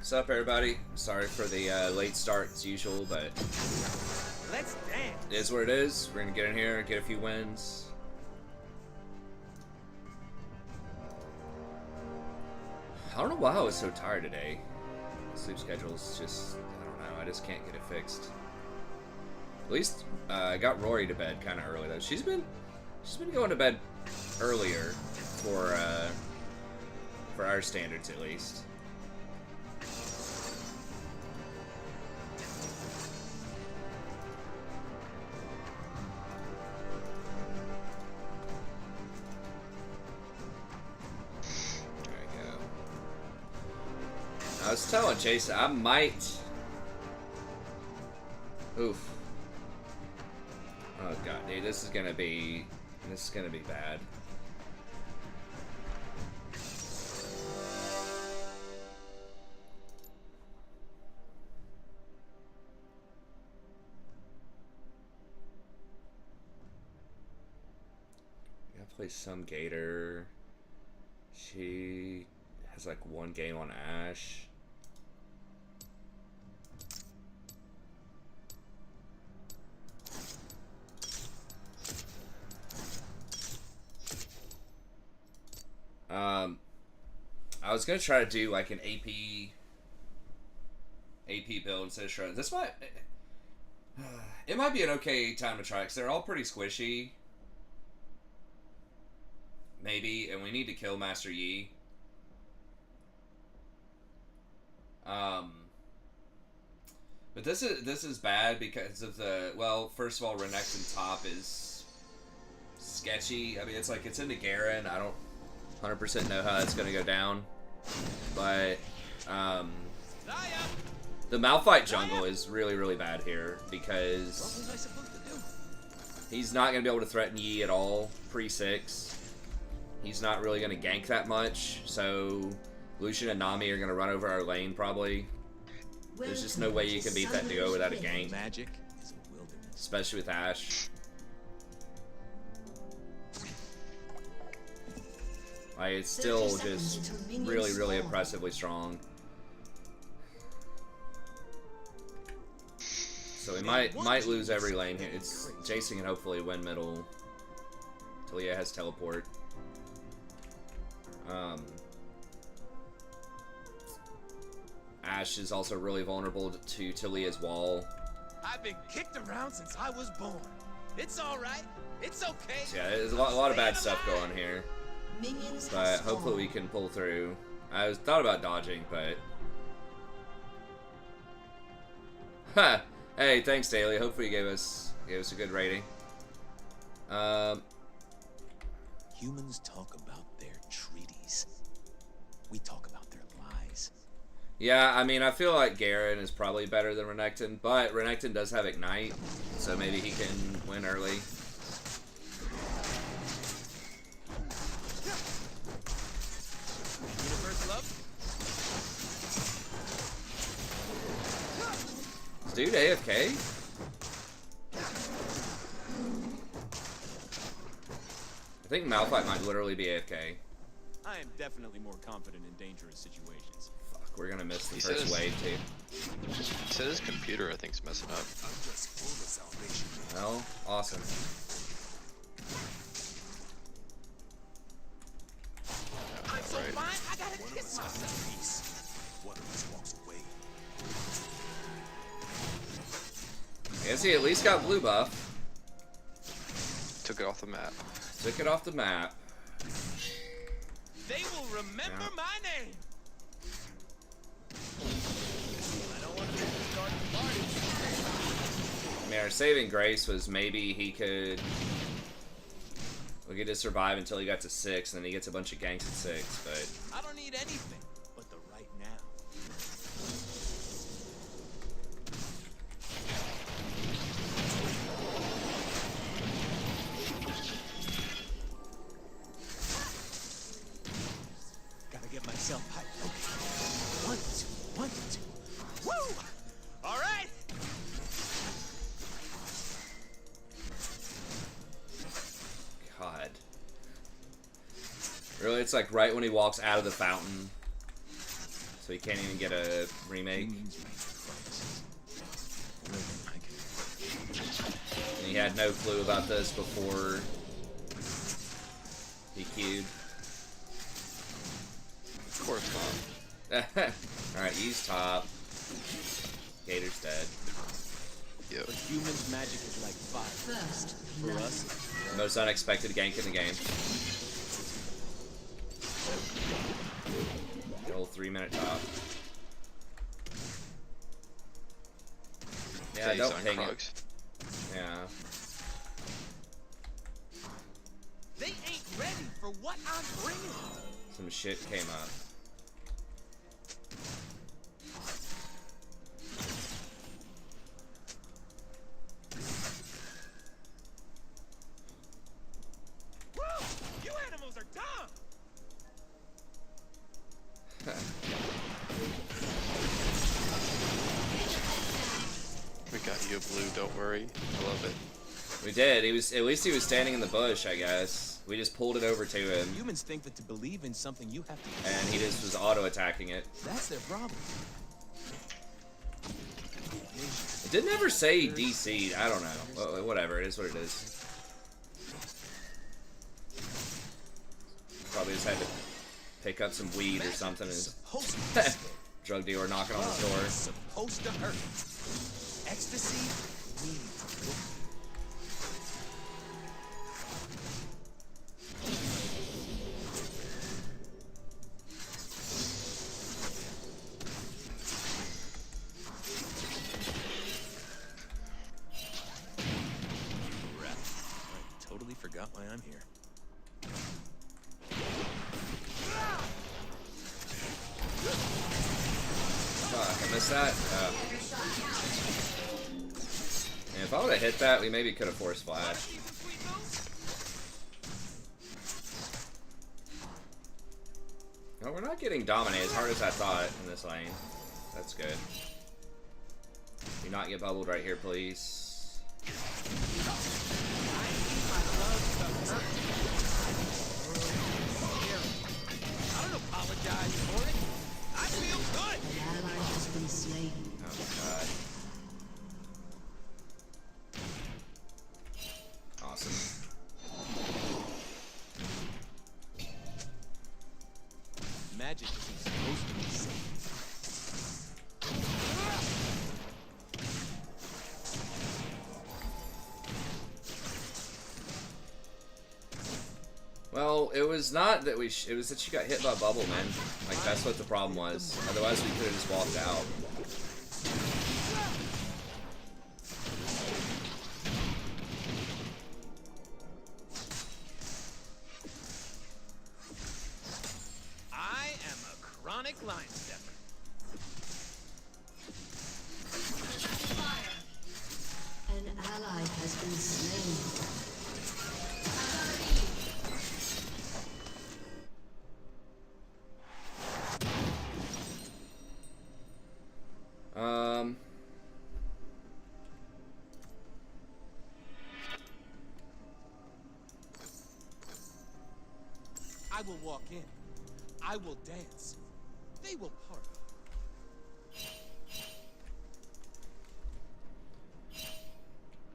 What's up, everybody? Sorry for the late start as usual, but let's dance. It is what it is. We're gonna get in here, get a few wins. I don't know why I was so tired today. Sleep schedule's just, I don't know, I just can't get it fixed. At least I got Rory to bed kind of early though. She's been going to bed earlier for our standards at least. I was telling Jason, I might... Oof. Oh god, dude, this is gonna be bad. I gotta play some Gator. She has like one game on Ash. I was gonna try to do like an AP build instead of Shred. This might it might be an okay time to try because they're all pretty squishy. Maybe, and we need to kill Master Yi. But this is bad because of the, well, first of all, Renekton top is sketchy. I mean, it's like it's into Garen. I don't 100% know how it's gonna go down, but the Malphite jungle is really bad here because he's not gonna be able to threaten Yi at all pre-6. He's not really gonna gank that much, so Lucian and Nami are gonna run over our lane probably. There's just no way you can beat that duo without a gank, Magic is a wilderness. especially with Ashe. Like, it's still just really impressively strong. So we might lose every lane here. It's Jason can hopefully win middle. Talia has teleport. Ashe is also really vulnerable to Talia's wall. I've been kicked around since I was born. It's all right. It's okay. So yeah, there's a lot of bad stuff going on here. But hopefully we can pull through. I thought about dodging, but... Ha! Hey, thanks, Daly. Hopefully you gave us a good rating. Humans talk about their treaties. We talk about their lies. Yeah, I mean, I feel like Garen is probably better than Renekton, but Renekton does have Ignite, so maybe he can win early. Dude, AFK? I think Malphite might literally be AFK. I am definitely more confident in dangerous situations. Fuck, we're gonna miss the first wave too. He said his computer, I think, is messing up. Well, awesome. I'm so fine, I gotta kiss myself. One of us walks away. I guess he at least got blue buff. Took it off the map. Took it off the map. They will remember my name. I don't want to be the start of the party. I mean, our saving grace was maybe we could just survive until he got to 6, and then he gets a bunch of ganks at 6, but... I don't need anything but the right now. Gotta get myself hyped. Okay. 1, 2, 1, 2. Woo! All right. God. Really, it's like right when he walks out of the fountain. So he can't even get a remake. And he had no clue about this before he queued. Of course not. Alright, use top. Gator's dead. Yep. For humans, magic is like fire. First, For us, Most unexpected gank in the game. The old 3-minute top. Yeah, Phase don't on ping it. Krugs. Yeah. they ain't ready for what I'm bringing. Some shit came up. Woo! You animals are dumb. We got you, Blue. Don't worry. I love it. We did. He was, at least he was standing in the bush, I guess. We just pulled it over to him, Humans think that to believe in something you have to. and he just was auto-attacking it. That's their problem. It didn't ever say DC'd. I don't know. Whatever. It is what it is. Probably just had to pick up some weed or something. And Supposed to be scary. drug dealer knocking on his Love door. is supposed to hurt. Ecstasy means crap. I totally forgot why I'm here. Fuck, I missed that? And if I would have hit that, we maybe could have forced flash. No, we're not getting dominated as hard as I thought in this lane. That's good. Do not get bubbled right here, please. I don't apologize for it. I feel good. an ally has been slain. Oh my god. Awesome. Magic isn't supposed to be safe. Well, it was not that we. It was that she got hit by a bubble, man. Like that's what the problem was. Otherwise, we could have just walked out. I am a chronic line stepper. An ally has been slain. I will walk in. I will dance. They will part.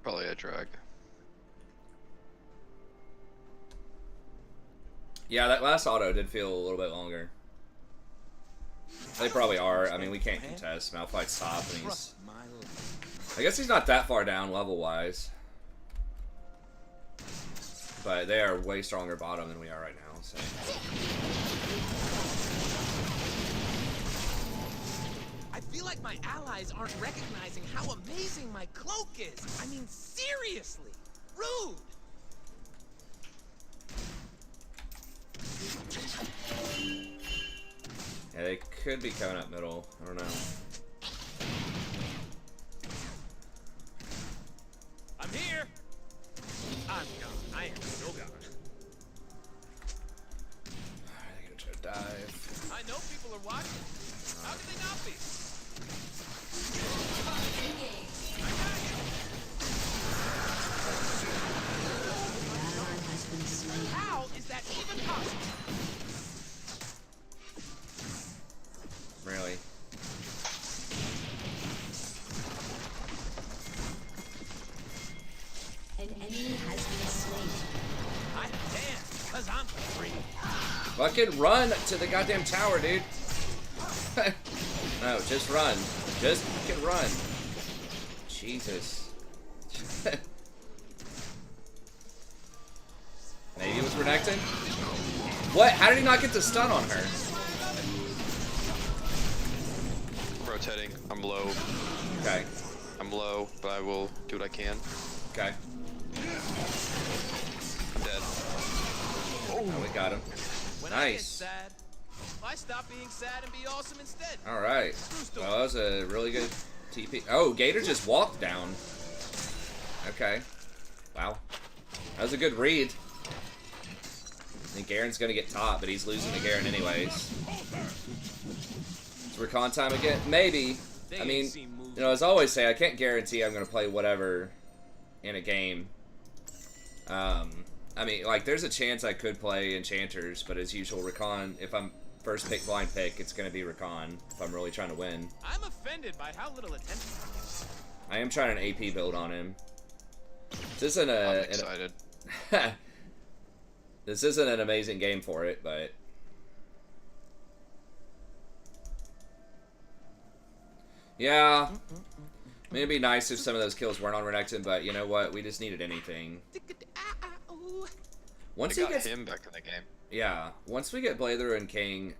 Probably a drag. Yeah, that last auto did feel a little bit longer. They probably are. I mean, we can't contest. Malphite's top, and he's. Trust my life. I guess he's not that far down level-wise. But they are way stronger bottom than we are right now, so. I feel like my allies aren't recognizing how amazing my cloak is. I mean, seriously. Rude. Yeah, they could be coming up middle. I don't know. I'm here. I'm gone. I am so gone. They're gonna try to dive. I know people are watching. How could they not be? I got you. An ally has been slain. How is that even possible? Really? Fucking run to the goddamn tower, dude. No, just run. Just fucking run. Jesus. Maybe it was Renekton? What? How did he not get the stun on her? Rotating. I'm low. Okay. I'm low, but I will do what I can. Okay. I'm dead. Oh, we got him. When I get Nice. sad, I stop being sad and be awesome instead. Alright. Well, that was a really good TP. Oh, Gator just walked down. Okay. Wow. That was a good read. I think Garen's gonna get top, but he's losing to Garen anyways. It's Rakan time again? Maybe. I mean, you know, as I always say, I can't guarantee I'm gonna play whatever in a game. I mean, like, there's a chance I could play Enchanters, but as usual, Rakan, if I'm first pick, blind pick, it's gonna be Rakan if I'm really trying to win. I'm offended by how little attention I get. I am trying an AP build on him. This isn't I'm excited. This isn't an amazing game for it, but yeah, I mean, it'd be nice if some of those kills weren't on Renekton, but you know what? We just needed anything. Once I he got gets him back in the game. yeah, once we get Blather and King,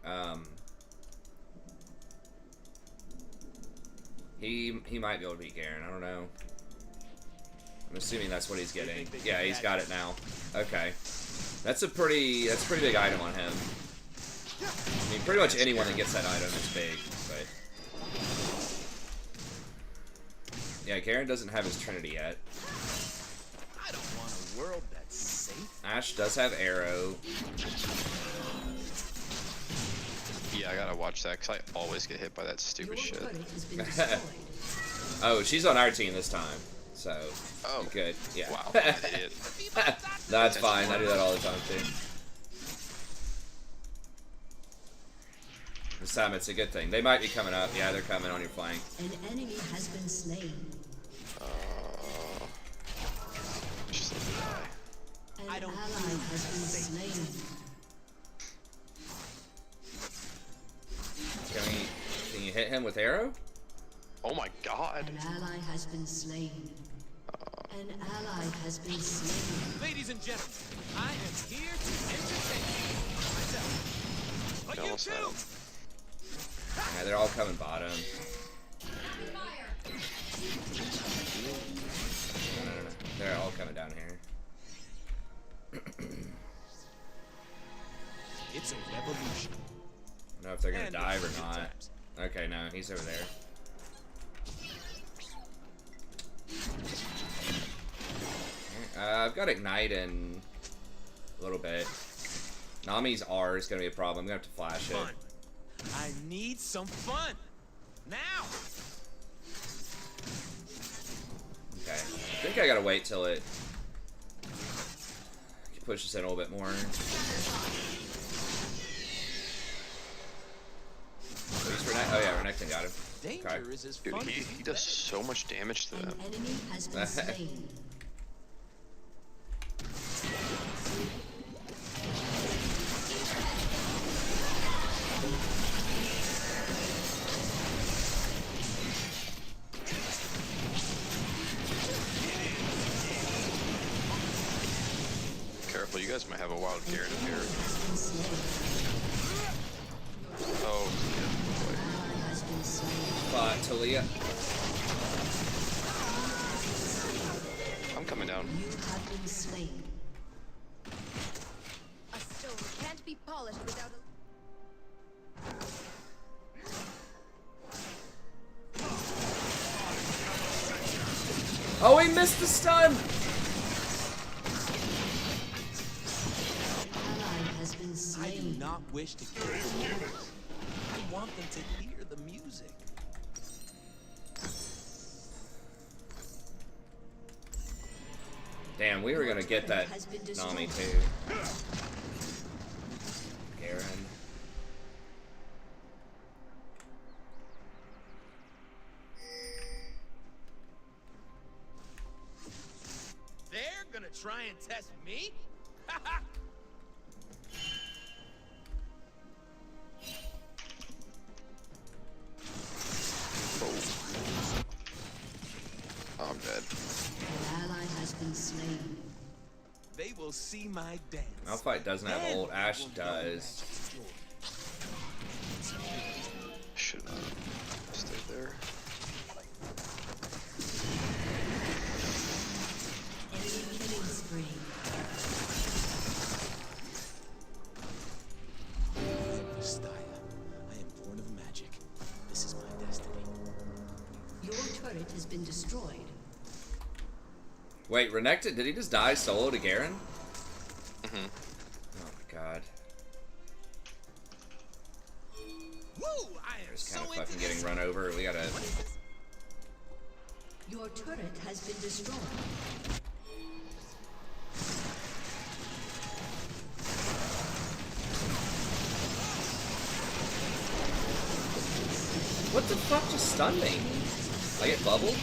he might be able to beat Garen. I don't know. I'm assuming that's what he's getting. Yeah, he's got it now. Okay. That's a pretty big item on him. I mean, pretty much anyone that gets that item is big, but yeah, Garen doesn't have his Trinity yet. I don't want a world that's safe. Ashe does have Arrow. Yeah, I gotta watch that because I always get hit by that stupid Your shit. turret has been destroyed. Oh, she's on our team this time, so Oh, good. Yeah. wow, I'm an idiot. That's fine. I do that all the time too. This time it's a good thing. They might be coming up. Yeah, they're coming on your flank. An enemy has been slain. Just let me die. An I don't ally has been slain. Can you hit him with Arrow? Oh my god. An ally has been slain. An ally has been slain. Ladies and gentlemen, I am here to entertain myself. But you Almost had too. him. Yeah, they're all coming bottom. No. They're all coming down here. It's a revolution. I don't know if they're gonna And dive or good not. times. Okay, no, he's over there. I've got Ignite in a little bit. Nami's R is gonna be a problem. I'm gonna have to flash it. Fun. I need some fun. Now. Okay. I think I gotta wait till it pushes in a little bit more. Oh yeah, Renekton got him. Danger Okay. is as Dude, fun as he does so much damage to An them. enemy has been slain. Careful, you guys might have a wild Garen up here. Oh, yeah, boy. Ally has been slain. Talia. I'm coming down. You have been slain. A stone can't be polished without a... Oh, he missed the stun! Ally has been I do slain. not wish to kill them. I want them to hear the music. Damn, we were gonna get that Has been Nami destroyed. too. Garen. They're gonna try and test me? will see my dance. Malphite doesn't have Then ult. Ashe will know does. magic's yours. Should have stayed there. Enemy killing spree. Staya, I am born of magic. This is my destiny. Your turret has been destroyed. Wait, Renekton, did he just die solo to Garen? Mm-hmm. Oh my god. Woo! I am Just so kind of into fucking getting this. run over. We gotta... What is this? Your turret has been destroyed. What the fuck just stunned me? I get bubbled?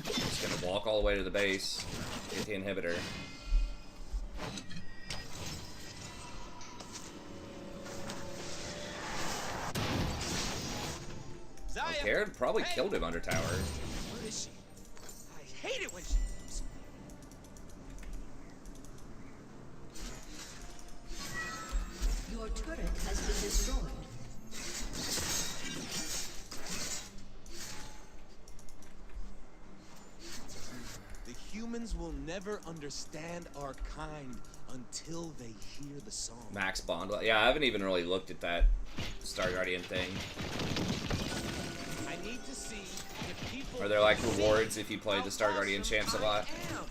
Just gonna walk all the way to the base. Get the inhibitor. Zaya, Garen probably hey! killed him under tower. Where is she? I hate it when she moves. Your turret has been destroyed. The humans will never understand our kind until they hear the song. Max Bond. Yeah, I haven't even really looked at that Star Guardian thing. I need to see if people Are there like see rewards if you play how the Star Guardian awesome champs a I lot? am.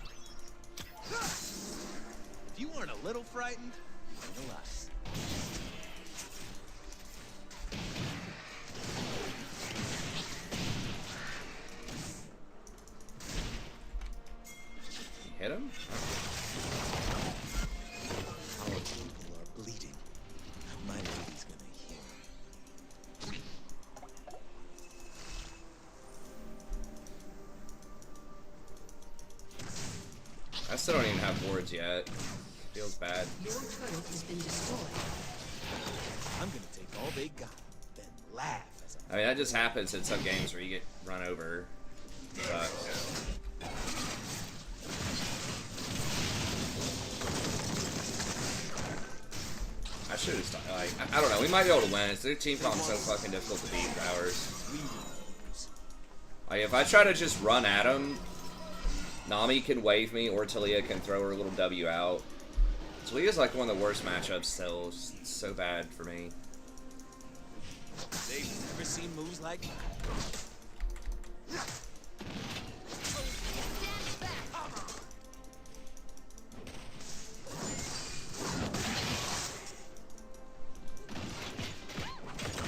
If you weren't a little frightened, relax. Hit him? Our people are bleeding. My lady's gonna hear. I still don't even have wards yet. Feels bad. Your turret has been destroyed. I'm gonna take all they got, then laugh as I I mean, that just happens in some games where you get run over. Sucks. I should have stopped. Like, I don't know. We might be able to win. It's their team comp so fucking difficult to beat for ours. Like, if I try to just run at him, Nami can wave me or Talia can throw her little W out. Talia's like one of the worst matchups still. It's so bad for me. They've never seen moves like mine.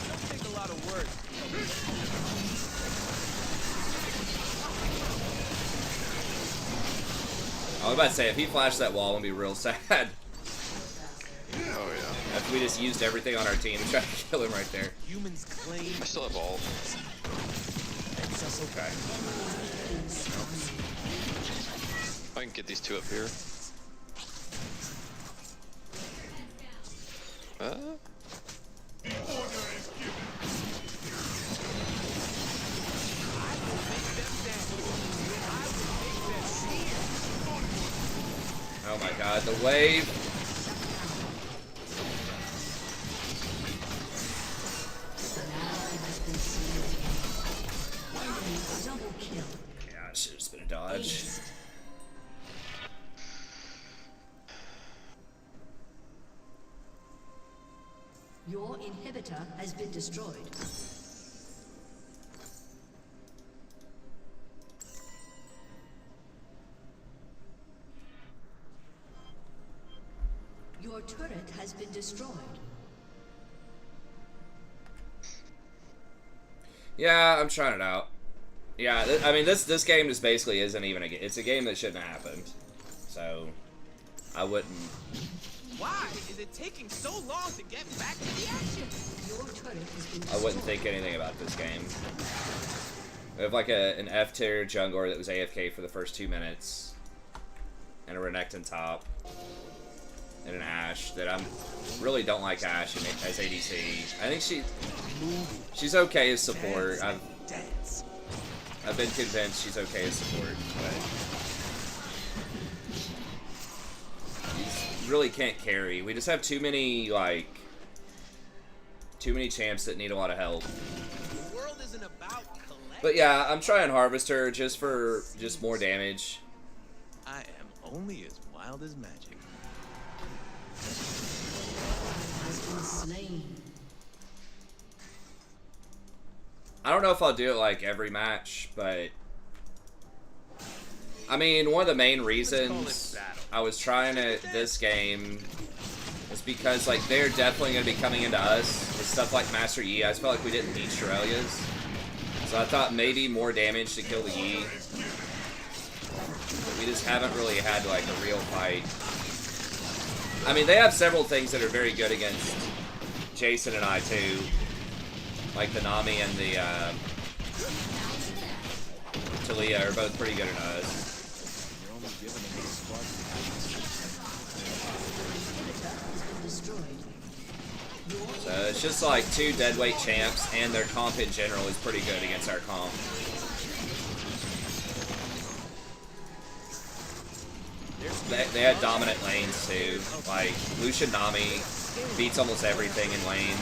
Don't take a lot of words. I was about to say, if he flashed that wall, I'm gonna be real sad. Oh yeah. After we just used everything on our team to try to kill him right there. Humans claim I still have ult. that's okay. I can get these two up here. Oh my god, the wave! Double kill. Yeah, it should have just been a dodge. Your inhibitor has been destroyed. Your turret has been destroyed. Yeah, I'm trying it out. Yeah, I mean, this game just basically isn't even a game. It's a game that shouldn't have happened. So, I wouldn't... Why is it taking so long to get back to the action? Your turret has been I destroyed. wouldn't think anything about this game. We have like an F-tier jungler that was AFK for the first 2 minutes. and a Renekton top, and an Ashe. That I really don't like Ashe as ADC. I think she's okay as support. I've been convinced she's okay as support, but she really can't carry. We just have too many champs that need a lot of help. The world isn't about collecting. But yeah, I'm trying Harvester just for more damage. I am only as wild as magic. Has been slain. I don't know if I'll do it like every match, but I mean, one of the main reasons I was trying it this game is because like they're definitely going to be coming into us with stuff like Master Yi. I just felt like we didn't need Shurelya's, so I thought maybe more damage to kill the Yi. But we just haven't really had like a real fight. I mean, they have several things that are very good against Jason and I too. Like the Nami and the Talia are both pretty good at us. So it's just like 2 deadweight champs, and their comp in general is pretty good against our comp. They had dominant lanes too. Like Lucian Nami beats almost everything in lane.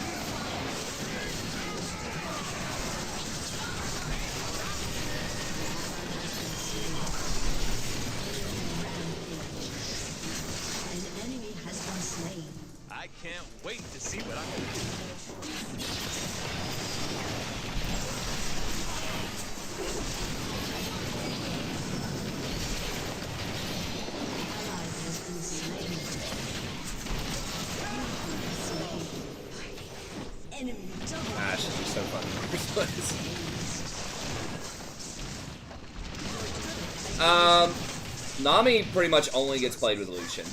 I can't wait to see what I'm gonna do. Ashe is just so fucking useless. Nami pretty much only gets played with Lucian.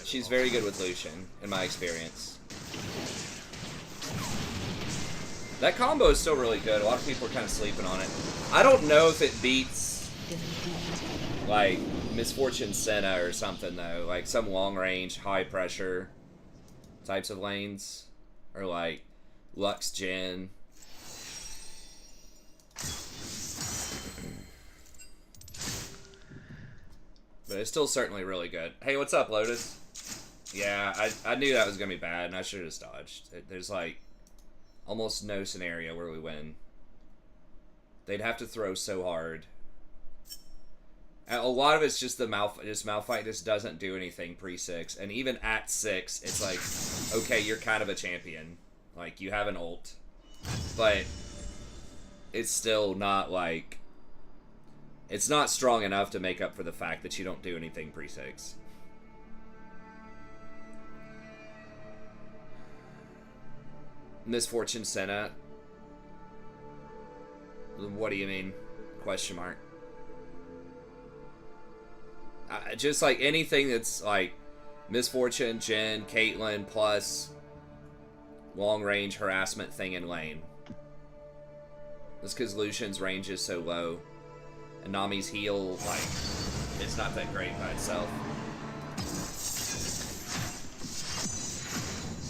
She's very good with Lucian, in my experience. That combo is still really good. A lot of people are kind of sleeping on it. I don't know if it beats, like, Misfortune Senna or something, though. Like, some long-range, high-pressure types of lanes. Or, like, Lux Jhin. But it's still certainly really good. Hey, what's up, Lotus? Yeah, I knew that was going to be bad, and I should have just dodged. There's, like, almost no scenario where we win. They'd have to throw so hard. A lot of it's just the Malphite just doesn't do anything pre-6. And even at 6, it's like, okay, you're kind of a champion. Like, you have an ult. But it's still not, like... It's not strong enough to make up for the fact that you don't do anything pre-6. Misfortune Senna. What do you mean? Question mark. Just like anything that's like Misfortune, Jhin, Caitlyn, plus long range harassment thing in lane. That's because Lucian's range is so low. And Nami's heal, like, it's not that great by itself.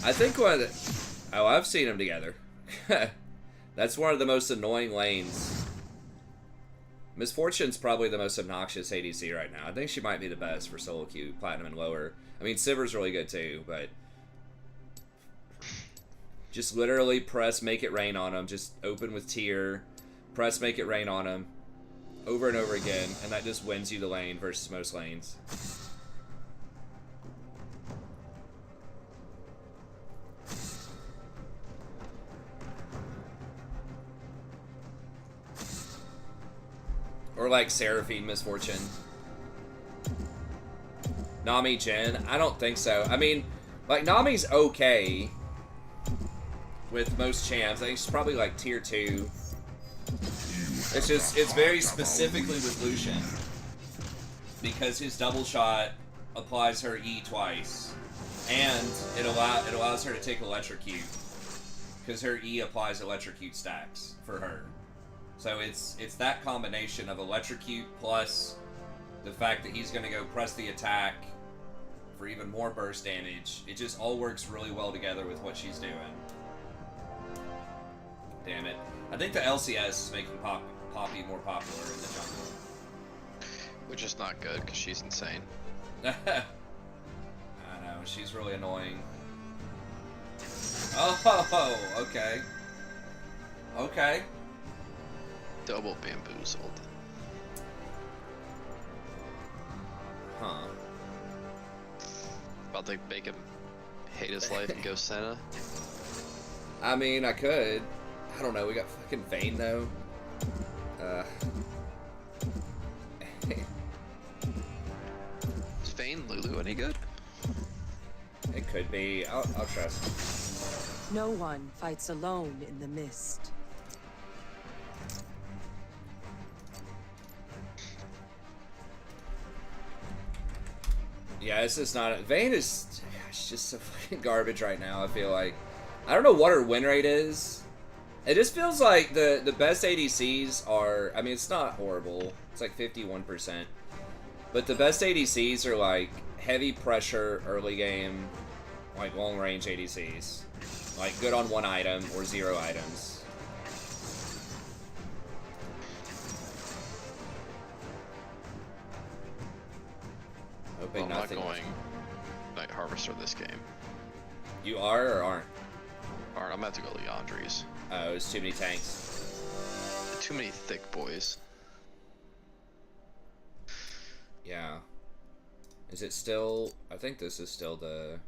I think one of the... Oh, I've seen them together. That's one of the most annoying lanes. Misfortune's probably the most obnoxious ADC right now. I think she might be the best for solo queue, platinum and lower. I mean, Sivir's really good too, but... Just literally press make it rain on them. Just open with tier. Press make it rain on them. Over and over again, and that just wins you the lane versus most lanes. Or like Seraphine Misfortune. Nami Jhin? I don't think so. I mean, like, Nami's okay with most champs. I think she's probably like tier 2. It's just, it's very specifically with Lucian. Because his double shot applies her E twice. And it allows her to take Electrocute. Because her E applies Electrocute stacks for her. So it's that combination of Electrocute plus the fact that he's going to go press the attack for even more burst damage, it just all works really well together with what she's doing. Damn it. I think the LCS is making Poppy more popular in the jungle. Which is not good, because she's insane. I know, she's really annoying. Oh, okay. Okay. Double bamboozled. Huh. About to make him hate his life and go Senna. I mean, I could. I don't know, we got fucking Vayne though. Is Vayne Lulu any good? It could be. I'll trust. No one fights alone in the mist. Yeah, it's just not. Vayne is just so fucking garbage right now, I feel like. I don't know what her win rate is. It just feels like the best ADCs are. I mean, it's not horrible. It's like 51%. But the best ADCs are like heavy pressure early game, like long range ADCs. Like good on one item or 0 items. Hoping Well, I'm not nothing. going Night Harvester this game. You are or aren't? Alright, I'm gonna have to go Leandri's. Oh, it's too many tanks. Too many thick boys. Yeah. Is it still... I think this is still the...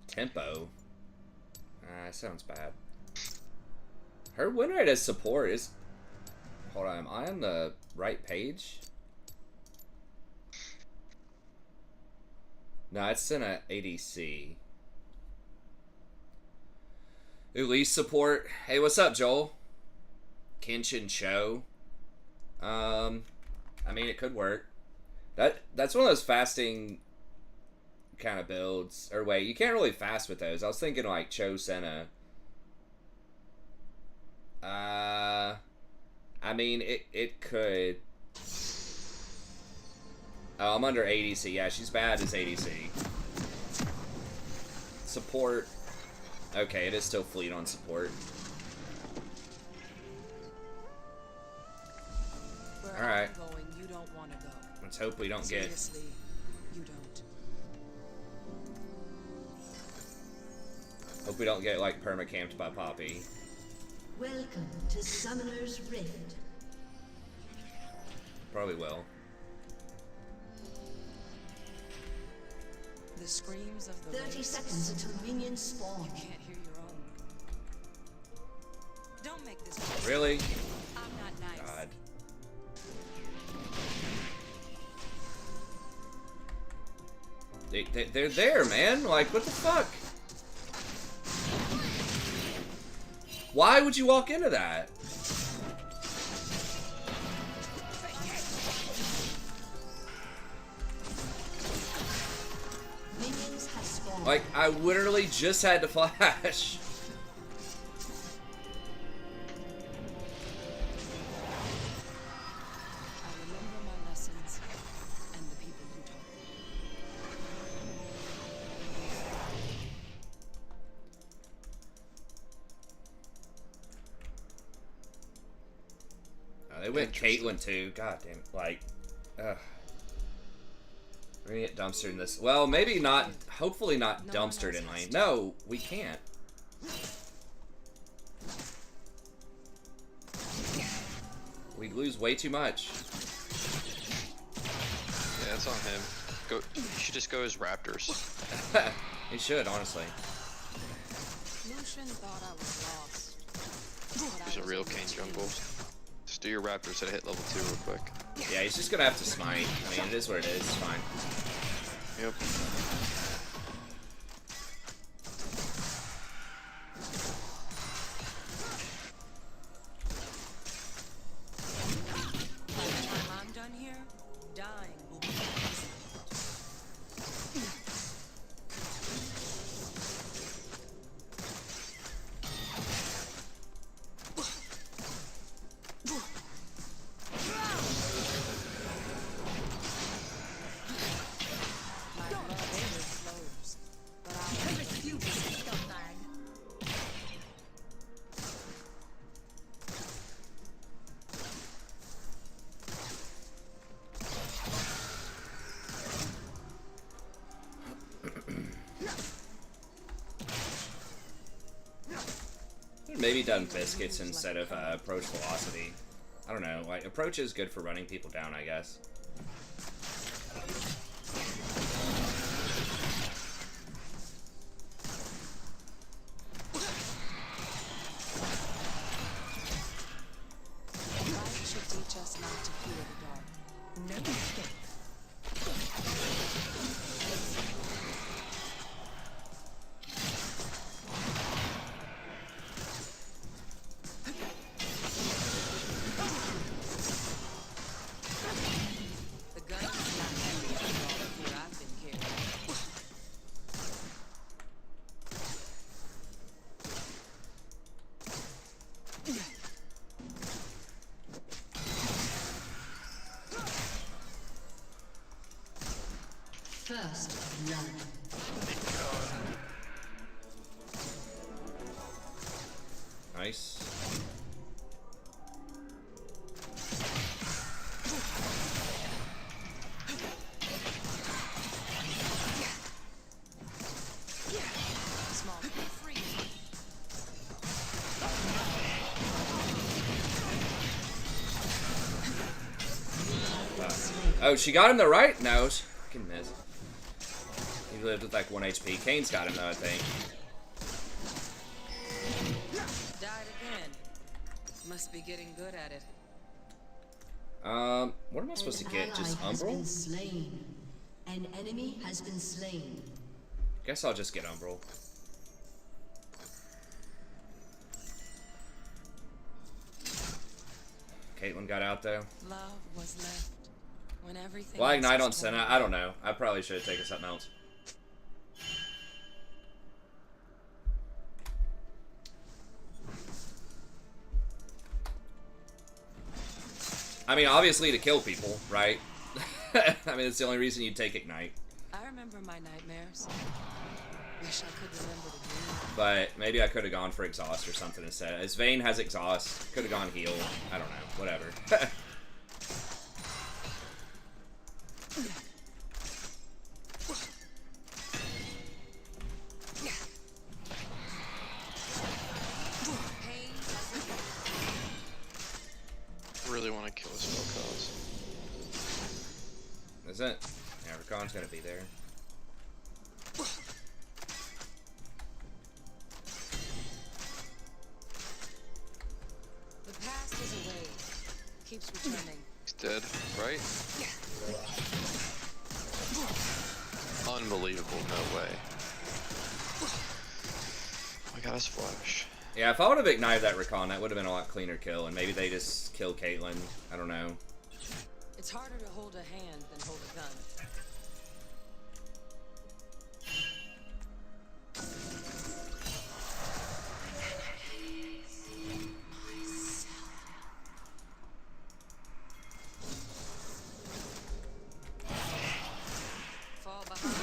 Tempo. That sounds bad. Her win rate as support is... Hold on, am I on the right page? No, it's in a ADC. Elise support. Hey, what's up, Joel? Kenshin Cho. I mean, it could work. That's one of those fasting kind of builds. Or wait, you can't really fast with those. I was thinking like Cho Senna. I mean, it could. Oh, I'm under ADC. Yeah, she's bad as ADC. Support. Okay, it is still fleet on support. Alright. You don't want to go. Let's hope we don't get... Seriously, you don't. Hope we don't get, like, permacamped by Poppy. Welcome to Summoner's Rift. Probably will. The screams of the 30 waves. seconds until minions spawn. You can't hear your own. Don't make this. Really? I'm not nice. God. They're there, man. Like, what the fuck? Why would you walk into that? Minions have spawned. Like, I literally just had to flash. I remember my lessons and the people who taught me. Oh, they went Caitlyn too. God damn it. Like, ugh. We're gonna get dumpstered in this. Well, maybe not. Hopefully not dumpstered in lane. No, we can't. We lose way too much. Yeah, it's on him. Go. You should just go as Raptors. He should, honestly. Lucian thought I was lost. But He's I a was real only Kane too jungle. Just do your Raptors that hit level 2 real quick. Yeah, he's just gonna have to smite. I mean, it is what it is. It's fine. Yep. By the time I'm done here, dying will be easy. maybe done biscuits instead of approach velocity. I don't know. Like, approach is good for running people down, I guess. Light should teach us not to fear the dark. No mistake. The gun is not heavy after all the fear I've been carrying. First blood. Nice. Small free. Oh, she got him the right? No, she fucking missed. He lived with like 1 HP. Kane's got him though, I think. Died again. Must be getting good at it. What am I supposed to get? An Just ally has Umbral? been slain. An enemy has been slain. Guess I'll just get Umbral. Caitlyn got out though. Love was left when everything. Well, I else ignite was on Senna. torn I don't know. I probably should have taken something else. I mean, obviously to kill people, right? I mean, it's the only reason you'd take Ignite. I remember my nightmares. Wish I could remember the dream. But maybe I could have gone for Exhaust or something instead. As Vayne has Exhaust, could have gone Heal. I don't know. Whatever. Pain doesn't Really want to kill this Focus. Is it? Yeah, Rakan's gonna be there. The past is a wave. Keeps returning. He's dead, right? Unbelievable, no way. I got his flash. Yeah, if I would have ignited that Rakan, that would have been a lot cleaner kill, and maybe they just kill Caitlyn. I don't know. It's harder to hold a hand than hold a gun. Fall behind.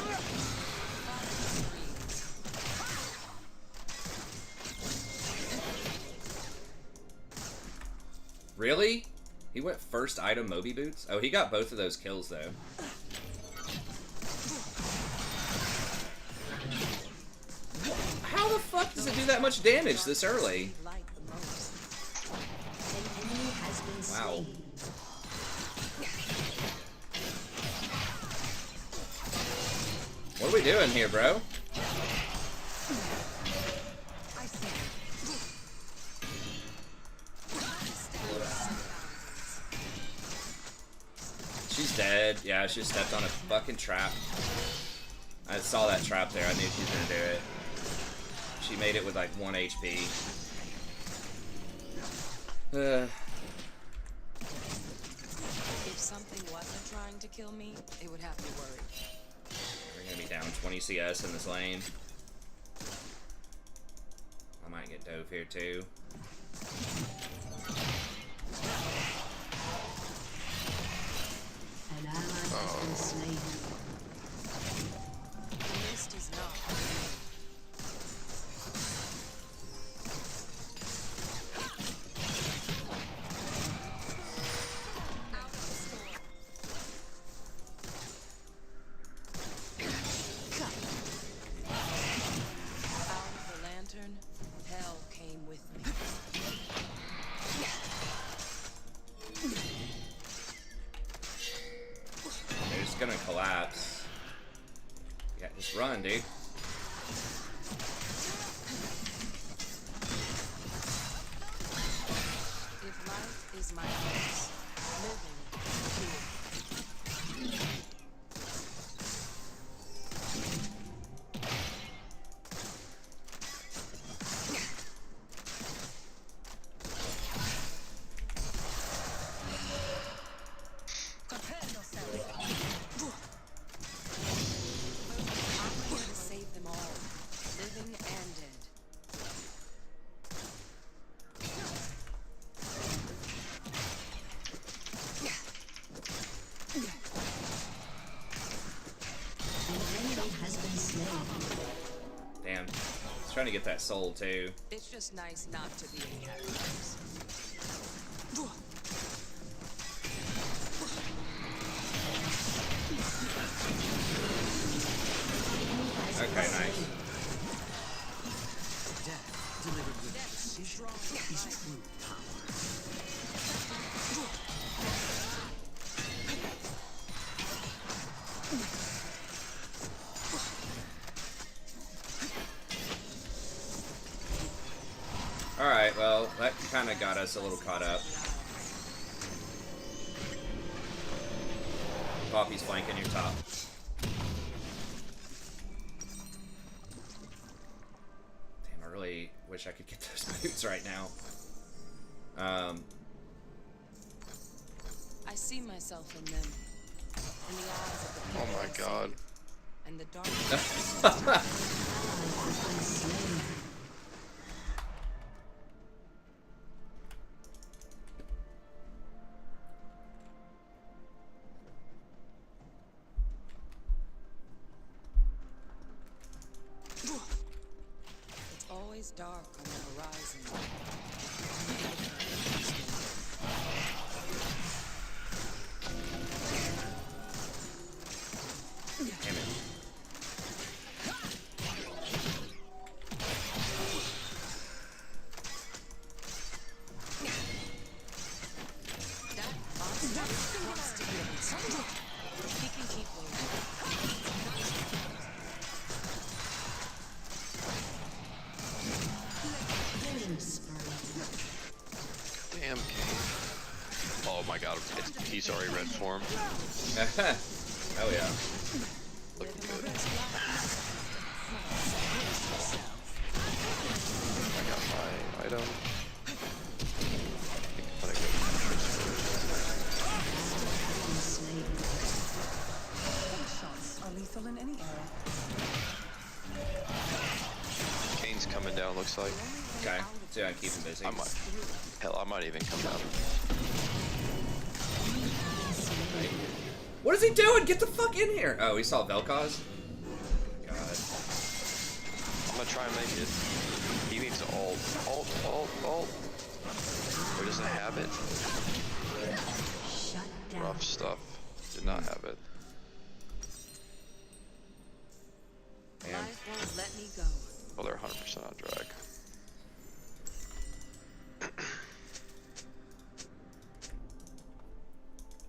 Follow the screens. Really? He went first item Moby Boots? Oh, he got both of those kills, though. How the fuck does it do that much damage this early? Light the most. An enemy has been Wow. slain. What are we doing here, bro? I see. She's dead. Yeah, she just stepped on a fucking trap. I saw that trap there. I knew she was gonna do it. She made it with like 1 HP. If something wasn't trying to kill me, it would have me worried. We're gonna be down 20 CS in this lane. I might get dove here too. An ally has been slain. The mist is not. Out of the storm. Out of the lantern, hell came with me. gonna collapse. Yeah, just run, dude. If life is my choice, living is cool. I'm ready to save them all, living and dead. An enemy has been slain. Damn. I was trying to get that soul too. It's just nice not to be in characters. Okay, nice. Death delivered with precision is true power. Alright, well, that kind of got us a little caught up. Poppy's flanking your top. Damn, I really wish I could get those boots right now. I see myself in them, in the eyes of the people Oh my I god. save, and the darkness. Ally has been slain. It's always dark on the horizon. Damn it. That monster wants to be on. He can keep waiting. Killing spree. Damn Kane. Oh my god, he's already red form. Hell yeah. Looking good. I got my item. I think Been slain. Shots are lethal in any area. Kane's coming down, looks like. Okay, so I keep him busy. I might even come down. What is he doing? Get the fuck in here! Oh, he saw Vel'Koz? God. I'm gonna try and make it. He needs to ult. Ult. Or doesn't have it. Shut down. Rough stuff. Did not have it. Man. Life won't let me go. Well, they're 100% on drag.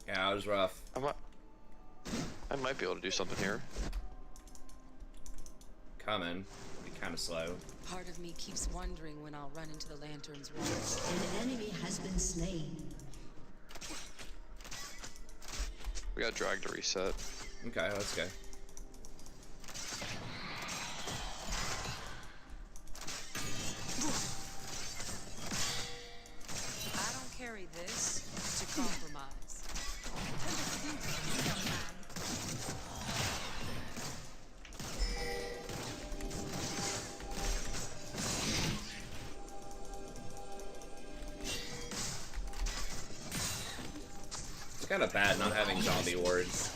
Yeah, it was rough. I might be able to do something here. Coming. Be kind of slow. Part of me keeps wondering when I'll run into the lantern's wall. An enemy has been slain. We got drag to reset. Okay, let's go. I don't carry this to compromise. It's kind of bad not having zombie wards.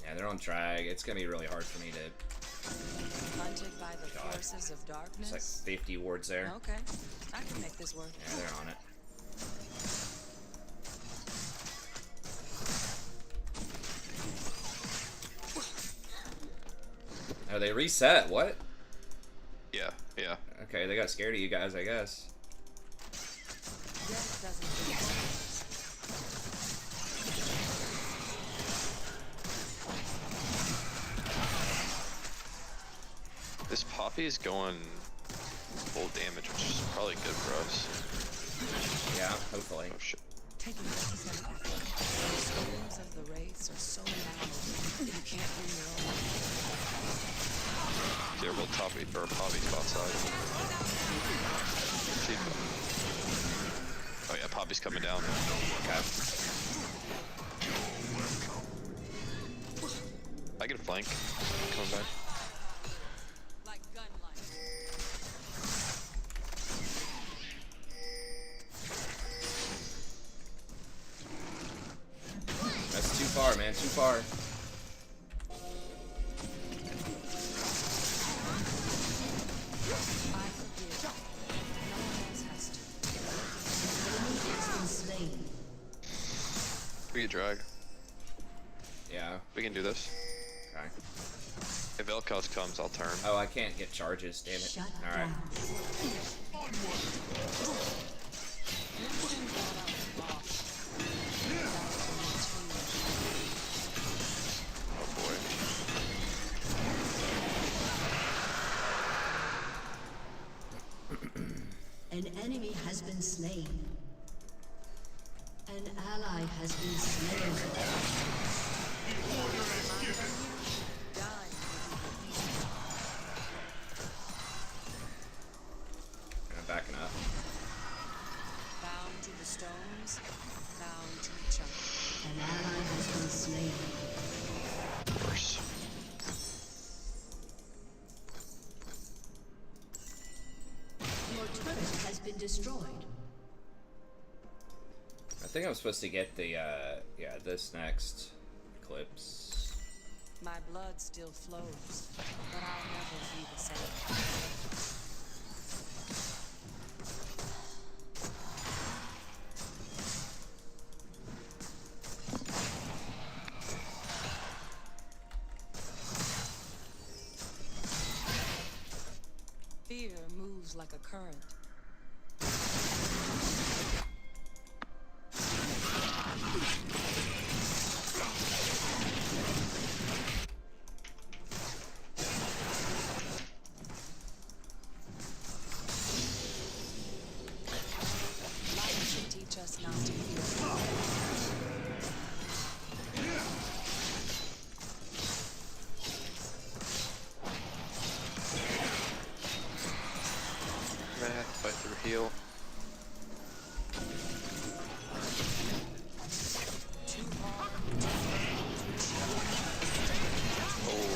Yeah, they're on drag. It's gonna be really hard for me to. Hunted by the God. forces of darkness. There's like 50 wards there. Okay, I can make this work. Yeah, they're on it. Oh, they reset. What? Yeah, yeah. Okay, they got scared of you guys, I guess. Death doesn't feel This Poppy is going full damage, which is probably good for us. Yeah, hopefully. Oh shit. taking necessary effort. The storms of the race are so loud that you can't hear your own. Yeah, we'll Poppy or Poppy spot side. Oh yeah, Poppy's coming down. Okay. I get a flank. Coming back. Like gunlight. That's too far, man. Too far. I forgive. No one else has to. Has been slain. We get drag. Yeah. We can do this. Okay. If Elkos comes, I'll turn. Oh, I can't get charges. Damn it. Shut All right. down. Oh boy. An enemy has been slain. An ally has been slain. I'm backing up. Bound to the stones, bound to each other. An ally has been slain. Worse. Your turret has been destroyed. I think I'm supposed to get the, yeah, this next Eclipse. My blood still flows, but I'll never be the same. Fear moves like a current. Life should teach us not to fear. Man, fight through heal. Too hard. Oh.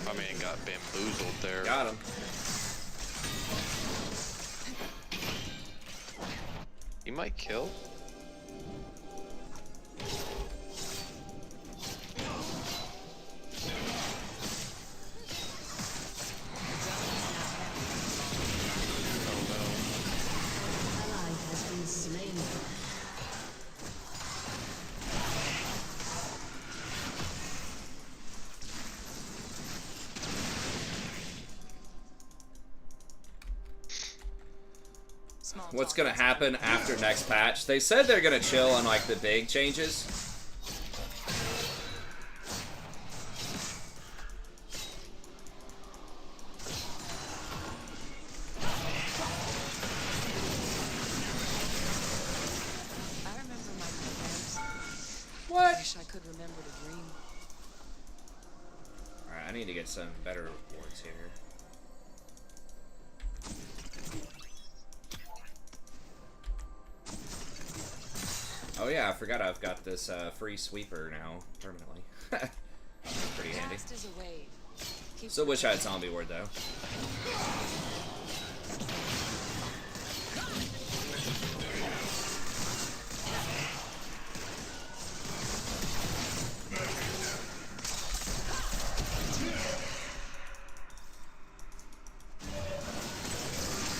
I mean, got bamboozled there. Got him. He might kill. Ally has been slain. Small What's talk gonna is happen after next patch? They said they're gonna chill on like the big changes. I remember my nightmares. What? Wish I could remember to dream. Alright, I need to get some better rewards here. Oh yeah, I forgot I've got this free sweeper now, permanently. Pretty handy. Past is a wave. Keep Still wish I had zombie ward though.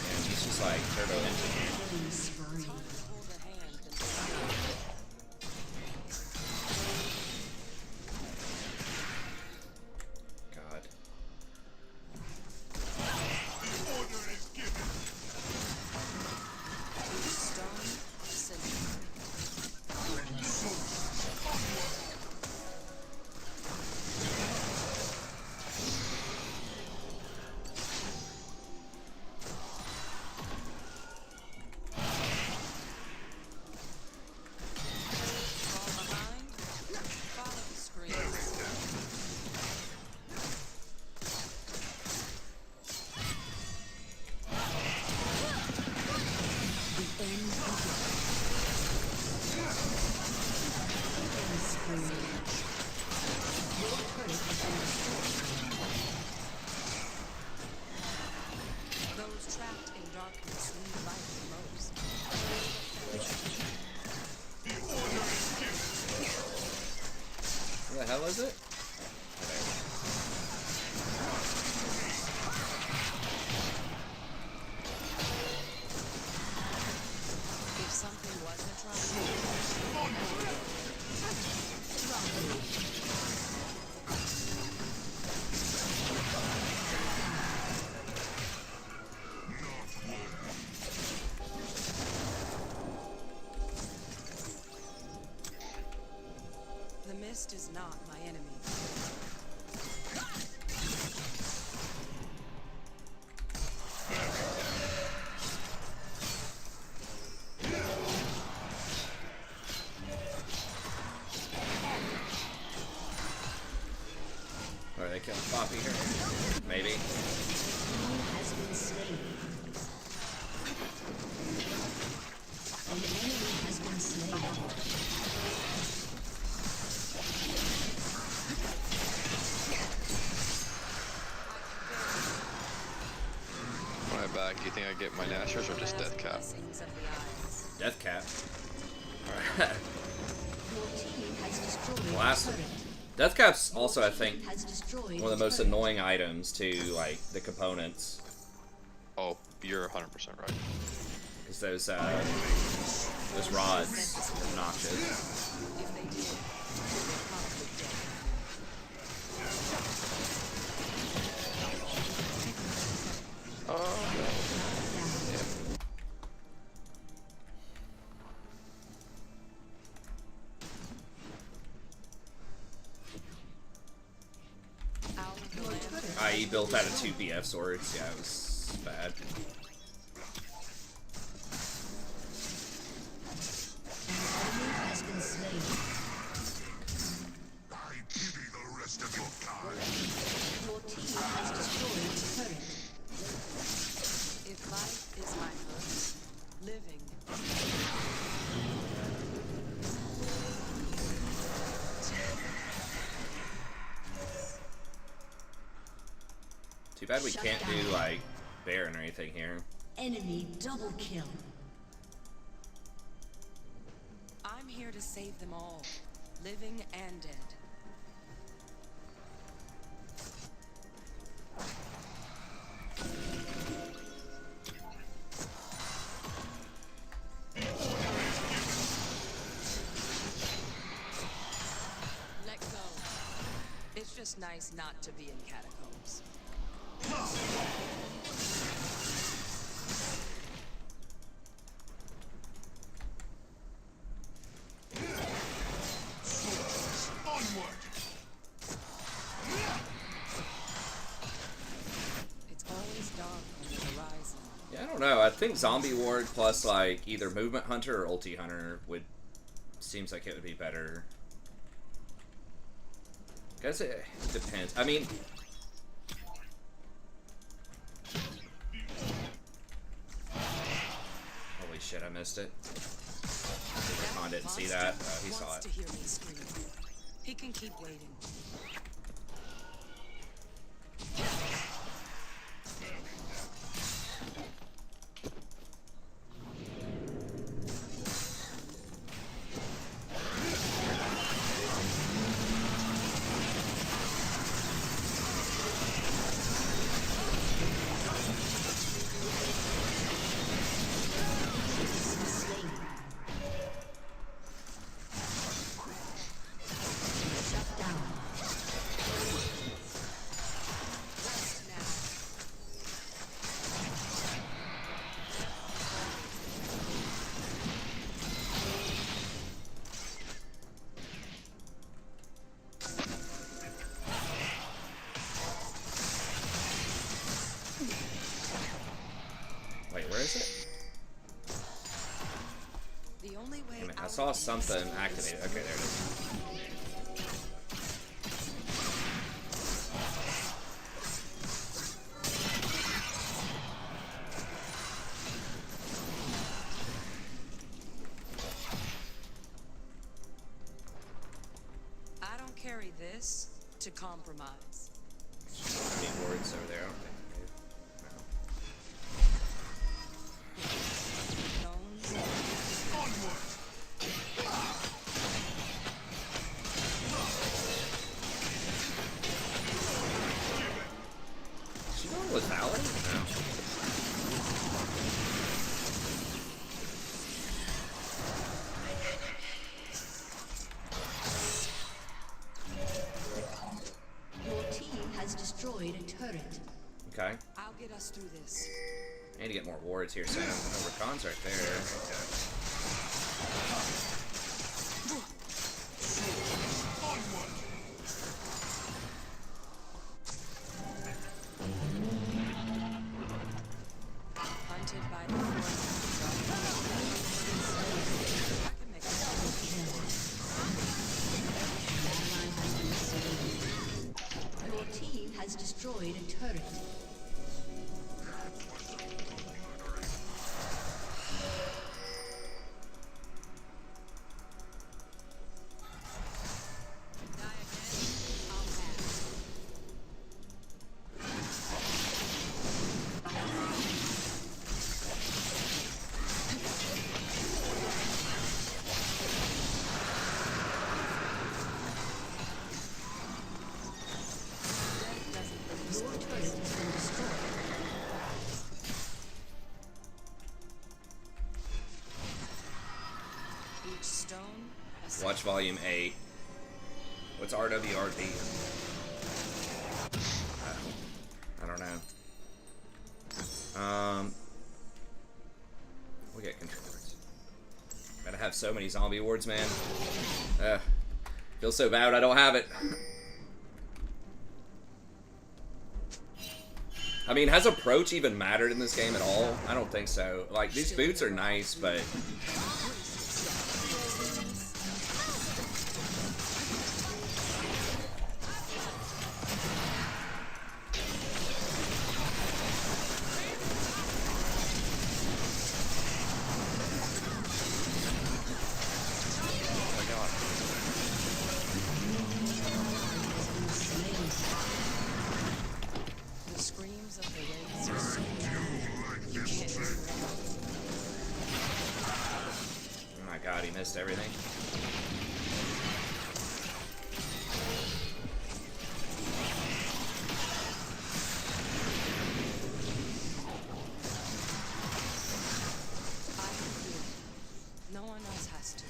Yeah, he's just like turbo engine. Killing spree. hold a hand and kill Poppy here. Maybe. Has been slain. An enemy has been slain. When I'm back, do you think I get my Nashers or just Death Cap? Blessings of the eyes. Death cap. Your team has destroyed Last a turret. Death cap's also, I think, Has destroyed one of the a most turret. annoying items to like the components, Oh, you're 100% right. because those rods are obnoxious. If they did, they're probably dead. Oh, no. Owl of the land. I.e. built out of 2 BF swords. Yeah, it was bad. An enemy has been slain. Your team has destroyed a turret. If life is my purpose, living. Too bad we can't do like Baron or anything here. Enemy double kill. I'm here to save them all, living and dead. Let go. It's just nice not to be in catacombs. It's always dark on the horizon. Yeah, I don't know. I think Zombie Ward plus like either Movement Hunter or Ulti Hunter would seems like it would be better. Guess it depends. I mean, holy shit, I missed it. Rakan didn't see that. He saw Wants it. to hear me scream. He can keep waiting. Shut down. Rest now. Wait, where is it? The only way Damn it, I out saw of this something is activated. Okay, there it is. I don't carry this to compromise. Any wards over there? I don't think. Stones. Is she going with Valor? No. Your team has destroyed a turret. Okay. I'll get us through this. I need to get more wards here soon. Oh, Rakan's right there. Hunted by the force. I can make it. An ally has been slain. Your team has destroyed a turret. Watch volume 8. What's RWRD? I don't know. We get controllers. Gotta have so many zombie awards, man. Feels so bad I don't have it. I mean, has approach even mattered in this game at all? I don't think so. Like, these boots are nice, but... everything. No one else has to.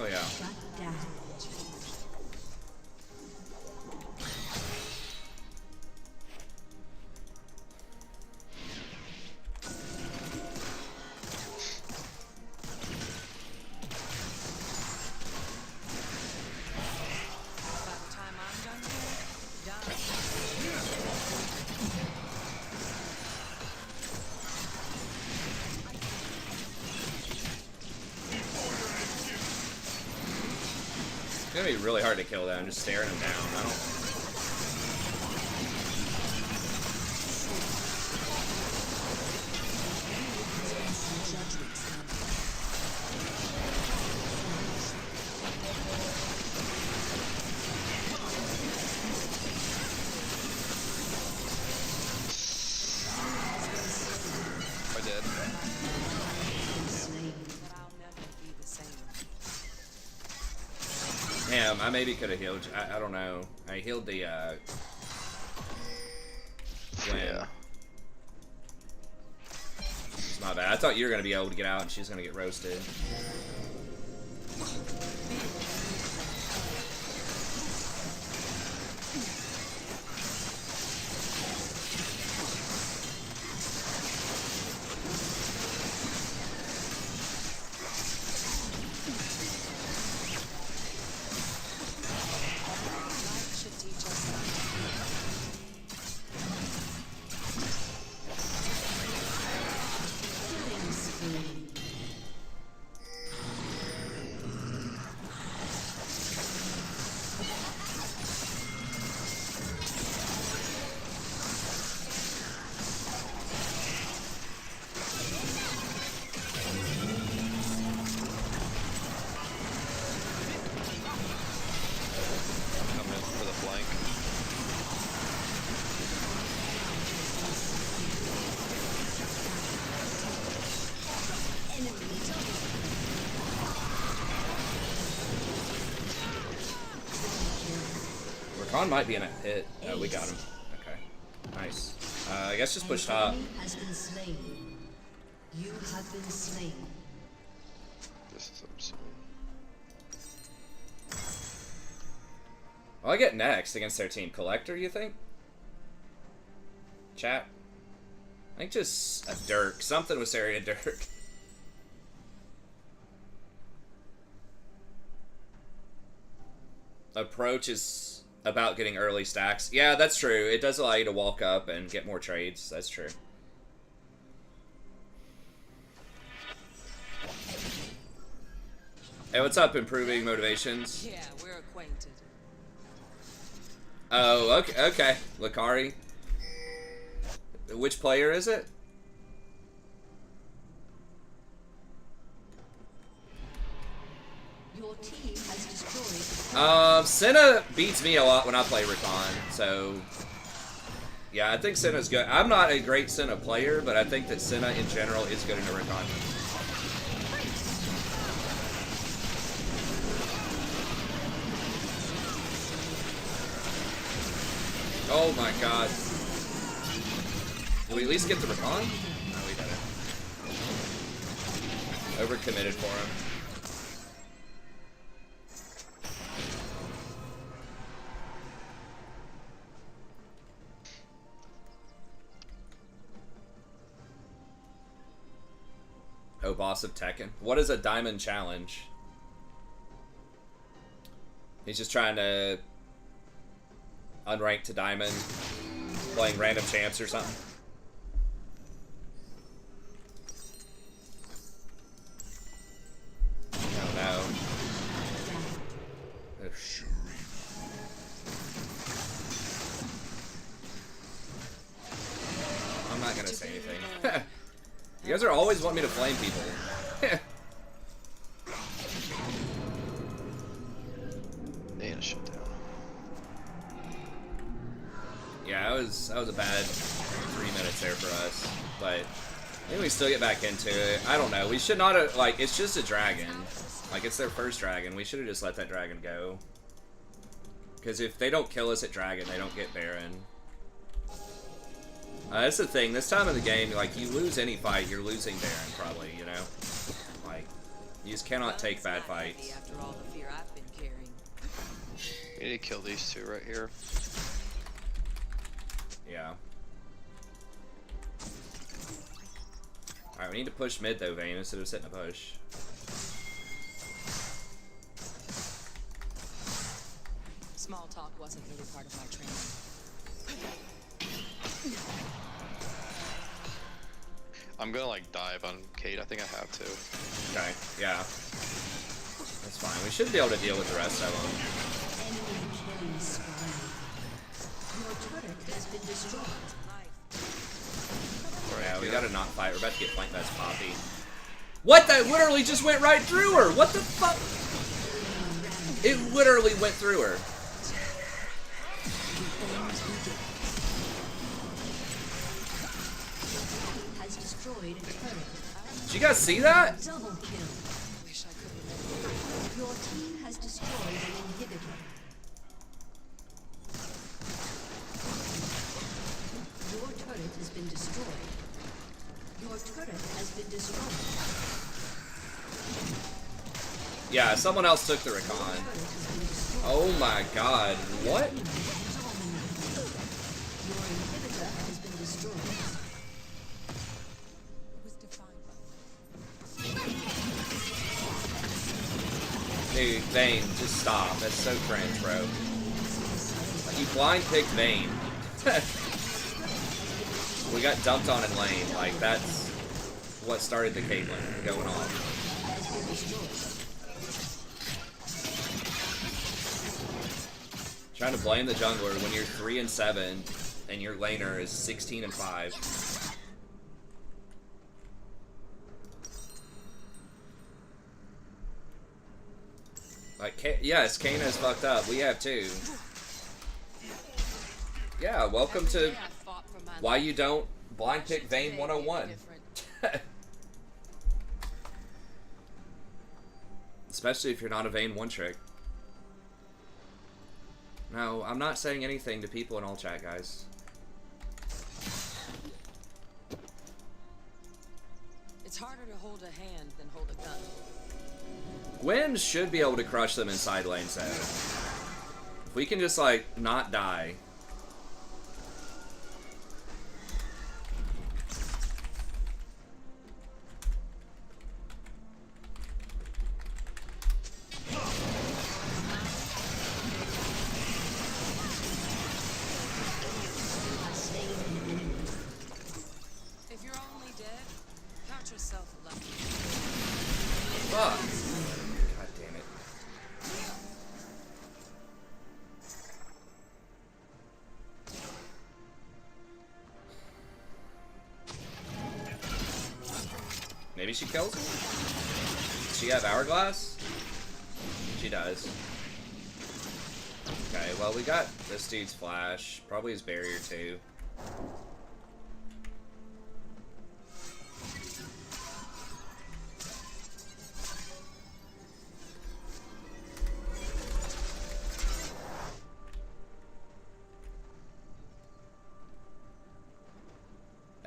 Oh yeah. It's gonna be really hard to kill that. I'm just staring him down. I don't. I did. But I'll never be the same. Damn, I maybe could have healed. I don't know. I healed the Gwen. Yeah. It's my bad. I thought you were gonna be able to get out and she's gonna get roasted. Rakan might be in a pit. Oh, we got him. Okay. Nice. I guess just push top. Has been slain. You have been slain. This is absurd. Well, I get next against their team. Collector, you think? Chat? I think just a Dirk. Something with Saria Dirk. Approach is about getting early stacks. Yeah, that's true. It does allow you to walk up and get more trades. That's true. Hey, what's up, Improving Motivations? Yeah, we're acquainted. Oh, okay, okay. Lakari. Which player is it? Your team has destroyed. Senna beats me a lot when I play Rakan, so... Yeah, I think Senna's good. I'm not a great Senna player, but I think that Senna in general is good in a Rakan. Oh my god. Did we at least get the Rakan? No, we didn't. Overcommitted for him. Oh, boss of Tekken. What is a diamond challenge? He's just trying to unrank to diamond, playing random champs or something. Oh no. Oof. I'm not gonna say anything. You guys are always wanting me to flame people. They ain't shut down. Yeah, that was a bad 3 minutes there for us, but I think we still get back into it. I don't know. We should not have, like, it's just a dragon. Like, it's their first dragon. We should have just let that dragon go. Because if they don't kill us at dragon, they don't get Baron. That's the thing. This time of the game, like, you lose any fight, you're losing Baron, probably, you know? Like, you just cannot take bad fights. After all the fear I've been carrying. We need to kill these two right here. Yeah. Alright, we need to push mid, though, Vayne, instead of sitting a push. Small talk wasn't really part of my training. I'm gonna like dive on Kate. I think I have to. Okay, yeah. That's fine. We should be able to deal with the rest of them. Enemy killing spree. Your turret has been destroyed. Yeah, we gotta not fight. We're about to get flanked by this Poppy. What? That literally just went right through her! What the fuck? It literally went through her. Has destroyed a turret. Did you guys see that? Double kill. Wish I could remember. Your team has destroyed an inhibitor. Your turret has been destroyed. Your turret has been destroyed. Yeah, someone else took the Rakan. Turret has been destroyed. Oh my god. What? Your inhibitor has been destroyed. It was defined. Dude, Vayne, just stop. That's so cringe, bro. Like, you blind picked Vayne. We got dumped on in lane. Like, that's what started the Caitlyn going on. Trying to blame the jungler when you're 3 and 7 and your laner is 16 and 5. Like, yes, Kana is fucked up. We have too. Yeah, welcome to why you don't blind pick Vayne 101. Especially if you're not a Vayne one trick. No, I'm not saying anything to people in all chat, guys. It's harder to hold a hand than hold a gun. Gwen should be able to crush them in side lane 7. If we can just, like, not die. Maybe she kills him? Does she have Hourglass? She does. Okay, well, we got this dude's flash. Probably his barrier, too.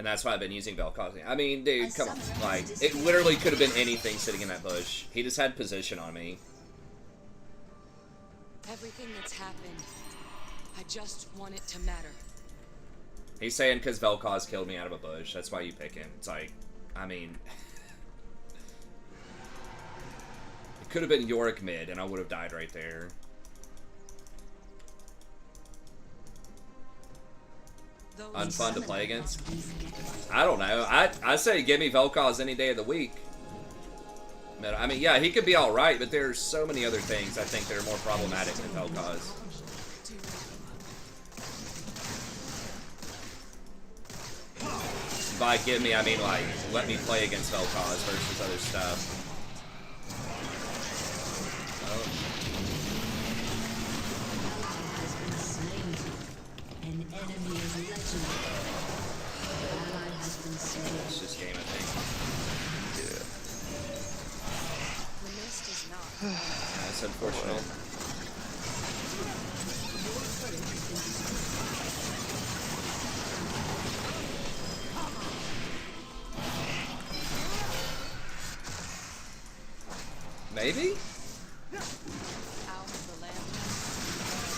And that's why I've been using Vel'Koz. I mean, dude, come on. Like, it literally could have been anything sitting in that bush. He just had position on me. Everything that's happened, I just want it to matter. He's saying because Vel'Koz killed me out of a bush. That's why you pick him. It's like, I mean... it could have been Yorick mid, and I would have died right there. Unfun to play against? I don't know. I say give me Vel'Koz any day of the week. But, I mean, yeah, he could be alright, but there's so many other things I think that are more problematic than Vel'Koz. By give me, I mean, like, let me play against Vel'Koz versus other stuff. It's just game, I think. Yeah. The mist is not. That's unfortunate. Maybe? Out of the land.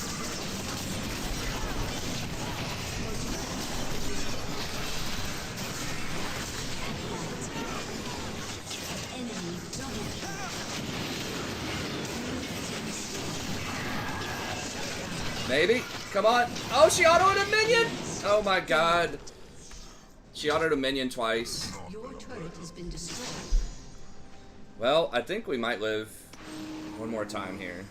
Maybe? Come on. Oh, she autoed a minion! Oh my god. She autoed a minion twice. Your turret has been destroyed. Well, I think we might live one more time here.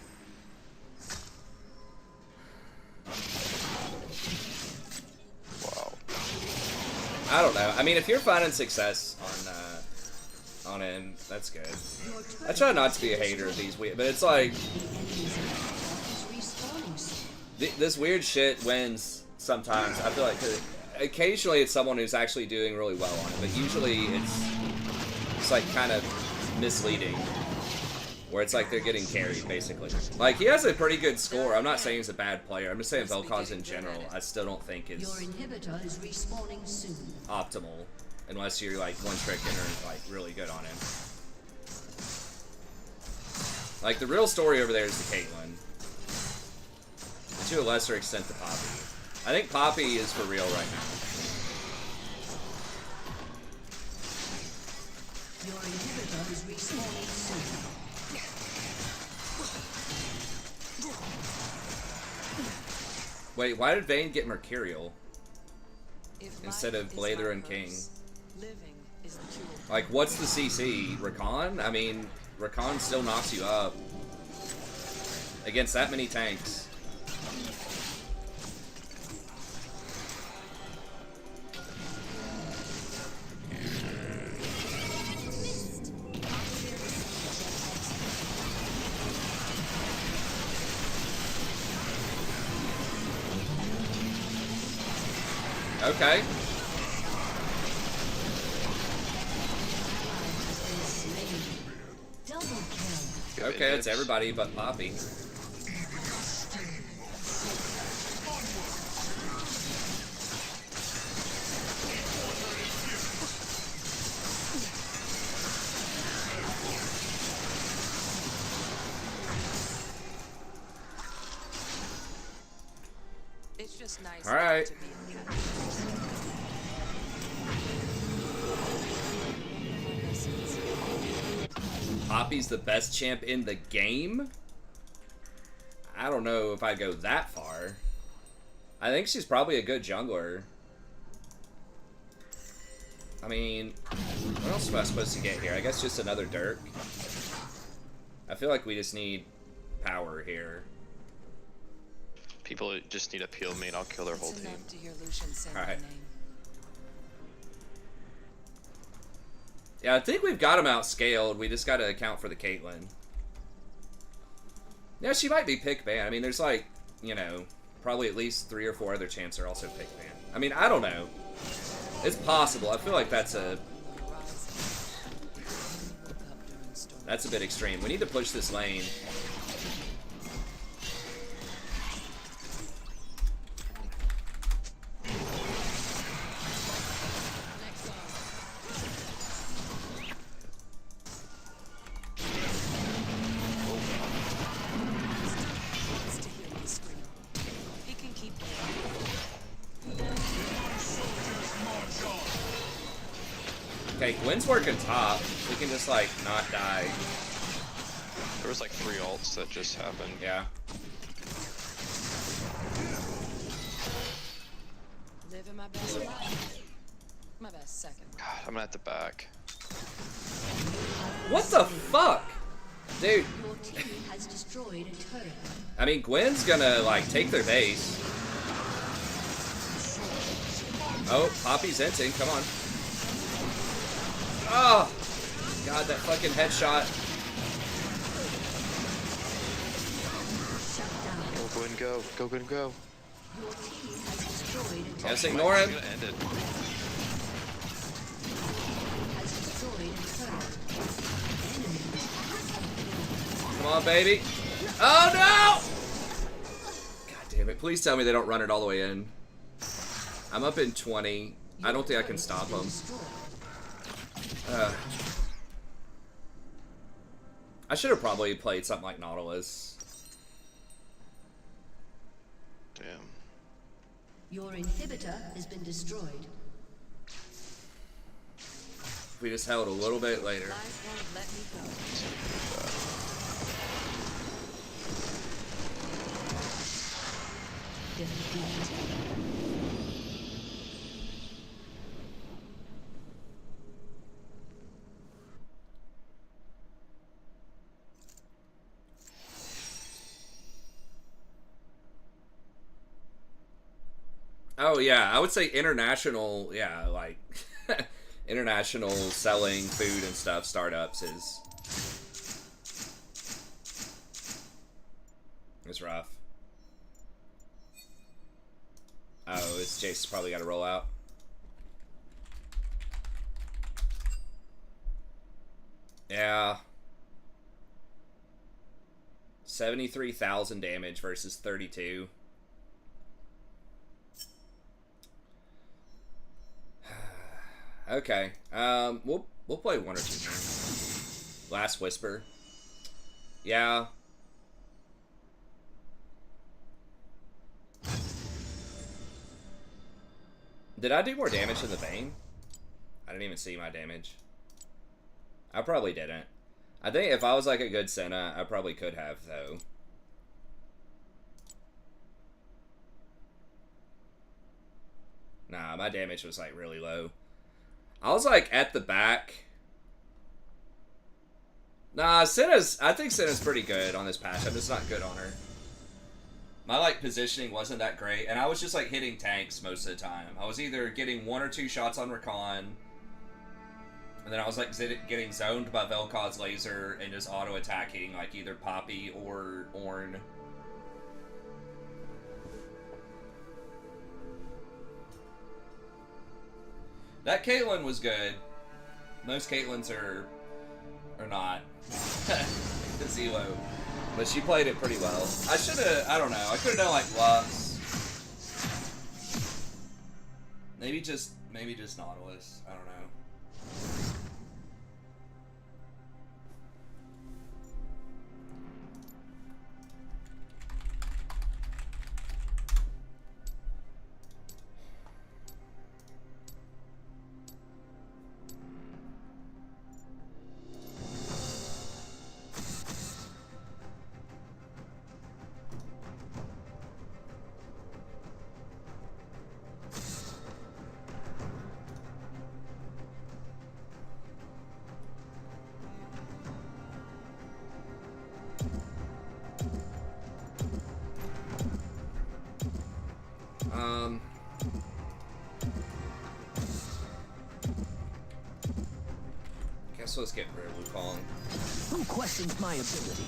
Wow. I don't know. I mean, if you're finding success on him, that's good. I try not to be a hater of these weird, but it's like this weird shit wins sometimes. I feel like occasionally it's someone who's actually doing really well on it, but usually it's like kind of misleading, where it's like they're getting carried basically. Like he has a pretty good score. I'm not saying he's a bad player. I'm just saying Vel'Koz in general, I still don't think is Your inhibitor is respawning soon. optimal. Unless you're like one tricking or like really good on him. Like the real story over there is the Caitlyn. And to a lesser extent the Poppy. I think Poppy is for real right now. Your inhibitor is respawning soon. Wait, why did Vayne get Mercurial If instead life of is Blather our and King? verse, living is the cure. Like what's the CC? Rakan? I mean, Rakan still knocks you up against that many tanks. Okay. Double kill. Okay, it's everybody but Poppy. It's just nice All right. to be in the Poppy's the best champ in the game? I don't know if I'd go that far. I think she's probably a good jungler. I mean, what else am I supposed to get here? I guess just another Dirk. I feel like we just need power here. People just need to peel me and I'll kill their whole It's team. enough to hear Lucian say All right. my name. Yeah, I think we've got him outscaled. We just got to account for the Caitlyn. Yeah, she might be pick ban. I mean, there's like, you know, probably at least 3 or 4 other champs are also pick ban. I mean, I don't know. It's possible. I feel like that's a bit extreme. We need to push this lane. Okay, Gwen's working top. We can just, like, not die. There was like 3 ults that just happened. Yeah. Living my best life. My best second. God, I'm at the back. What the fuck? Dude. Your team has destroyed a turret. I mean, Gwen's gonna, like, take their base. Oh, Poppy's hinting. Come on. Oh! God, that fucking headshot. Go, Gwen, go. Go, Gwen, go. Your team has destroyed a turret. Just ignore him. I'm gonna end it. Has destroyed a turret. Enemy. Come on, baby. Oh, no! God damn it. Please tell me they don't run it all the way in. I'm up in 20. I don't think I can stop them. I should have probably played something like Nautilus. Damn. Your inhibitor has been destroyed. If we just held a little bit later. Life won't let me go. Defeat. Oh yeah, I would say international, yeah, like international selling food and stuff startups is rough. Oh, it's Jace's probably got to roll out. Yeah. 73,000 damage versus 32. Okay. We'll play 1 or 2 more. Last Whisper. Yeah. Did I do more damage than the Bane? I didn't even see my damage. I probably didn't. I think if I was like a good Senna, I probably could have, though. Nah, my damage was like really low. I was like at the back. Nah, I think Senna's pretty good on this patch. I'm just not good on her. My like positioning wasn't that great, and I was just like hitting tanks most of the time. I was either getting 1 or 2 shots on Rakan, and then I was like getting zoned by Vel'Koz's laser and just auto attacking like either Poppy or Ornn. That Caitlyn was good. Most Caitlyns are not. The Zelo. But she played it pretty well. I should've, I don't know, I could've done like Lux. Maybe just Nautilus. I don't know. let's get rid of Wukong. Who questions my ability?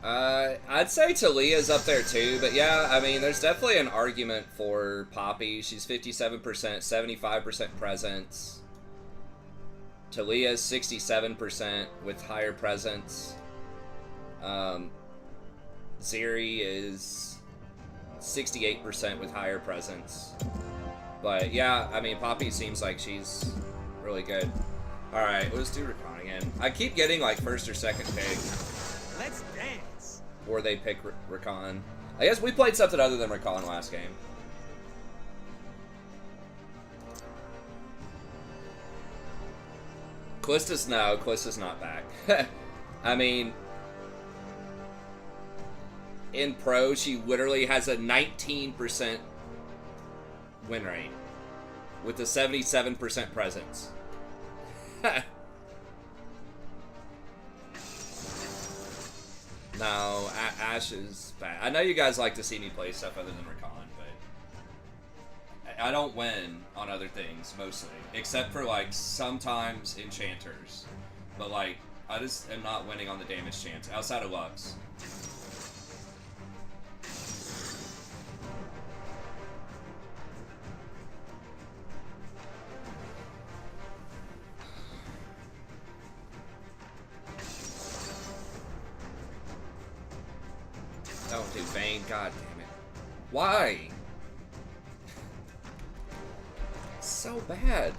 I'd say Talia's up there too, but yeah, I mean, there's definitely an argument for Poppy. She's 57%, 75% presence. Talia's 67% with higher presence. Zeri is 68% with higher presence. But yeah, I mean, Poppy seems like she's really good. Alright, let's do Rakan again. I keep getting like first or second pick. Let's dance. Or they pick Rakan. I guess we played something other than Rakan last game. Callista's no, Callista's not back. I mean, in Pro, she literally has a 19% win rate with a 77% presence. No, Ashe is bad. I know you guys like to see me play stuff other than Rakan, but I don't win on other things, mostly. Except for, like, sometimes Enchanters. But, like, I just am not winning on the damage chance, outside of Lux. Don't do Vayne, god damn it. Why? It's so bad.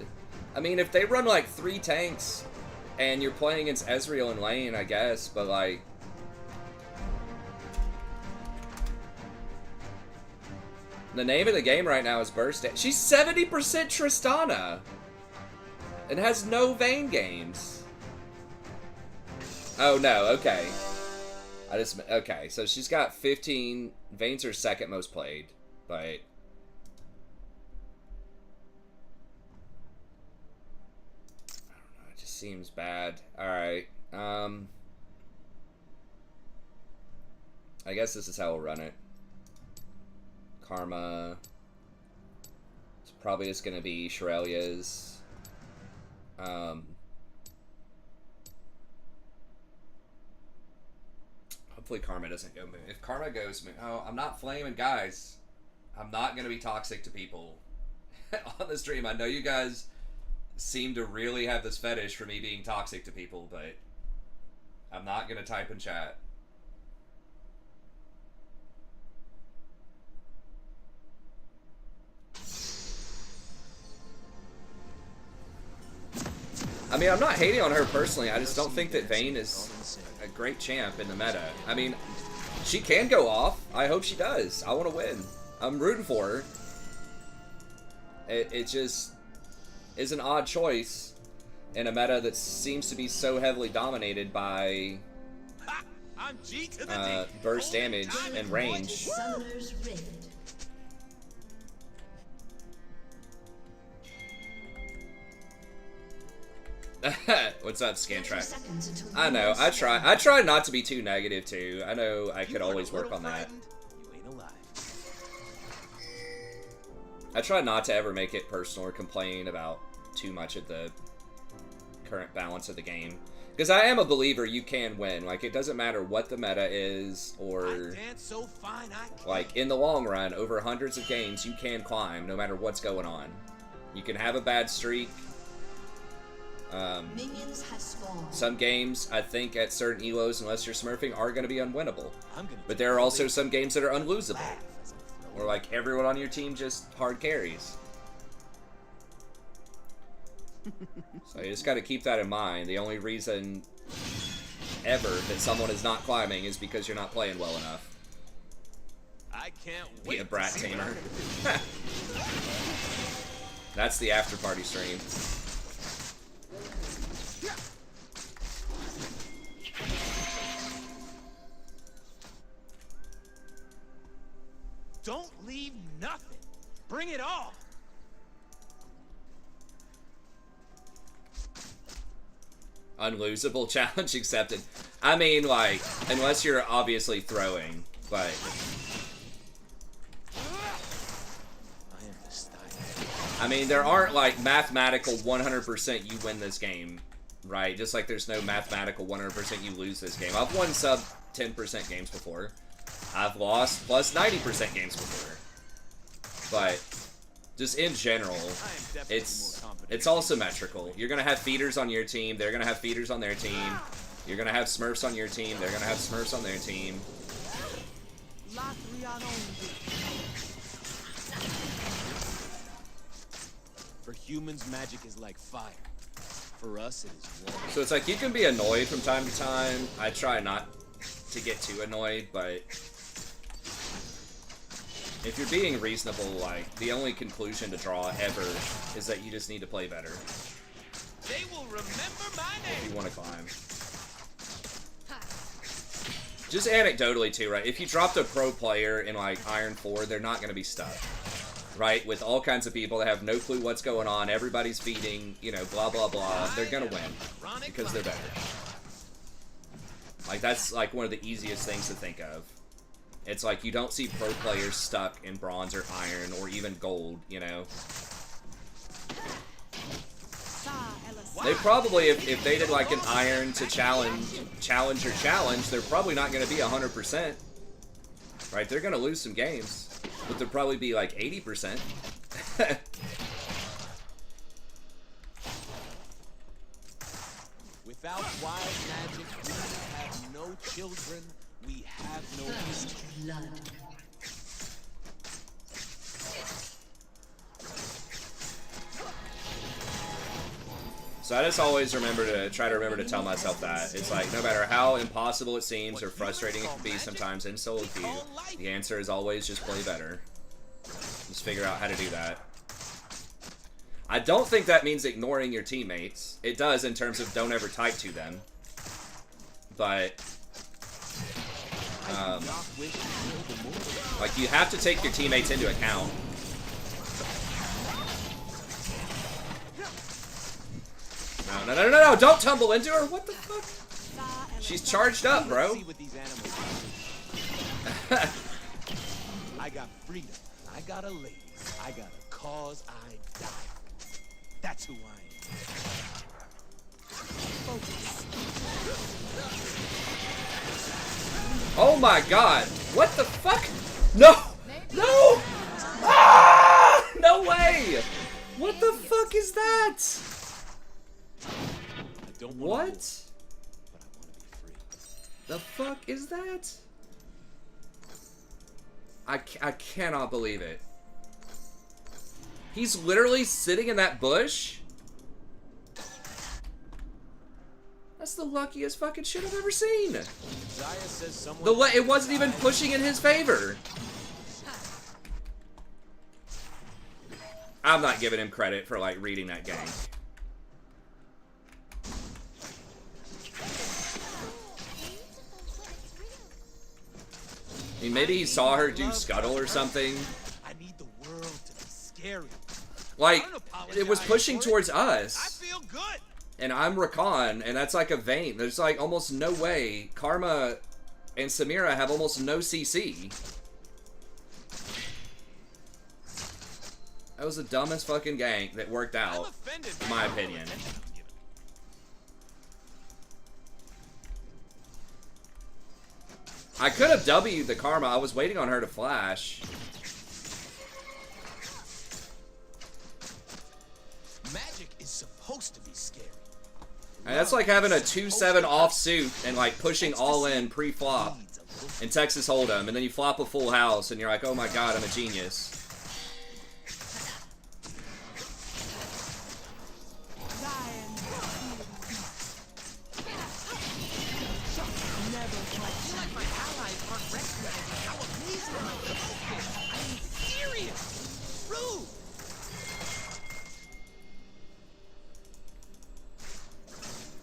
I mean, if they run like 3 tanks and you're playing against Ezreal in lane, I guess, but like... The name of the game right now is Burst. She's 70% Tristana! And has no Vayne games. Oh no, okay. Okay, so she's got 15. Vayne's her second most played, but I don't know, it just seems bad. Alright, I guess this is how we'll run it. Karma. It's probably just gonna be Shirelia's. Hopefully Karma doesn't go Moon. If Karma goes Moon... Oh, I'm not flaming, guys. I'm not going to be toxic to people on the stream. I know you guys seem to really have this fetish for me being toxic to people, but I'm not going to type in chat. I mean, I'm not hating on her personally. I just don't think that Vayne is a great champ in the meta. I mean, she can go off. I hope she does. I want to win. I'm rooting for her. It just is an odd choice in a meta that seems to be so heavily dominated by burst damage and range. Summoner's Rift. What's up, Scantrack? I know, I try not to be too negative too. I know I could always work on that. I try not to ever make it personal or complain about too much of the current balance of the game. Because I am a believer you can win. Like, it doesn't matter what the meta is, or like, in the long run, over hundreds of games, you can climb no matter what's going on. You can have a bad streak. Some games, I think, at certain elos, unless you're smurfing, are going to be unwinnable. But there are also some games that are unlosable. Or, like, everyone on your team just hard carries. So you just got to keep that in mind. The only reason ever that someone is not climbing is because you're not playing well enough. I can't wait. Be a brat tamer. That's the after party stream. Don't leave nothing. Bring it all. Unlosable challenge accepted. I mean, like, unless you're obviously throwing, but... I am the style. I mean, there aren't like mathematical 100% you win this game, right? Just like there's no mathematical 100% you lose this game. I've won sub 10% games before. I've lost plus 90% games before. But just in general, it's all symmetrical. You're gonna have feeders on your team. They're gonna have feeders on their team. You're gonna have Smurfs on your team. They're gonna have Smurfs on their team. For humans, magic is like fire. For us, it is water. So it's like you can be annoyed from time to time. I try not to get too annoyed, but if you're being reasonable, like, the only conclusion to draw ever is that you just need to play better. They will remember my name. If you want to climb. Just anecdotally too, right? If you dropped a pro player in like Iron 4, they're not going to be stuck. Right? With all kinds of people that have no clue what's going on, everybody's feeding, you know, blah blah blah. They're going to win because they're better. Like, that's like one of the easiest things to think of. It's like you don't see pro players stuck in bronze or iron or even gold, you know. They probably, if they did like an iron to challenge, they're probably not going to be 100%. Right? They're going to lose some games, but they'll probably be like 80%. Without wild magic, we have no children. We have no history. Blood. So I just always try to remember to tell myself that. It's like, no matter how impossible it seems or frustrating it can be sometimes in solo queue, the answer is always just play better. Just figure out how to do that. I don't think that means ignoring your teammates. It does in terms of don't ever type to them. But like, you have to take your teammates into account. No, don't tumble into her! What the fuck? She's charged up, bro. I got freedom. I got a lady. I got a cause I die for. That's who I am. Oh my god. What the fuck? No! No! Ah! No way! What the fuck is that? What? But I want to be free. The fuck is that? I cannot believe it. He's literally sitting in that bush? That's the luckiest fucking shit I've ever seen. It wasn't even pushing in his favor. I'm not giving him credit for, like, reading that gang. I mean, maybe he saw her do scuttle or something. I need the world to be scary. Like, it was pushing towards I us. feel good. And I'm Rakan, and that's like a vein. There's like almost no way. Karma and Samira have almost no CC. That was the dumbest fucking gank that worked out, in my opinion. I could have W'd the Karma. I was waiting on her to flash. Magic is supposed to be scary. And that's like having a 2-7 offsuit and like pushing all in pre-flop in Texas Hold'em, and then you flop a full house and you're like, oh my god, I'm a genius.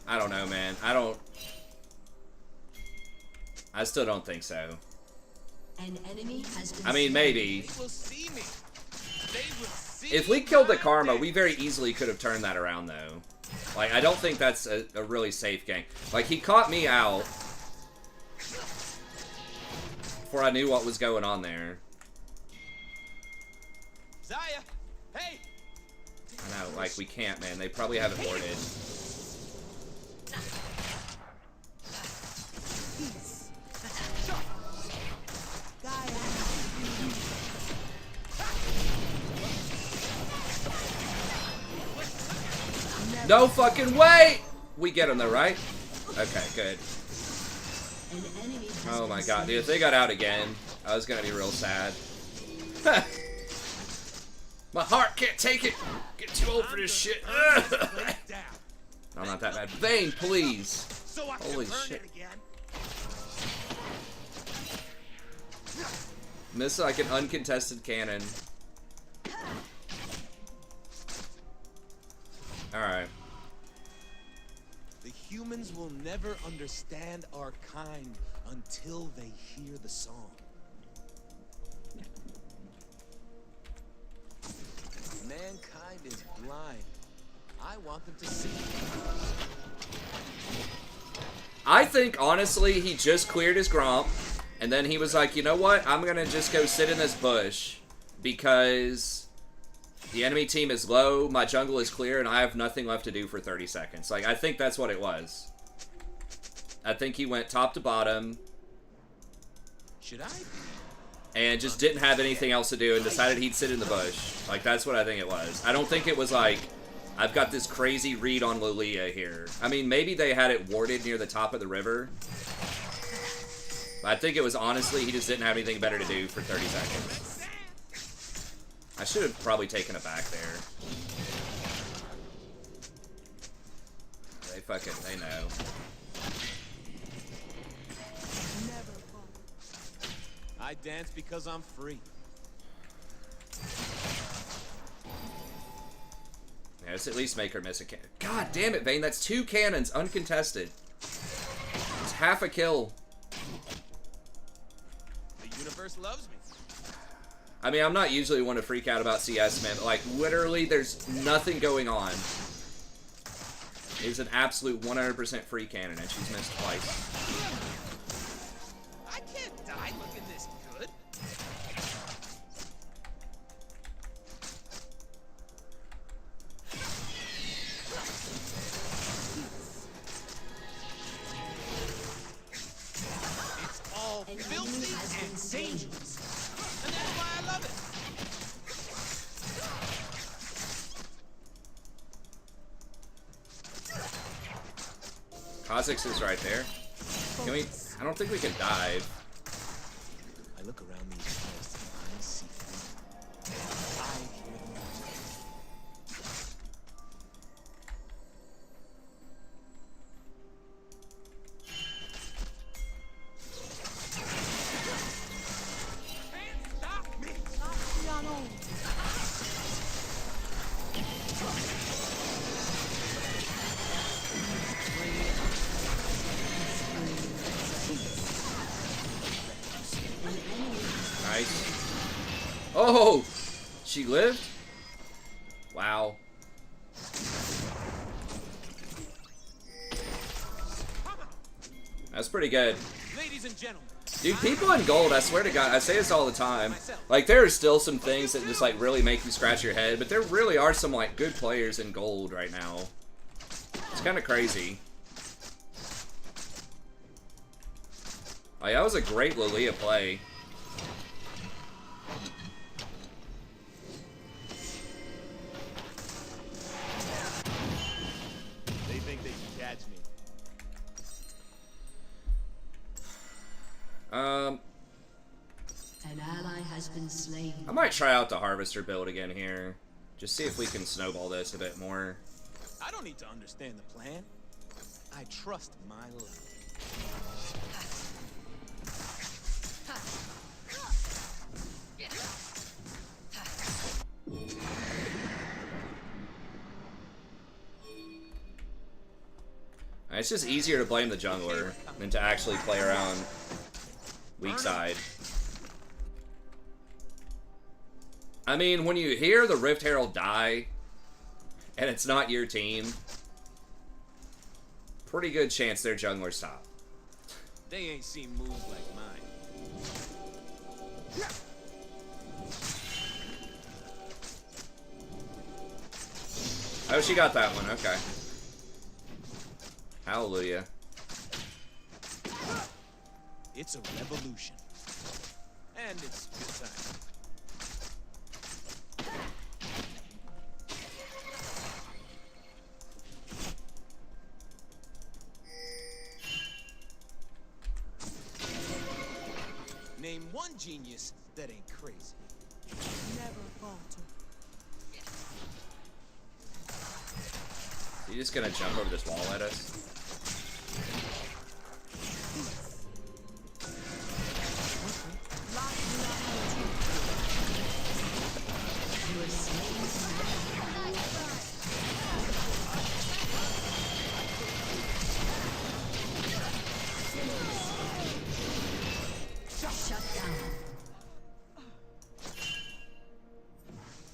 I don't know, man. I still don't think so. An enemy has been I mean, maybe. They will see me. They will see If we killed the Karma, we very easily could have turned that around, though. Like, I don't think that's a really safe game. Like, he caught me out before I knew what was going on there. Zaya, hey, I know, like, we can't, man. They probably haven't warded. No fucking way! We get him though, right? Okay, good. Oh my god, dude, if they got out again, I was gonna be real sad. My heart can't take it! Get too old for this shit. No, not that bad. Vayne, please! Holy shit. Miss like an uncontested cannon. Alright. The humans will never understand our kind until they hear the song. Mankind is blind. I want them to see. I think, honestly, he just cleared his Gromp, and then he was like, you know what? I'm gonna just go sit in this bush, because the enemy team is low, my jungle is clear, and I have nothing left to do for 30 seconds. Like, I think that's what it was. I think he went top to bottom. Should I? And just didn't have anything else to do and decided he'd sit in the bush. Like, that's what I think it was. I don't think it was like, I've got this crazy read on Lilia here. I mean, maybe they had it warded near the top of the river. But I think it was honestly, he just didn't have anything better to do for 30 seconds. I should have probably taken it back there. They know. I dance because I'm free. Yeah, let's at least make her miss a cannon. God damn it, Vayne, that's 2 cannons, uncontested. It's half a kill. The universe loves me. I mean, I'm not usually one to freak out about CS, man, but, like, literally, there's nothing going on. It's an absolute 100% free cannon, and she's missed twice. I can't die looking this good. It's all filthy and dangerous. And that's why I love it. Kha'Zix is right there. Can we? I don't think we can dive. I look around these forests and I see freedom. I hear the music. Can't stop me. Nice. Oh! She lived? Wow. That's pretty good. Ladies and gentlemen. Dude, people in gold, I swear to God, I say this all the time. Like, there are still some things that just, like, really make you scratch your head, but there really are some, like, good players in gold right now. It's kind of crazy. Like, that was a great Lilia play. They think they can catch me. An ally has been slain. I might try out the Harvester build again here. Just see if we can snowball this a bit more. I don't need to understand the plan. I trust my luck. It's just easier to blame the jungler than to actually play around weak side. I mean, when you hear the Rift Herald die, and it's not your team, pretty good chance their jungler's top. They ain't seen moves like mine. Oh, she got that one. Okay. Hallelujah. It's a revolution. And it's good time. Name one genius that ain't crazy. Never falter. You just gonna jump over this wall at us?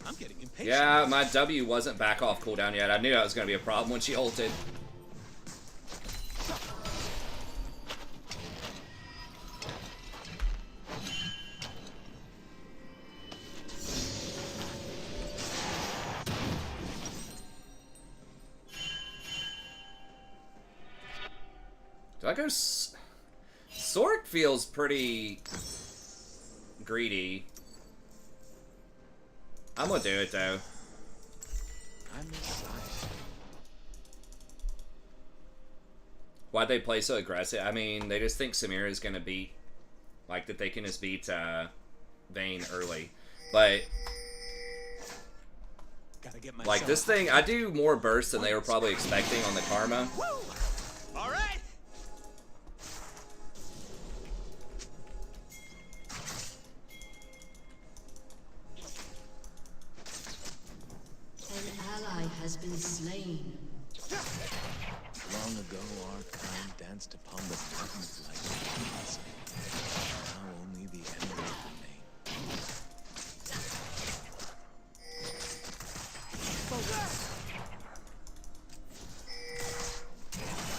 I'm getting impatient. Yeah, my W wasn't back off cooldown yet. I knew that was gonna be a problem when she ulted. Do I go? Sork feels pretty greedy. I'm gonna do it though. I miss Sai. Why'd they play so aggressive? I mean, they just think Samira is gonna beat, like, that they can just beat Vayne early. But Gotta get my like this thing, I do more bursts than they were probably expecting on the Karma. All right. An ally has been slain. Long ago, our kind danced upon the mountains like kings. Now only the embers remain.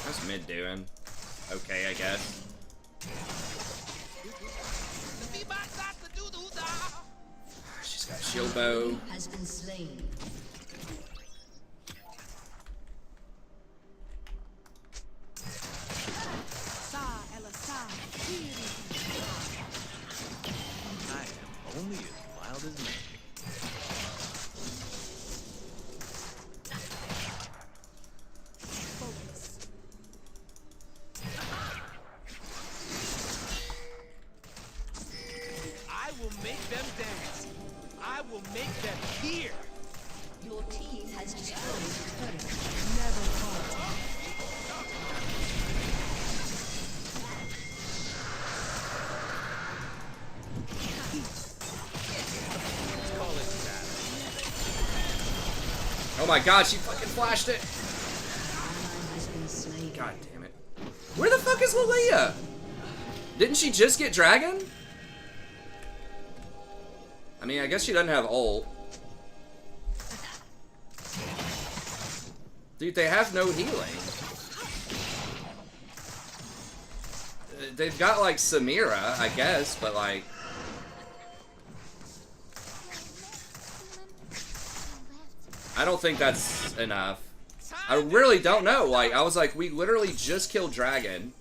How's mid doing? Okay, I guess. She's got shield bow. Has been slain. I am only as wild as me. I will make them dance. I will make them hear. Your team has destroyed the turret. Never falter. Let's call it that. Oh my god, she fucking flashed it! Ally has been slain. God damn it. Where the fuck is Lilia? Didn't she just get Dragon? I mean, I guess she doesn't have ult. Dude, they have no healing. They've got, like, Samira, I guess, but, like... I don't think that's enough. I really don't know. Like, I was like, we literally just killed Dragon.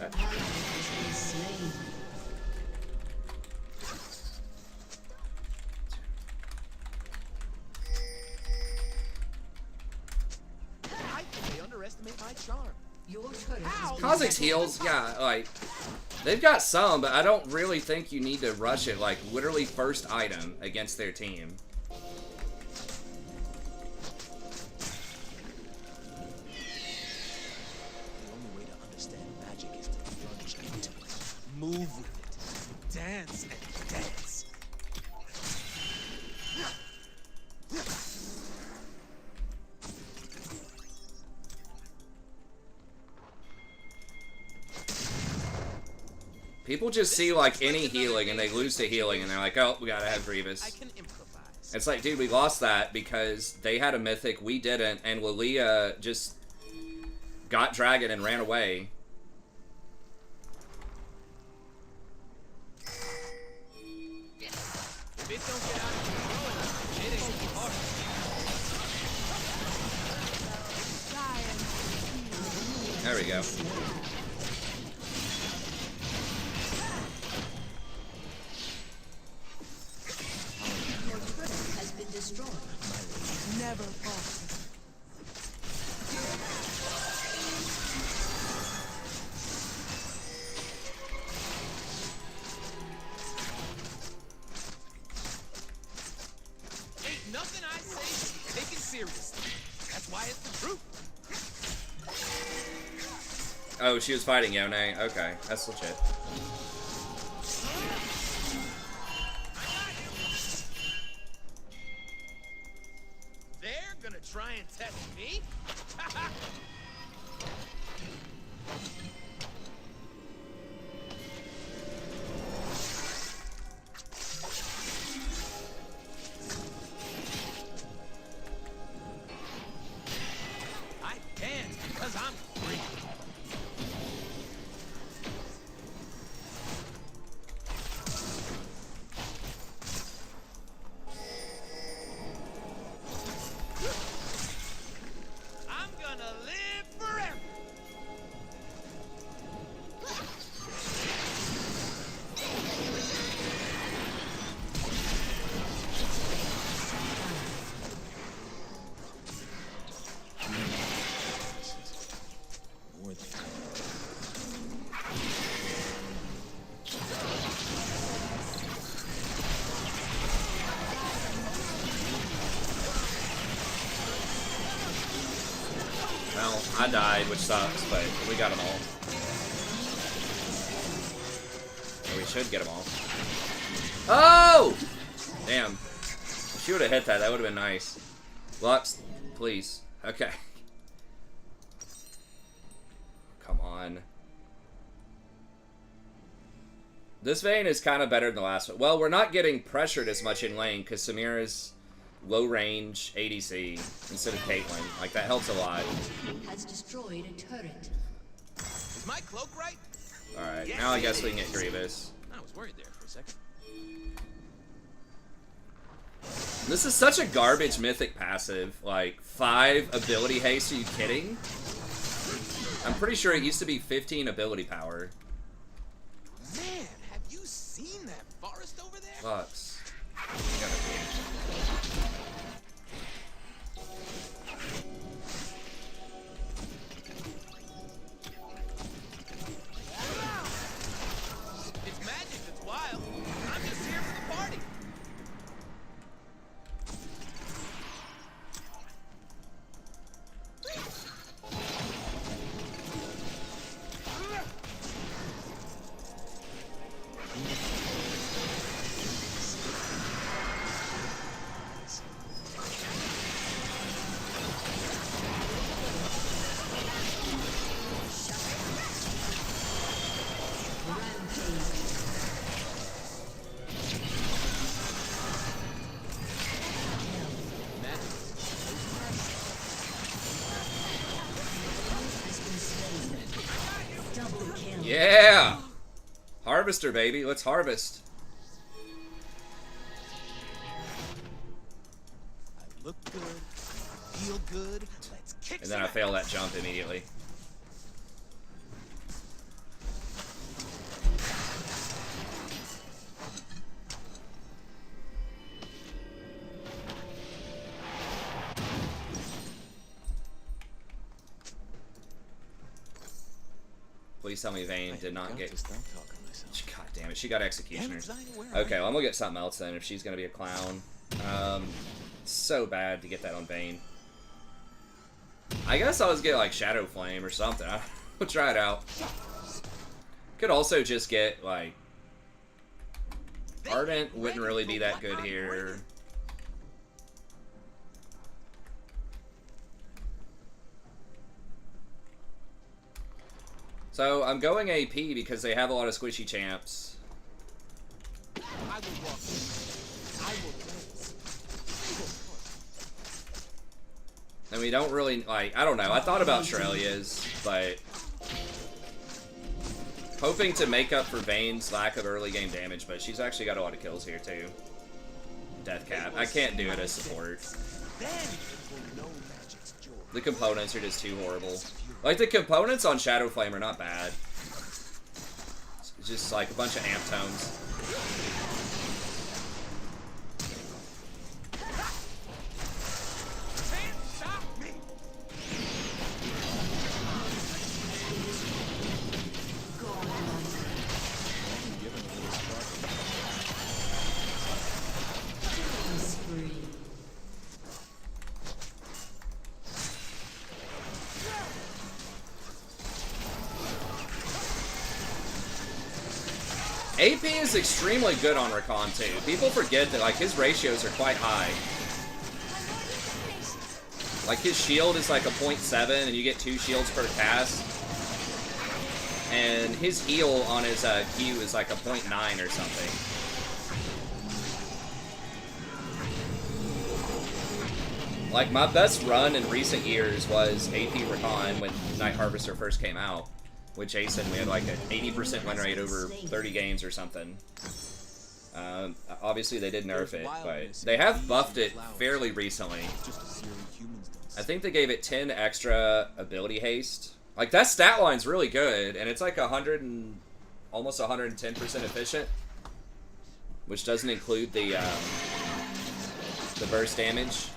An ally has been slain. I think they underestimate my charm. Your turret has been Kha'Zix's heals, yeah, like, they've got some, but I don't really think you need to rush it, like, literally first item against their team. The only way to understand magic is to plunge into it. Move with it. Dance and dance. People just see, like, any healing, and they lose to healing, and they're like, oh, we gotta have I Grievous. can improvise. It's like, dude, we lost that because they had a mythic, we didn't, and Lilia just got Dragon and ran away. If it don't get out of control, it ain't hard. There we go. Your turret has been destroyed. Never falter. Ain't nothing I say should be taken seriously. That's why it's the truth. Oh, she was fighting Yone. Okay, that's legit. They're gonna try and test me? I can't because I'm free. I'm gonna live forever. More than Well, I died, which sucks, but we got them all. Or we should get them all. Oh! Damn. If she would have hit that, that would have been nice. Lux, please. Okay. Come on. This Vayne is kind of better than the last one. Well, we're not getting pressured as much in lane because Samira's low range ADC instead of Caitlyn. Like, that helps a lot. Has destroyed a turret. Is my cloak right? Alright, now I guess we can get Grievous. I was worried there for a second. This is such a garbage mythic passive. Like, 5 ability haste, are you kidding? I'm pretty sure it used to be 15 ability power. Man, have you seen that forest over there? Lux. You gotta It's magic that's wild. I'm just here for the party. Double kill. Yeah! Harvester, baby. Let's harvest. I look good, feel good. Let's kick And then I some fail that jump immediately. Please tell me Vayne did not get... Stop talking myself. God damn it, she got Executioner. Damn it, I ain't aware of Okay, well, I'm gonna get something else then if she's gonna be a clown. So bad to get that on Vayne. I guess I'll just get like Shadow Flame or something. We'll try it out. Could also just get like Ardent wouldn't really be that good here. So I'm going AP because they have a lot of squishy champs. I will walk. I will dance. And we don't really, like, I don't know. I thought about Shurelya's, but hoping to make up for Vayne's lack of early game damage, but she's actually got a lot of kills here, too. death cap. I can't do it as support. The components are just too horrible. Like, the components on Shadow Flame are not bad. It's just like a bunch of amp tones. AP is extremely good on Rakan too. People forget that like his ratios are quite high. Like his shield is like a 0.7 and you get 2 shields per cast. And his heal on his Q is like a 0.9 or something. Like my best run in recent years was AP Rakan when Night Harvester first came out. With Jason, we had like an 80% win rate over 30 games or something. Obviously, they did nerf it, but they have buffed it fairly recently. I think they gave it 10 extra ability haste. Like, that stat line's really good, and it's like 100 and almost 110% efficient, which doesn't include the burst damage.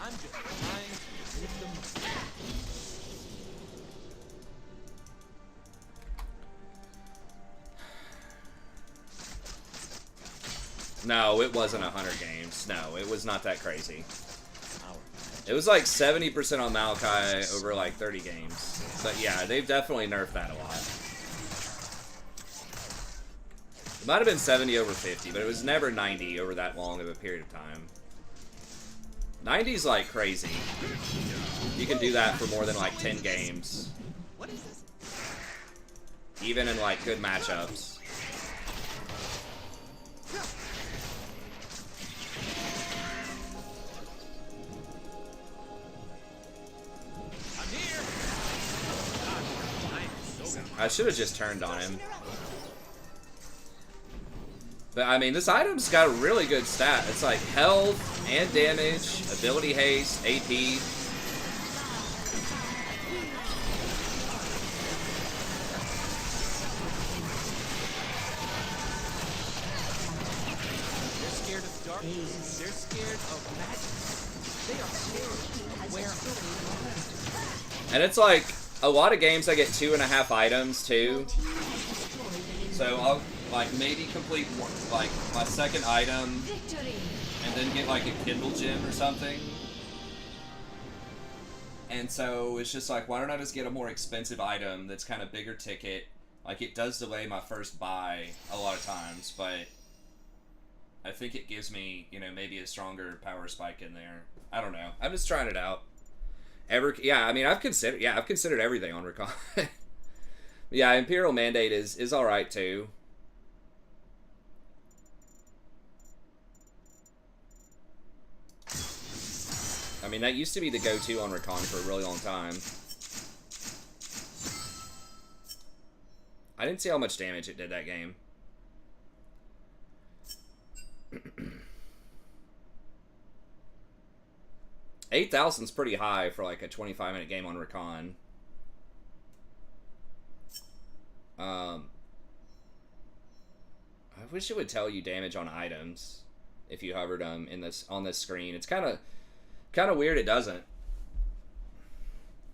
No, it wasn't 100 games. No, it was not that crazy. It was like 70% on Maokai over like 30 games. But yeah, they've definitely nerfed that a lot. It might have been 70 over 50, but it was never 90 over that long of a period of time. 90's like crazy. You can do that for more than like 10 games. Even in like good matchups. I should have just turned on him. But I mean, this item's got a really good stat. It's like health and damage, ability haste, AP. They're scared of darkness. They're scared of magic. They are scared where. And it's like a lot of games I get 2.5 items too. So I'll like maybe complete one, like my second item and then get like a Kindle gem or something. And so it's just like, why don't I just get a more expensive item that's kind of bigger ticket? Like, it does delay my first buy a lot of times, but I think it gives me, you know, maybe a stronger power spike in there. I don't know. I'm just trying it out. Yeah, I mean, I've considered everything on Rakan. Yeah, Imperial Mandate is all right too. I mean, that used to be the go-to on Rakan for a really long time. I didn't see how much damage it did that game. 8,000's pretty high for like a 25-minute game on Rakan. I wish it would tell you damage on items if you hovered them on this screen. It's kind of weird it doesn't.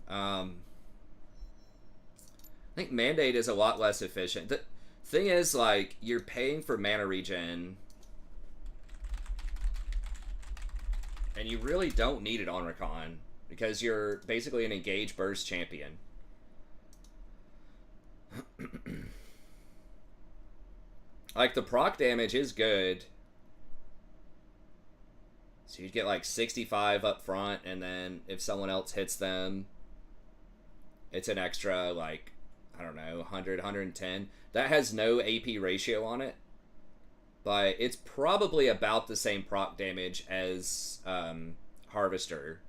I think Mandate is a lot less efficient. The thing is, like, you're paying for mana regen, and you really don't need it on Rakan because you're basically an engage burst champion. Like, the proc damage is good. So you'd get like 65 up front, and then if someone else hits them, it's an extra, like, I don't know, 100, 110. That has no AP ratio on it, but it's probably about the same proc damage as Harvester,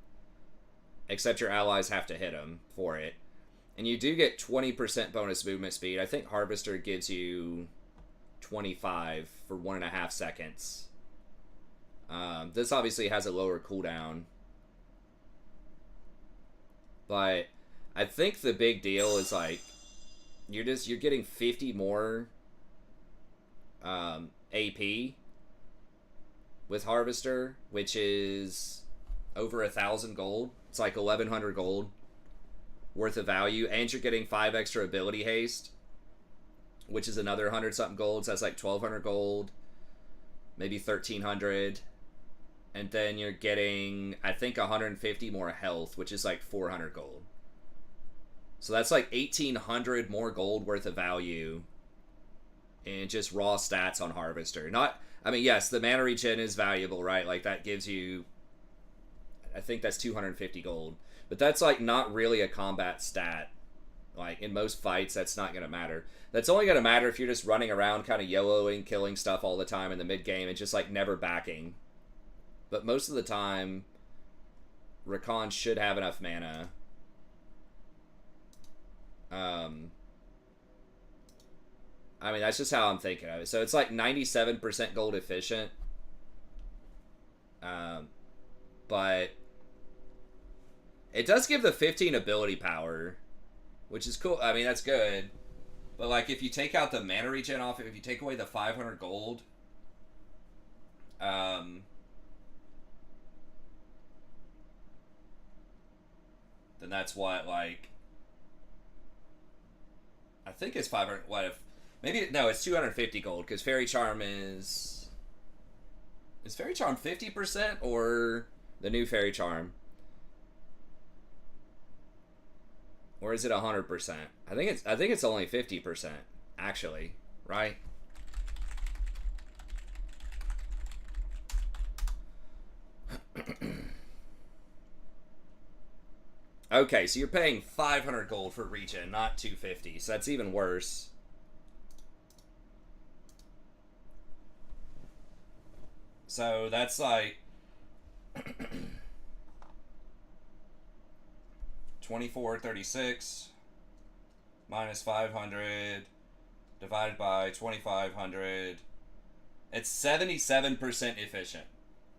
except your allies have to hit them for it. And you do get 20% bonus movement speed. I think Harvester gives you 25 for 1.5 seconds. This obviously has a lower cooldown. But I think the big deal is like you're getting 50 more AP with Harvester, which is over 1,000 gold. It's like 1,100 gold worth of value, and you're getting 5 extra ability haste, which is another 100 something gold. So that's like 1,200 gold, maybe 1,300, and then you're getting, I think, 150 more health, which is like 400 gold. So that's like 1,800 more gold worth of value in just raw stats on Harvester. Not, I mean, yes, the mana regen is valuable, right? Like that gives you, I think that's 250 gold. But that's like not really a combat stat. Like in most fights, that's not going to matter. That's only going to matter if you're just running around kind of YOLOing, killing stuff all the time in the mid game and just like never backing. But most of the time, Rakan should have enough mana. I mean, that's just how I'm thinking of it. So it's like 97% gold efficient. But it does give the 15 ability power, which is cool. I mean, that's good. But like, if you take out the mana regen off, if you take away the 500 gold, then that's what, like, I think it's 500. What if? Maybe no, it's 250 gold because Fairy Charm is Fairy Charm 50% or the new Fairy Charm, or is it 100%? I think it's only 50% actually, right? Okay, so you're paying 500 gold for regen, not 250. So that's even worse. So that's like 2436 minus 500 divided by 2500. It's 77% efficient,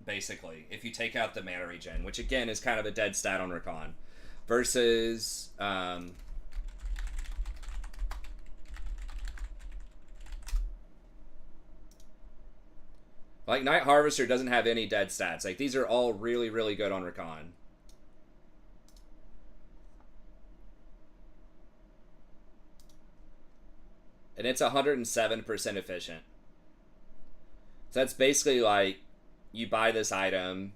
basically, if you take out the mana regen, which again is kind of a dead stat on Rakan. Versus like Night Harvester doesn't have any dead stats. Like these are all really, really good on Rakan. And it's 107% efficient. So that's basically like you buy this item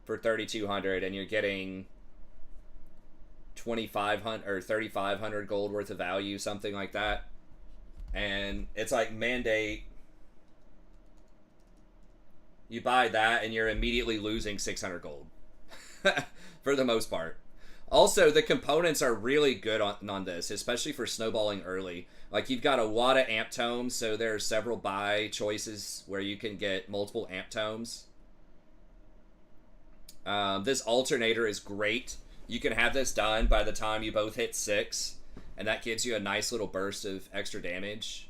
for 3,200 and you're getting 2,500 or 3,500 gold worth of value, something like that. And it's like mandate. You buy that and you're immediately losing 600 gold for the most part. Also, the components are really good on this, especially for snowballing early. Like you've got a lot of amp tomes, so there are several buy choices where you can get multiple amp tomes. This alternator is great. You can have this done by the time you both hit 6, and that gives you a nice little burst of extra damage.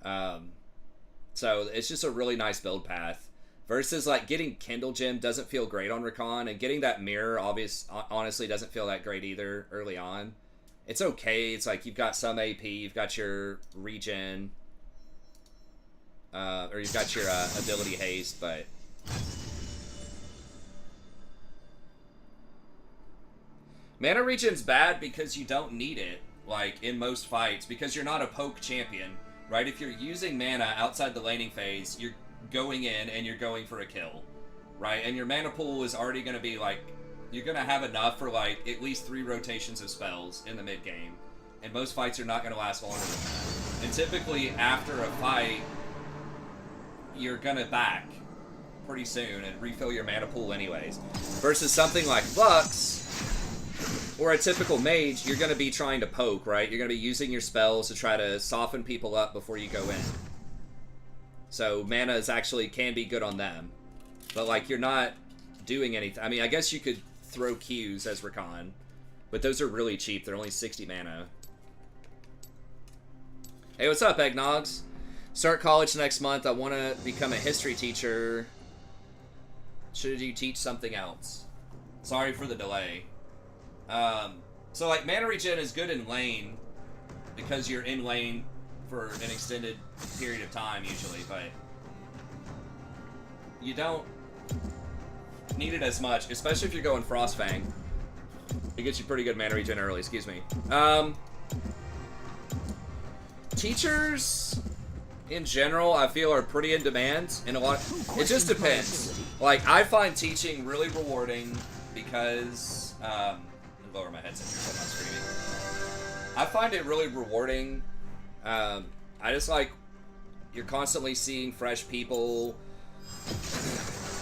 So it's just a really nice build path. Versus like getting Kindle Gem doesn't feel great on Rakan, and getting that mirror honestly doesn't feel that great either early on. It's okay. It's like you've got some AP, you've got your regen, or you've got your ability haste, but mana regen's bad because you don't need it, like, in most fights, because you're not a poke champion, right? If you're using mana outside the laning phase, you're going in and you're going for a kill, right? And your mana pool is already going to be, like, you're going to have enough for, like, at least 3 rotations of spells in the mid-game. And most fights are not going to last longer than that. And typically, after a fight, you're going to back pretty soon and refill your mana pool anyways. Versus something like Lux, or a typical mage, you're going to be trying to poke, right? You're going to be using your spells to try to soften people up before you go in. So mana is actually can be good on them. But like you're not doing anything. I mean, I guess you could throw Qs as Rakan, but those are really cheap. They're only 60 mana. Hey, what's up, Eggnogs? Start college next month. I want to become a history teacher. Should you teach something else? Sorry for the delay. So like mana regen is good in lane because you're in lane for an extended period of time usually, but you don't need it as much, especially if you're going Frostfang. It gets you pretty good mana regen early, excuse me. Teachers in general, I feel, are pretty in demand in a lot. It just depends. Like, I find teaching really rewarding because, let me lower my headset here so I'm not screaming. I find it really rewarding. I just like, you're constantly seeing fresh people.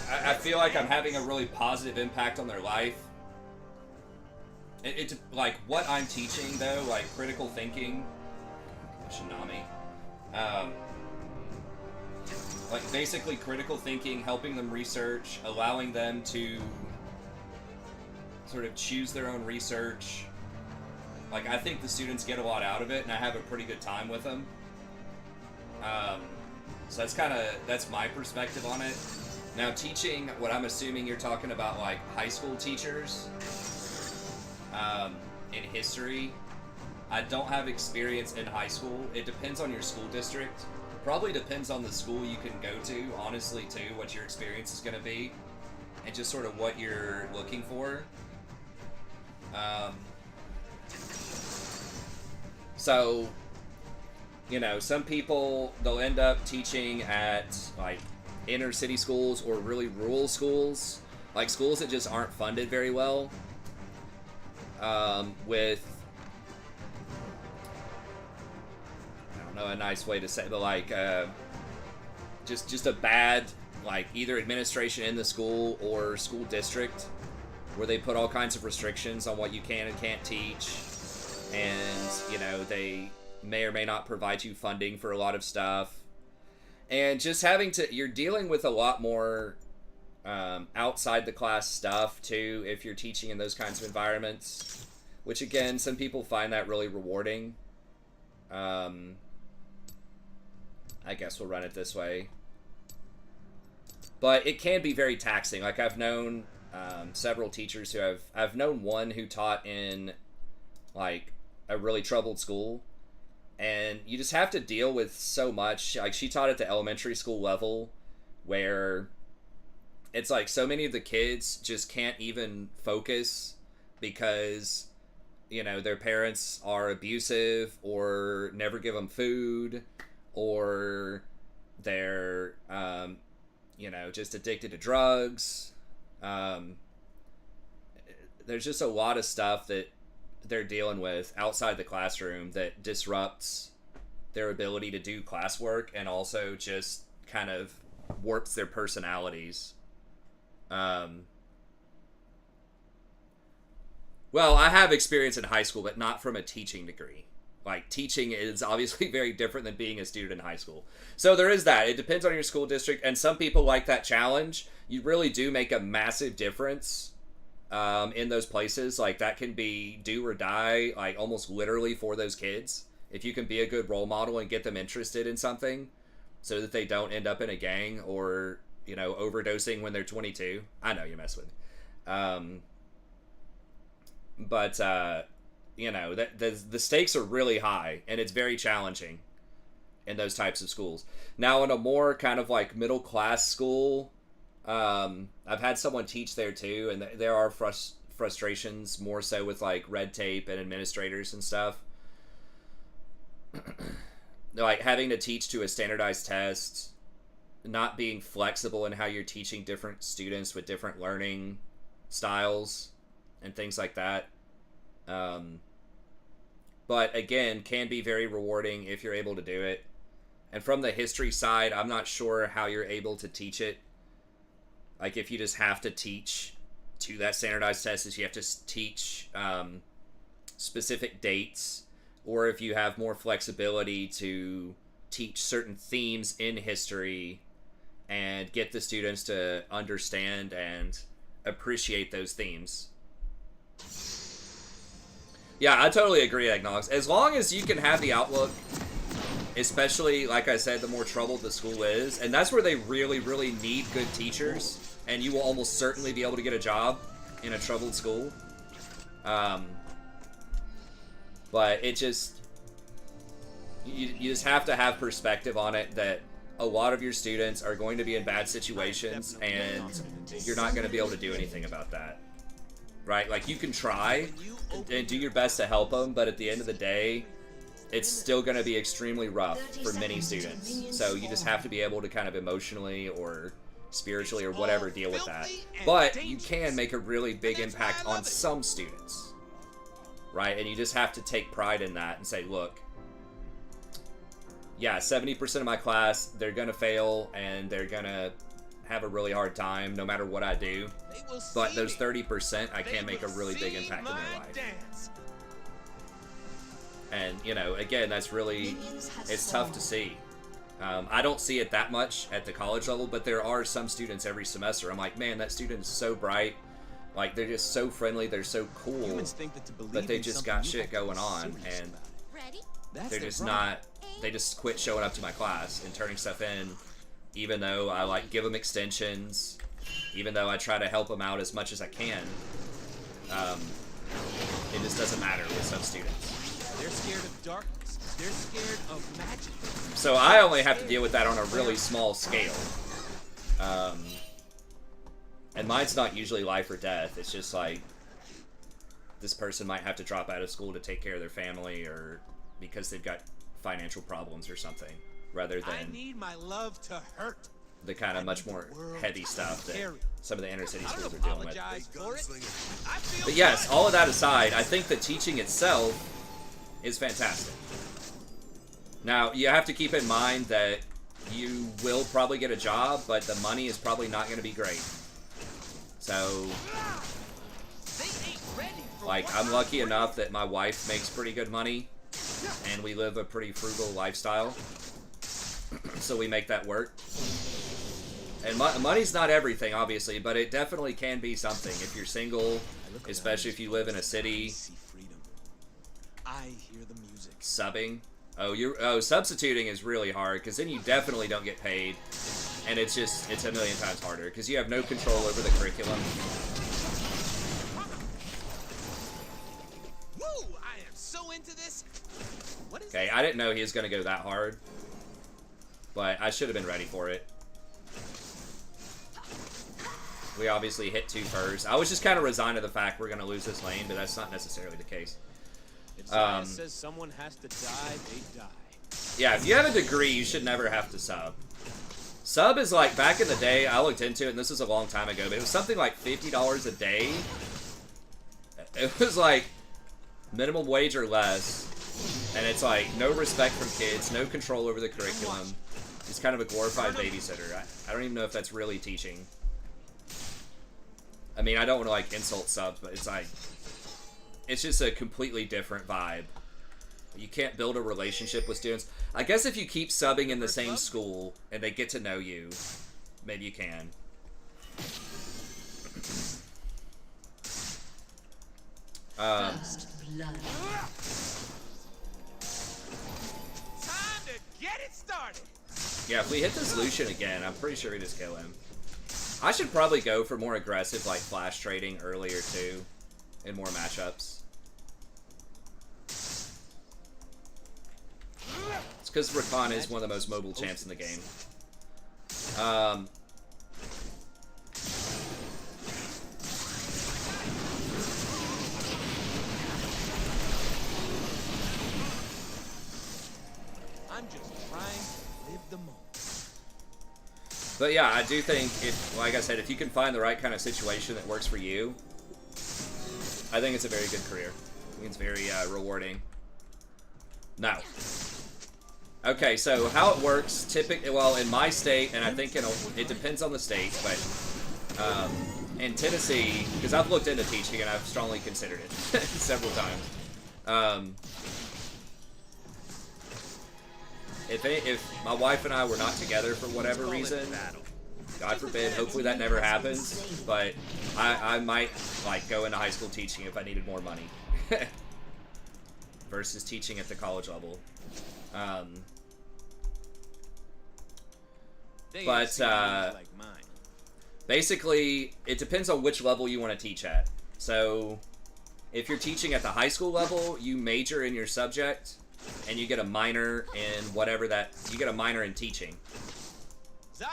I feel like I'm having a really positive impact on their life. It's like what I'm teaching though, like critical thinking. Shinami. Like basically critical thinking, helping them research, allowing them to sort of choose their own research. Like I think the students get a lot out of it, and I have a pretty good time with them. So that's my perspective on it. Now teaching, what I'm assuming you're talking about, like high school teachers in history. I don't have experience in high school. It depends on your school district. Probably depends on the school you can go to, honestly, too, what your experience is going to be, and just sort of what you're looking for. So, you know, some people, they'll end up teaching at, like, inner city schools or really rural schools, like schools that just aren't funded very well, with, I don't know a nice way to say, but like just a bad, like, either administration in the school or school district where they put all kinds of restrictions on what you can and can't teach, and you know, they may or may not provide you funding for a lot of stuff, and just having to, you're dealing with a lot more outside the class stuff too if you're teaching in those kinds of environments, which again, some people find that really rewarding. I guess we'll run it this way. But it can be very taxing. Like, I've known several teachers who I've known one who taught in, like, a really troubled school. And you just have to deal with so much. Like, she taught at the elementary school level where it's like so many of the kids just can't even focus because, you know, their parents are abusive or never give them food, or they're, you know, just addicted to drugs. There's just a lot of stuff that they're dealing with outside the classroom that disrupts their ability to do classwork and also just kind of warps their personalities. Well, I have experience in high school, but not from a teaching degree. Like, teaching is obviously very different than being a student in high school. So there is that. It depends on your school district, and some people like that challenge. You really do make a massive difference in those places. Like, that can be do or die, like, almost literally for those kids. If you can be a good role model and get them interested in something so that they don't end up in a gang or, you know, overdosing when they're 22. I know, you mess with me. But you know, the stakes are really high, and it's very challenging in those types of schools. Now, in a more kind of like middle class school, I've had someone teach there too, and there are frustrations more so with like red tape and administrators and stuff. Like having to teach to a standardized test, not being flexible in how you're teaching different students with different learning styles and things like that. But again, can be very rewarding if you're able to do it. And from the history side, I'm not sure how you're able to teach it. Like, if you just have to teach to that standardized test, is you have to teach specific dates, or if you have more flexibility to teach certain themes in history and get the students to understand and appreciate those themes. Yeah, I totally agree, Agnox. As long as you can have the outlook, especially, like I said, the more troubled the school is, and that's where they really, really need good teachers. and you will almost certainly be able to get a job in a troubled school. But it just, you just have to have perspective on it that a lot of your students are going to be in bad situations, and you're not going to be able to do anything about that. Right? Like, you can try and do your best to help them, but at the end of the day, it's still going to be extremely rough for many students. So you just have to be able to kind of emotionally or spiritually or whatever deal with that. But you can make a really big impact on some students. Right? And you just have to take pride in that and say, look, yeah, 70% of my class, they're going to fail and they're going to have a really hard time no matter what I do. But those 30%, I can make a really big impact in their life. And, you know, again, that's really, it's tough to see. I don't see it that much at the college level, but there are some students every semester. I'm like, man, that student is so bright. Like, they're just so friendly, they're so cool, but they just got shit going on, and they're just not, they just quit showing up to my class and turning stuff in, even though I, like, give them extensions, even though I try to help them out as much as I can. It just doesn't matter with some students. They're scared of darkness. They're scared of magic. So I only have to deal with that on a really small scale. And mine's not usually life or death. It's just like, this person might have to drop out of school to take care of their family, or because they've got financial problems or something, rather than I need my love to hurt. the kind of much more heavy stuff that some of the inner city schools are dealing with. But yes, all of that aside, I think the teaching itself is fantastic. Now, you have to keep in mind that you will probably get a job, but the money is probably not going to be great. So, like, I'm lucky enough that my wife makes pretty good money, and we live a pretty frugal lifestyle, so we make that work. And money's not everything, obviously, but it definitely can be something. If you're single, especially if you live in a city, I hear the music. subbing. Substituting is really hard, because then you definitely don't get paid, and it's a million times harder, because you have no control over the curriculum. Woo! I am so into this. What is Okay, I didn't know he was going to go that hard, but I should have been ready for it. We obviously hit 2 first. I was just kind of resigned to the fact we're going to lose this lane, but that's not necessarily the case. If someone says someone has to die, they die. Yeah, if you have a degree, you should never have to sub. Sub is like, back in the day, I looked into it, and this was a long time ago, but it was something like $50 a day. It was like minimum wage or less, and it's like no respect from kids, no control over the curriculum. It's kind of a glorified babysitter. I don't even know if that's really teaching. I mean, I don't want to like insult subs, but it's like, it's just a completely different vibe. You can't build a relationship with students. I guess if you keep subbing in the same school and they get to know you, maybe you can. First blood. Time to get it started. Yeah, if we hit this Lucian again, I'm pretty sure we just kill him. I should probably go for more aggressive, like, flash trading earlier, too, in more matchups. It's because Rakan is one of the most mobile champs in the game. I'm just trying to live the moment. But yeah, I do think, if, like I said, if you can find the right kind of situation that works for you, I think it's a very good career. I think it's very rewarding. Now, okay, so how it works, typically, well, in my state, and I think it depends on the state, but in Tennessee, because I've looked into teaching and I've strongly considered it several times. If my wife and I were not together for whatever reason, God forbid, hopefully that never happens, but I might, like, go into high school teaching if I needed more money versus teaching at the college level. But Basically, it depends on which level you want to teach at. So, if you're teaching at the high school level, you major in your subject, and you get a minor in whatever that... You get a minor in teaching. Zaya,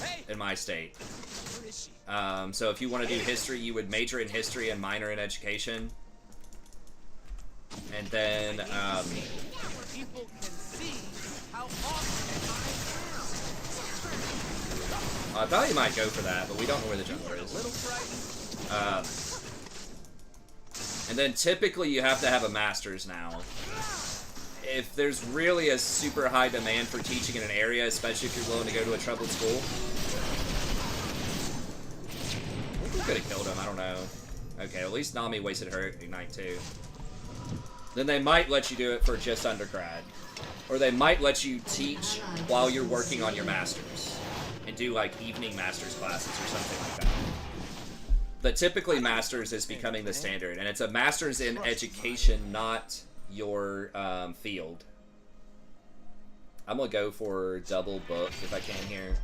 hey, In my state. where is she? So if you want to do history, you would major in history and minor in education. And then, People can see how awesome I thought you might go for that, but we don't know where the jungle a is. little frightened. And then typically you have to have a master's now. If there's really a super high demand for teaching in an area, especially if you're willing to go to a troubled school. I think we could have killed him, I don't know. Okay, at least Nami wasted her Ignite too. Then they might let you do it for just undergrad. Or they might let you teach while you're working on your master's. And do like evening master's classes or something like that. But typically master's is becoming the standard. And it's a master's in education, not your field. I'm gonna go for double book if I can here.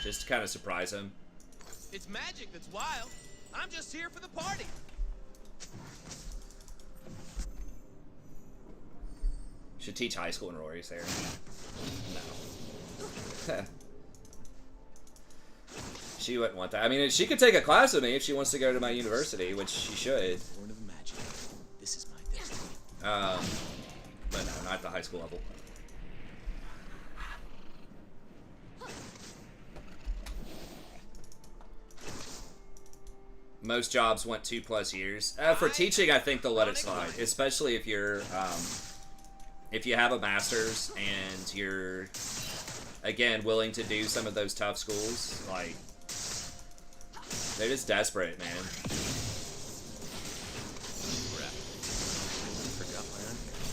Just to kind of surprise him. It's magic that's wild. I'm just here for the party. Should teach high school in Rory's there. No. She wouldn't want that. I mean, she could take a class with me if she wants to go to my university, which she should. Born of magic. This is my destiny. But no, not at the high school level. Most jobs want 2+ years. For teaching, I think they'll let it slide, especially if you're, if you have a master's and you're, again, willing to do some of those tough schools. Like, they're just desperate, man. Forgot my unhair.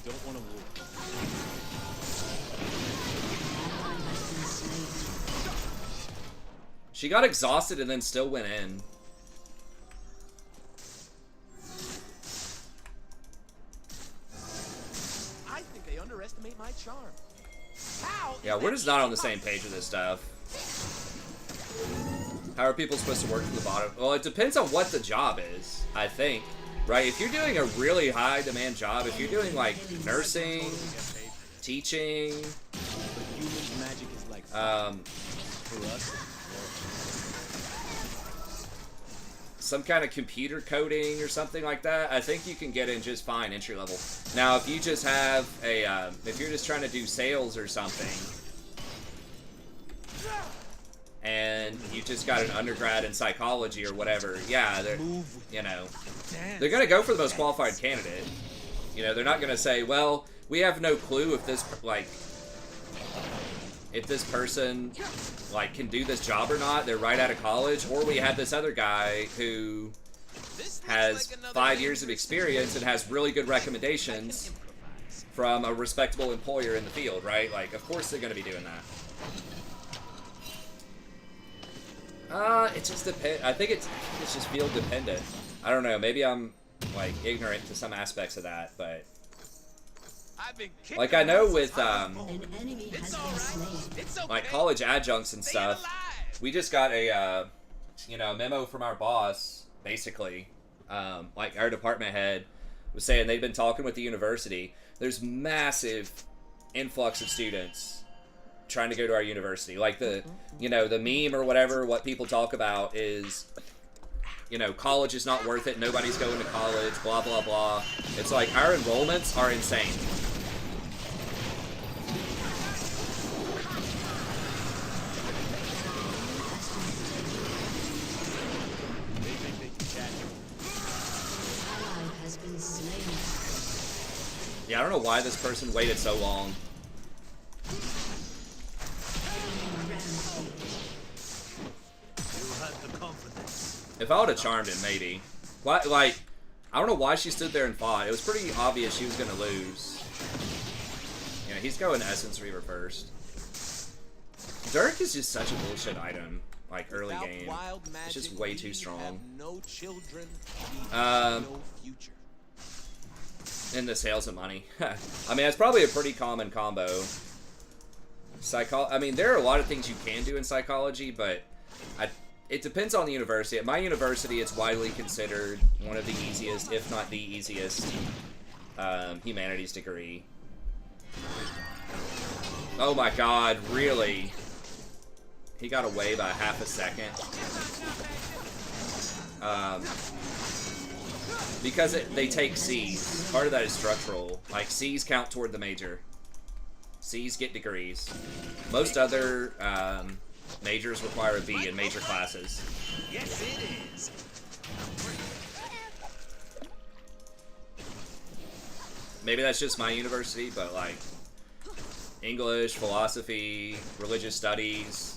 Don't want to war. She got exhausted and then still went in. I think they underestimate my charm. How? Yeah, we're just not on the same page with this stuff. How are people supposed to work from the bottom? Well, it depends on what the job is, I think. Right? If you're doing a really high demand job, if you're doing like nursing, teaching, But humans' magic is like for us. some kind of computer coding or something like that, I think you can get in just fine entry level. Now, if you just have a, if you're just trying to do sales or something, and you just got an undergrad in psychology or whatever, yeah, they're, you know, they're gonna go for the most qualified candidate. You know, they're not gonna say, well, we have no clue if this, like, if this person, like, can do this job or not. They're right out of college. Or we had this other guy who has 5 years of experience and has really good recommendations from a respectable employer in the field, right? Like, of course they're going to be doing that. It just depends. I think it's just field dependent. I don't know. Maybe I'm, like, ignorant to some aspects of that, but... Like, I know with, An enemy has been slain. like college adjuncts and stuff, we just got a, you know, memo from our boss, basically. Like, our department head was saying they've been talking with the university. There's massive influx of students trying to go to our university. Like, the, you know, the meme or whatever, what people talk about is, you know, college is not worth it, nobody's going to college, blah, blah, blah. It's like, our enrollments are insane. Ally has been slain. Yeah, I don't know why this person waited so long. If I would have charmed him, maybe. Like, I don't know why she stood there and fought. It was pretty obvious she was going to lose. Yeah, he's going Essence Reaver first. Dirk is just such a bullshit item. Like early Without game. wild It's just magic, way too we strong. have no children, we Um, have no future. In the sales of money. I mean, that's probably a pretty common combo. I mean, there are a lot of things you can do in psychology, but it depends on the university. At my university, it's widely considered one of the easiest, if not the easiest, humanities degree. Oh my god, really? He got away by half a second. Because they take C's. Part of that is structural. Like, C's count toward the major. C's get degrees. Most other majors require a B in major classes. Yes, it is. Maybe that's just my university, but like English, philosophy, religious studies,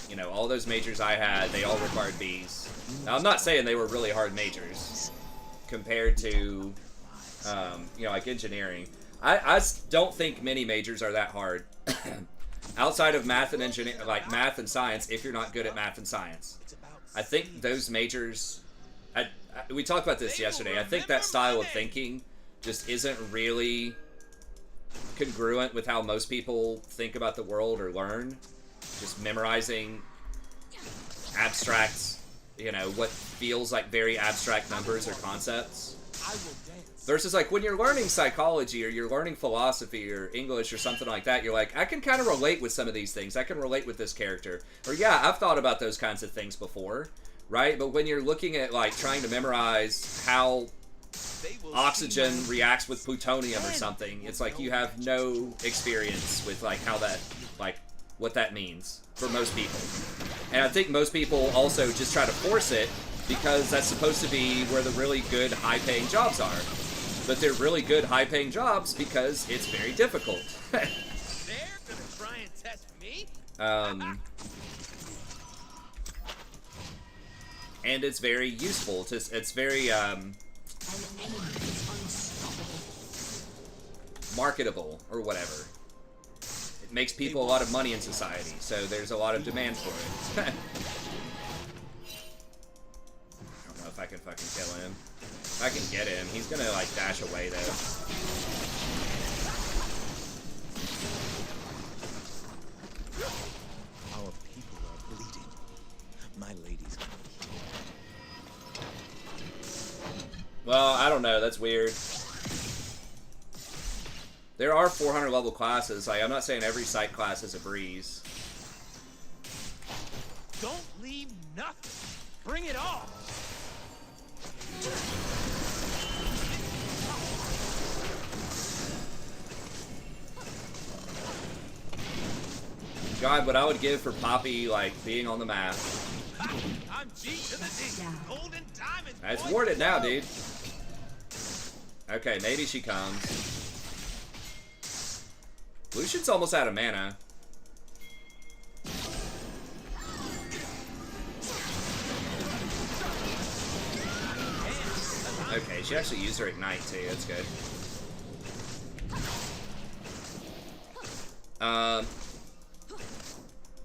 you know, all those majors I had, they all required B's. Now, I'm not saying they were really hard majors compared to, you know, like engineering. I don't think many majors are that hard. Outside of math and like math and science, if you're not good at math and science. I think those majors, we talked about this yesterday, I think that style of thinking just isn't really congruent with how most people think about the world or learn. Just memorizing abstract, you know, what feels like very abstract numbers or concepts. Versus, like, when you're learning psychology or you're learning philosophy or English or something like that, you're like, I can kind of relate with some of these things. I can relate with this character. Or, yeah, I've thought about those kinds of things before, right? But when you're looking at, like, trying to memorize how oxygen reacts with plutonium or something, it's like you have no experience with, like, how that, like, what that means for most people. And I think most people also just try to force it because that's supposed to be where the really good, high-paying jobs are. But they're really good, high-paying jobs because it's very difficult. They're gonna try and test me? And it's very useful. It's very, An enemy is unstoppable. marketable, or whatever. It makes people a lot of money in society, so there's a lot of demand for it. I don't know if I can fucking kill him. If I can get him, he's gonna, like, dash away, though. Our people are bleeding. My lady's gonna heal. Well, I don't know, that's weird. There are 400 level classes. Like, I'm not saying every psych class is a breeze. Don't leave nothing. Bring it on. God, what I would give for Poppy, like, being on the map. I'm G to the D. Golden diamond. It's warded now, dude. Okay, maybe she comes. Lucian's almost out of mana. Okay, she actually used her Ignite too, that's good.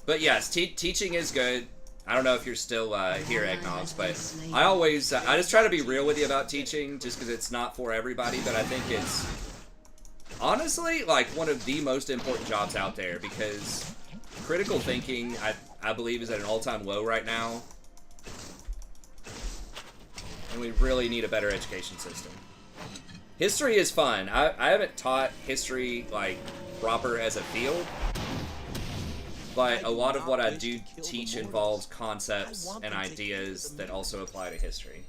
But yes, teaching is good. I don't know if you're still here, Eggnogs, but I just try to be real with you about teaching, just because it's not for everybody, but I think it's honestly like one of the most important jobs out there, because critical thinking, I believe, is at an all-time low right now. And we really need a better education system. History is fun. I haven't taught history, like, proper as a field. But a lot of what I do teach involves concepts and ideas that also apply to history.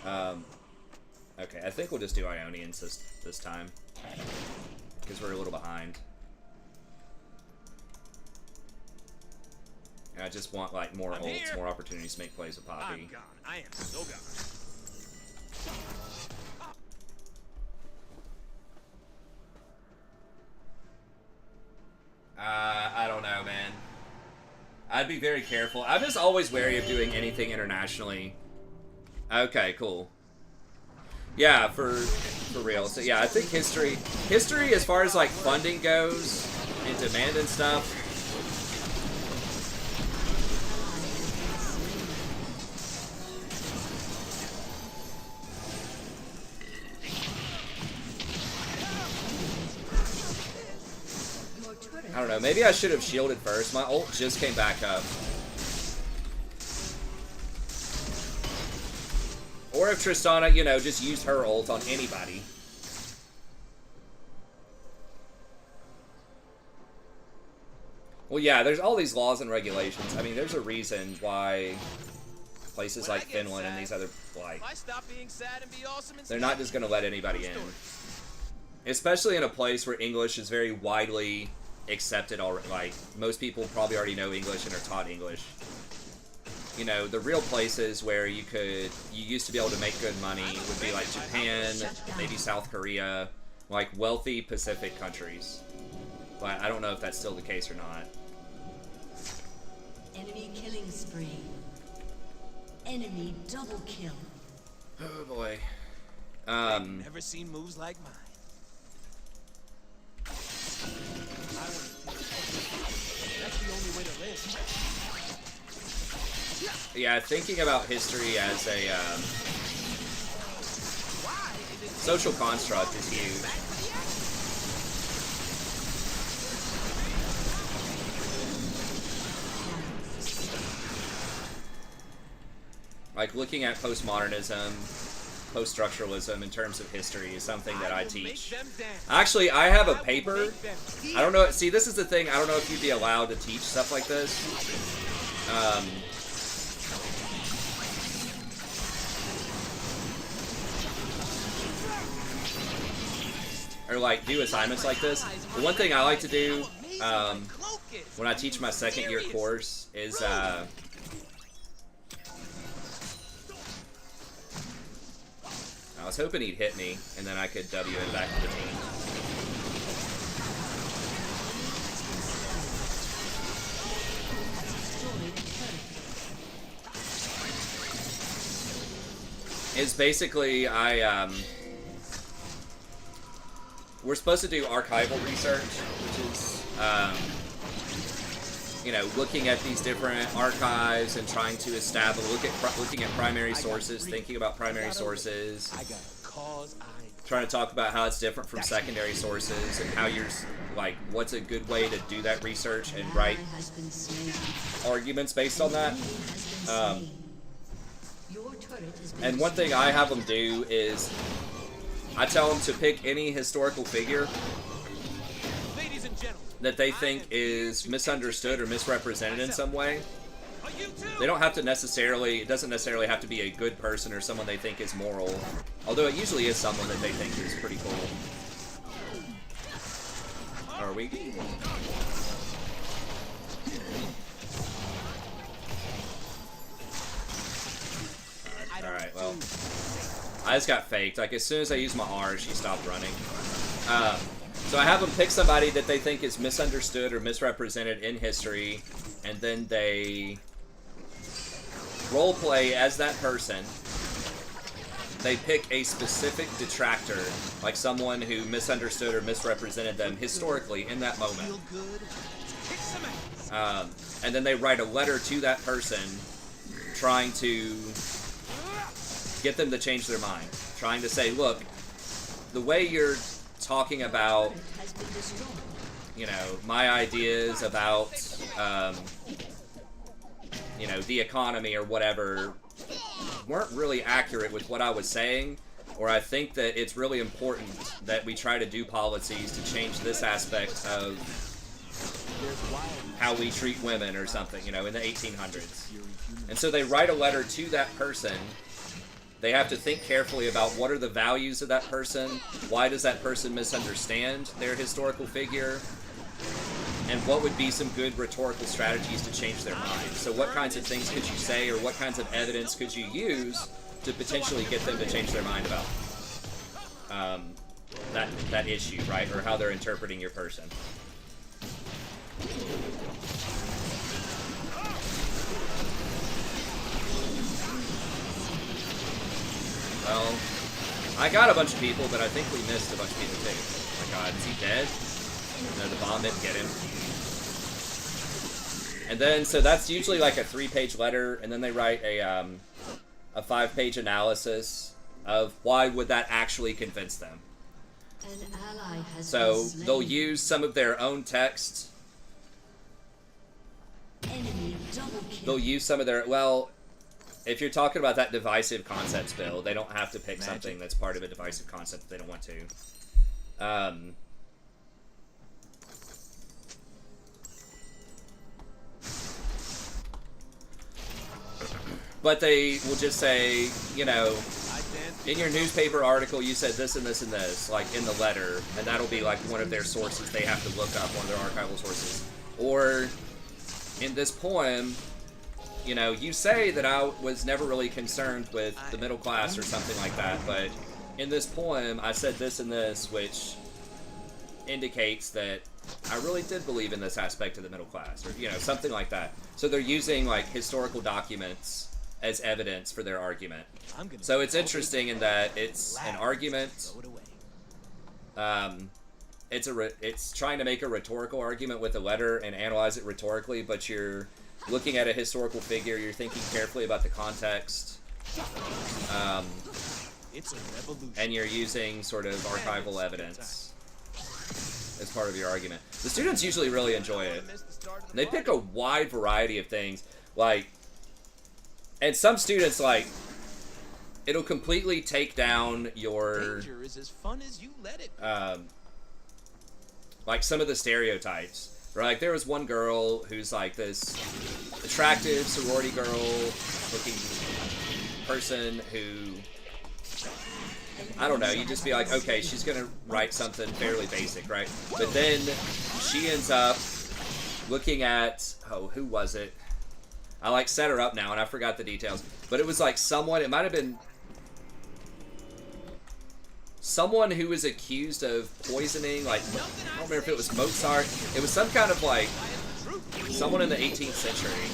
Okay, I think we'll just do Ionians this time. Because we're a little behind. And I just want, like, more ults, more opportunities to make plays with Poppy. I'm gone. I am so gone. I don't know, man. I'd be very careful. I'm just always wary of doing anything internationally. Okay, cool. Yeah, for real. So yeah, I think history as far as like funding goes and demand and stuff, I don't know. Maybe I should have shielded first. My ult just came back up. Or if Tristana, you know, just used her ult on anybody. Well, yeah, there's all these laws and regulations. I mean, there's a reason why places like Finland and these other, like, they're not just going to let anybody in. Especially in a place where English is very widely accepted already. Like, most people probably already know English and are taught English. You know, the real places where you used to be able to make good money would be like Japan, maybe South Korea, like wealthy Pacific countries. But I don't know if that's still the case or not. Enemy killing spree. Enemy double kill. Oh boy. Never seen moves like mine. That's the only way to live. Yeah, thinking about history as a social construct is huge. Like, looking at postmodernism, post-structuralism in terms of history is something that I teach. Actually, I have a paper. I don't know. See, this is the thing. I don't know if you'd be allowed to teach stuff like this. Or like do assignments like this. The one thing I like to do when I teach my second year course is I was hoping he'd hit me and then I could W him back to the team. Is basically we're supposed to do archival research, which is, you know, looking at these different archives and trying to establish, looking at primary sources, thinking about primary sources, trying to talk about how it's different from secondary sources and how you're, like, what's a good way to do that research and write arguments based on that. And one thing I have them do is I tell them to pick any historical figure that they think is misunderstood or misrepresented in some way. They don't have to necessarily, it doesn't necessarily have to be a good person or someone they think is moral, although it usually is someone that they think is pretty cool. Are we? Alright, well, I just got faked. Like, as soon as I used my R, she stopped running. So I have them pick somebody that they think is misunderstood or misrepresented in history, and then they roleplay as that person. They pick a specific detractor, like someone who misunderstood or misrepresented them historically in that moment. And then they write a letter to that person trying to get them to change their mind. Trying to say, look, the way you're talking about, you know, my ideas about, you know, the economy or whatever weren't really accurate with what I was saying, or I think that it's really important that we try to do policies to change this aspect of how we treat women or something, you know, in the 1800s. And so they write a letter to that person. They have to think carefully about what are the values of that person, why does that person misunderstand their historical figure, and what would be some good rhetorical strategies to change their mind. So what kinds of things could you say, or what kinds of evidence could you use to potentially get them to change their mind about that issue, right? Or how they're interpreting your person. Well, I got a bunch of people, but I think we missed a bunch of people too. Oh my god, is he dead? No, the bomb didn't get him. And then, so that's usually like a 3-page letter, and then they write a 5-page analysis of why would that actually convince them. An ally has So been slain. they'll use some of their own text Enemy double kill. they'll use some of their, well, if you're talking about that divisive concepts build, they don't have to pick something that's part of a divisive concept if they don't want to. But they will just say, you know, in your newspaper article you said this and this and this, like in the letter, and that'll be like one of their sources they have to look up, one of their archival sources. Or in this poem, you know, you say that I was never really concerned with the middle class or something like that, but in this poem I said this and this, which indicates that I really did believe in this aspect of the middle class, or, you know, something like that. So they're using, like, historical documents as evidence for their argument. So it's interesting in that it's an argument. It's trying to make a rhetorical argument with a letter and analyze it rhetorically, but you're looking at a historical figure, you're thinking carefully about the context, and you're using sort of archival evidence as part of your argument. The students usually really enjoy it. They pick a wide variety of things, like, and some students, like, it'll completely take down your, like, some of the stereotypes. Right? Like, there was one girl who's, like, this attractive sorority girl-looking person who, I don't know, you just be like, okay, she's gonna write something fairly basic, right? But then she ends up looking at, oh, who was it? I, like, set her up now, and I forgot the details. But it was, like, someone, it might have been someone who was accused of poisoning, like, I don't remember if it was Mozart. It was some kind of, like, someone in the 18th century.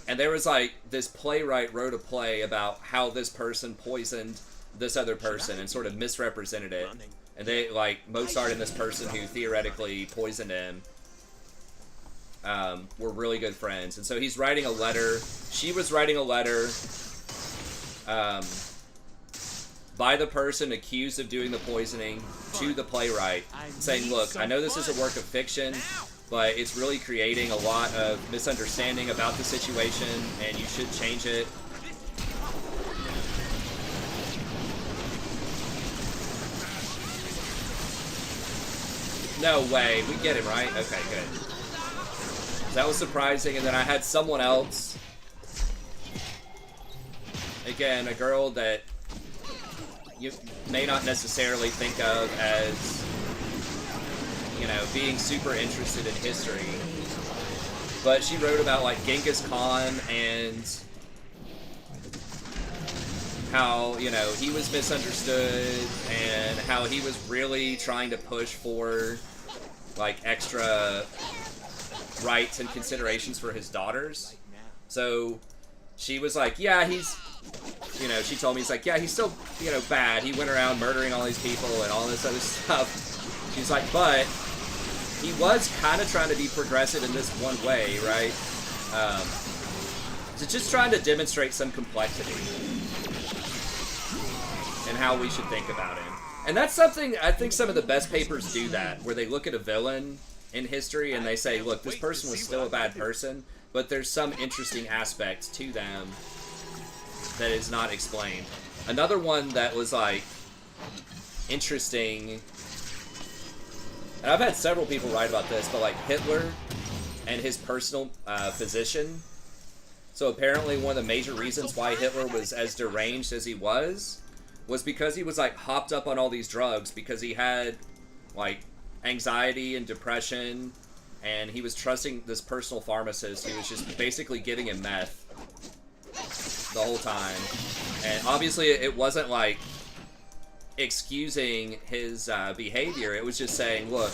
And there was, like, this playwright wrote a play about how this person poisoned this other person and sort of misrepresented it. And they, like, Mozart and this person who theoretically poisoned him were really good friends. And so he's writing a letter. She was writing a letter by the person accused of doing the poisoning to the playwright, saying, look, I know this is a work of fiction, but it's really creating a lot of misunderstanding about the situation, and you should change it. No way. We get him, right? Okay, good. That was surprising. And then I had someone else. Again, a girl that you may not necessarily think of as, you know, being super interested in history. But she wrote about, like, Genghis Khan and how, you know, he was misunderstood and how he was really trying to push for, like, extra rights and considerations for his daughters. So she was like, yeah, he's, you know, she told me, he's like, yeah, he's still, you know, bad. He went around murdering all these people and all this other stuff. She's like, but he was kind of trying to be progressive in this one way, right? So just trying to demonstrate some complexity and how we should think about him. And that's something, I think some of the best papers do that, where they look at a villain in history and they say, look, this person was still a bad person, but there's some interesting aspects to them that is not explained. Another one that was, like, interesting, and I've had several people write about this, but, like, Hitler and his personal physician. So apparently one of the major reasons why Hitler was as deranged as he was because he was, like, hopped up on all these drugs because he had, like, anxiety and depression, and he was trusting this personal pharmacist who was just basically giving him meth the whole time. And obviously it wasn't, like, excusing his behavior. It was just saying, look,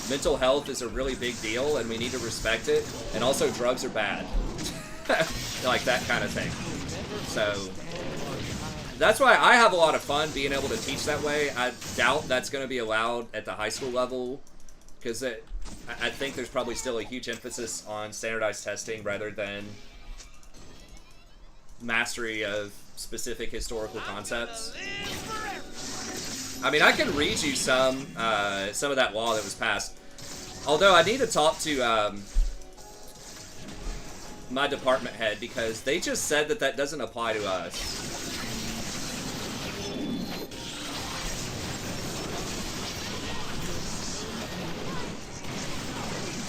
mental health is a really big deal and we need to respect it, and also drugs are bad. Like, that kind of thing. So that's why I have a lot of fun being able to teach that way. I doubt that's going to be allowed at the high school level, because I think there's probably still a huge emphasis on standardized testing rather than mastery of specific historical concepts. I mean, I can read you some of that law that was passed. Although I need to talk to my department head because they just said that that doesn't apply to us.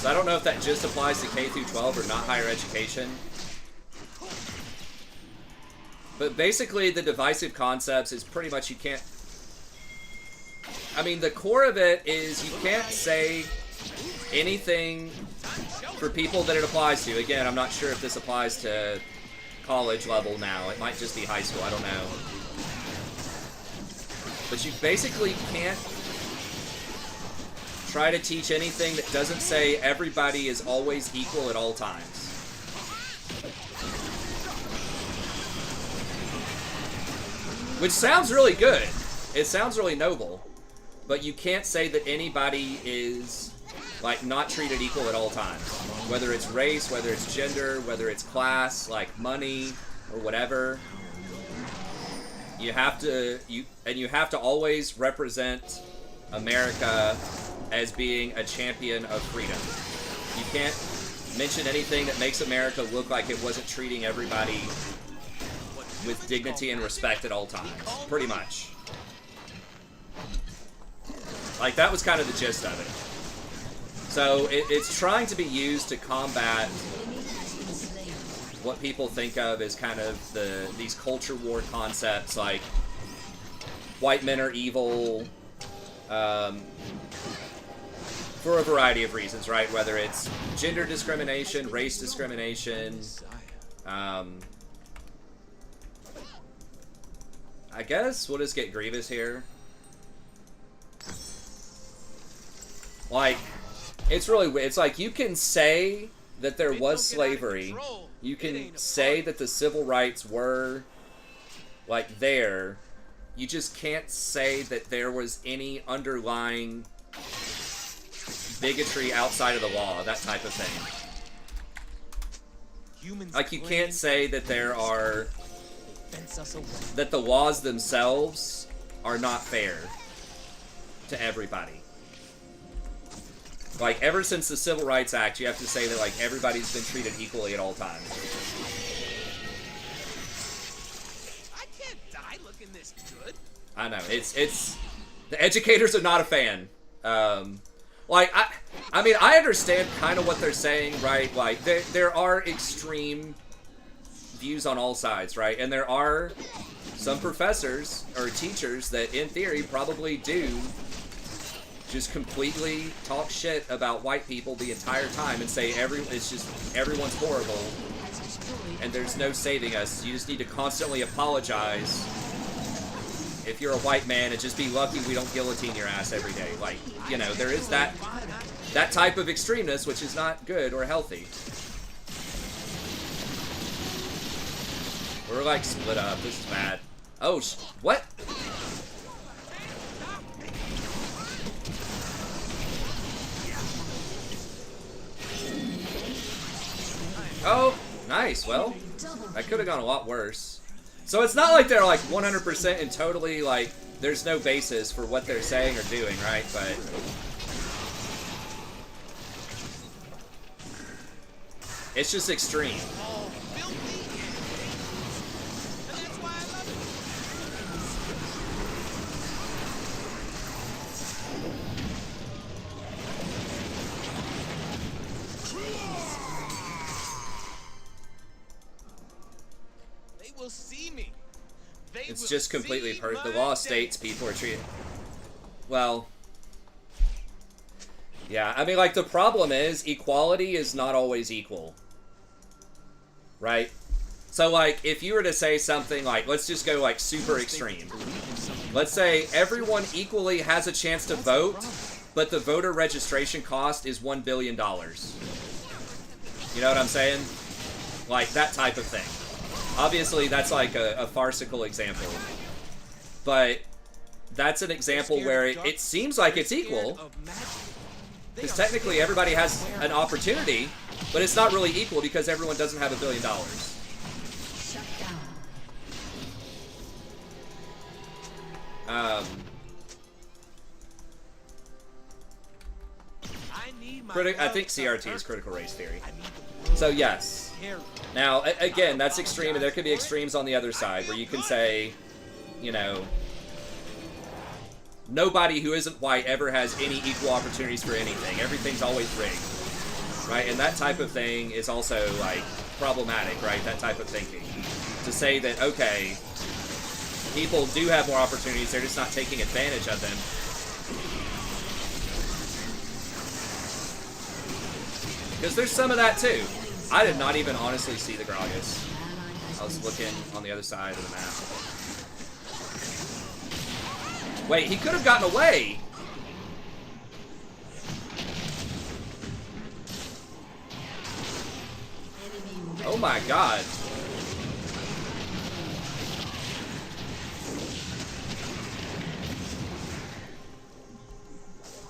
So I don't know if that just applies to K through 12 or not higher education. But basically, the divisive concepts is pretty much you can't... I mean, the core of it is you can't say anything for people that it applies to. Again, I'm not sure if this applies to college level now. It might just be high school. I don't know. But you basically can't try to teach anything that doesn't say everybody is always equal at all times. Which sounds really good. It sounds really noble. But you can't say that anybody is, like, not treated equal at all times. Whether it's race, whether it's gender, whether it's class, like money, or whatever. You have to, you have to always represent America as being a champion of freedom. You can't mention anything that makes America look like it wasn't treating everybody with dignity and respect at all times. Pretty much. Like, that was kind of the gist of it. So, it's trying to be used to combat what people think of as kind of these culture war concepts, like white men are evil, for a variety of reasons, right? Whether it's gender discrimination, race discrimination, I guess we'll just get Grievous here. Like, it's really weird. It's like you can say that there was slavery. You can say that the civil rights were, like, there. You just can't say that there was any underlying bigotry outside of the law, that type of thing. Like, you can't say that there are... that the laws themselves are not fair to everybody. Like, ever since the Civil Rights Act, you have to say that, like, everybody's been treated equally at all times. I can't die looking this good. I know, it's... The educators are not a fan. Like, I mean, I understand kind of what they're saying, right? Like, there are extreme views on all sides, right? And there are some professors or teachers that, in theory, probably do just completely talk shit about white people the entire time and say everyone's horrible and there's no saving us. You just need to constantly apologize if you're a white man and just be lucky we don't guillotine your ass every day. Like, you know, there is that type of extremeness which is not good or healthy. We're like split up. This is bad. Oh, what? Oh, nice. Well, that could have gone a lot worse. So it's not like they're like 100% and totally like there's no basis for what they're saying or doing, right? But it's just extreme. It's just completely perfect. The law states people are treated... Well... Yeah, I mean, like, the problem is equality is not always equal. Right? So, like, if you were to say something like, let's just go, like, super extreme. Let's say everyone equally has a chance to vote, but the voter registration cost is $1 billion. You know what I'm saying? Like, that type of thing. Obviously, that's like a farcical example. But that's an example where it seems like it's equal. Because technically everybody has an opportunity, but it's not really equal because everyone doesn't have $1 billion. I think CRT is critical race theory. So yes. Now, again, that's extreme, and there could be extremes on the other side, where you can say, you know, nobody who isn't white ever has any equal opportunities for anything. Everything's always rigged, right? And that type of thing is also, like, problematic, right? That type of thinking. To say that, okay, people do have more opportunities, they're just not taking advantage of them. Because there's some of that, too. I did not even honestly see the Gragas. I was looking on the other side of the map. Wait, he could have gotten away! Oh my god.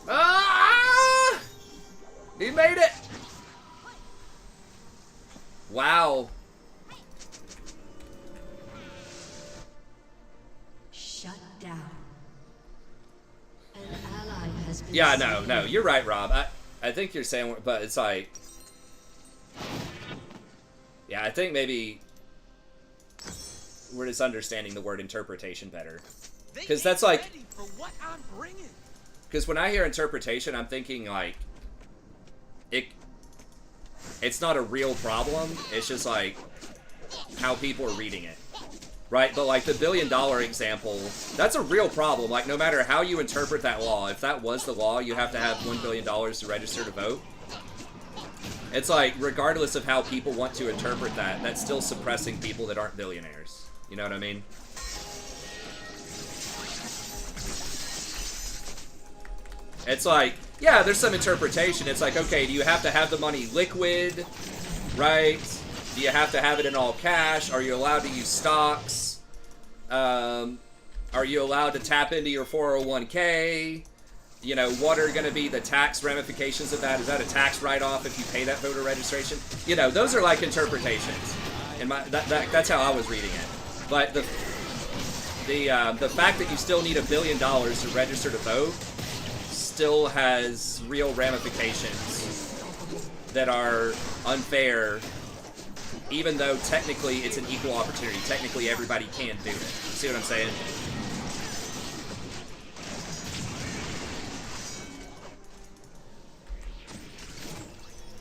Ah! He made it! Wow. Shut down. An ally has been Yeah, no, you're right, Rob. I think you're saying, but it's like, yeah, I think maybe we're just understanding the word interpretation better. Because that's like, because when I hear interpretation, I'm thinking like, it's not a real problem. It's just like how people are reading it, right? But like the $1 billion example, that's a real problem. Like no matter how you interpret that law, if that was the law, you have to have $1 billion to register to vote. It's like regardless of how people want to interpret that, that's still suppressing people that aren't billionaires. You know what I mean? It's like, yeah, there's some interpretation. It's like, okay, do you have to have the money liquid, right? Do you have to have it in all cash? Are you allowed to use stocks? Are you allowed to tap into your 401k? You know, what are going to be the tax ramifications of that? Is that a tax write-off if you pay that voter registration? You know, those are like interpretations. And that's how I was reading it. But the fact that you still need $1 billion to register to vote still has real ramifications that are unfair, even though technically it's an equal opportunity. Technically everybody can do it. See what I'm saying?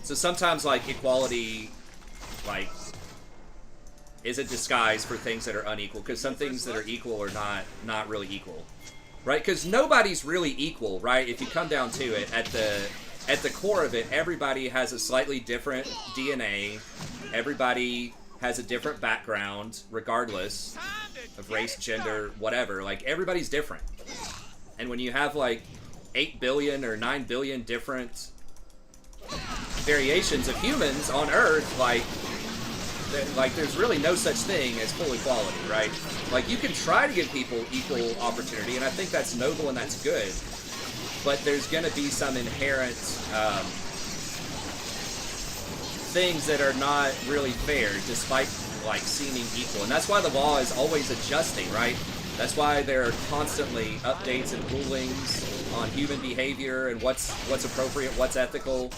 So sometimes like equality like is a disguise for things that are unequal, because some things that are equal are not really equal. Right? Because nobody's really equal, right? If you come down to it, at the core of it, everybody has a slightly different DNA. Everybody has a different background, regardless of race, gender, whatever. Like, everybody's different. And when you have, like, 8 billion or 9 billion different variations of humans on Earth, like, there's really no such thing as full equality, right? Like, you can try to give people equal opportunity, and I think that's noble and that's good, but there's going to be some inherent things that are not really fair, despite, like, seeming equal. And that's why the law is always adjusting, right? That's why there are constantly updates and rulings on human behavior and what's appropriate, what's ethical.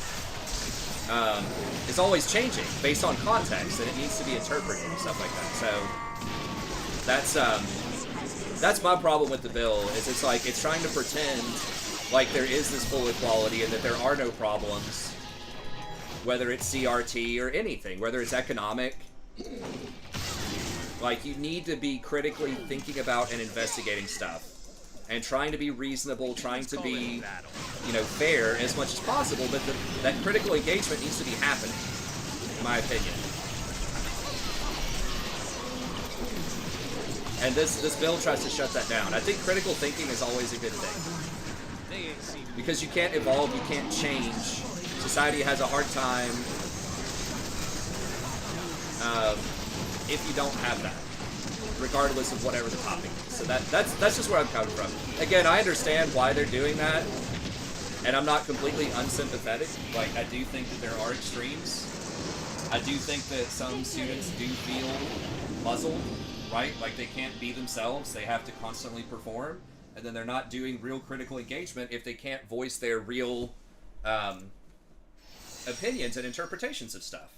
It's always changing based on context, and it needs to be interpreted and stuff like that. So that's my problem with the bill. Is it's like it's trying to pretend like there is this full equality and that there are no problems, whether it's CRT or anything, whether it's economic. Like, you need to be critically thinking about and investigating stuff, and trying to be reasonable, trying to be, you know, fair as much as possible, but that critical engagement needs to be happening, in my opinion. And this bill tries to shut that down. I think critical thinking is always a good thing. Because you can't evolve, you can't change. Society has a hard time if you don't have that, regardless of whatever the topic is. So that's just where I'm coming from. Again, I understand why they're doing that, and I'm not completely unsympathetic. Like, I do think that there are extremes. I do think that some students do feel muzzled, right? Like, they can't be themselves. They have to constantly perform, and then they're not doing real critical engagement if they can't voice their real opinions and interpretations of stuff.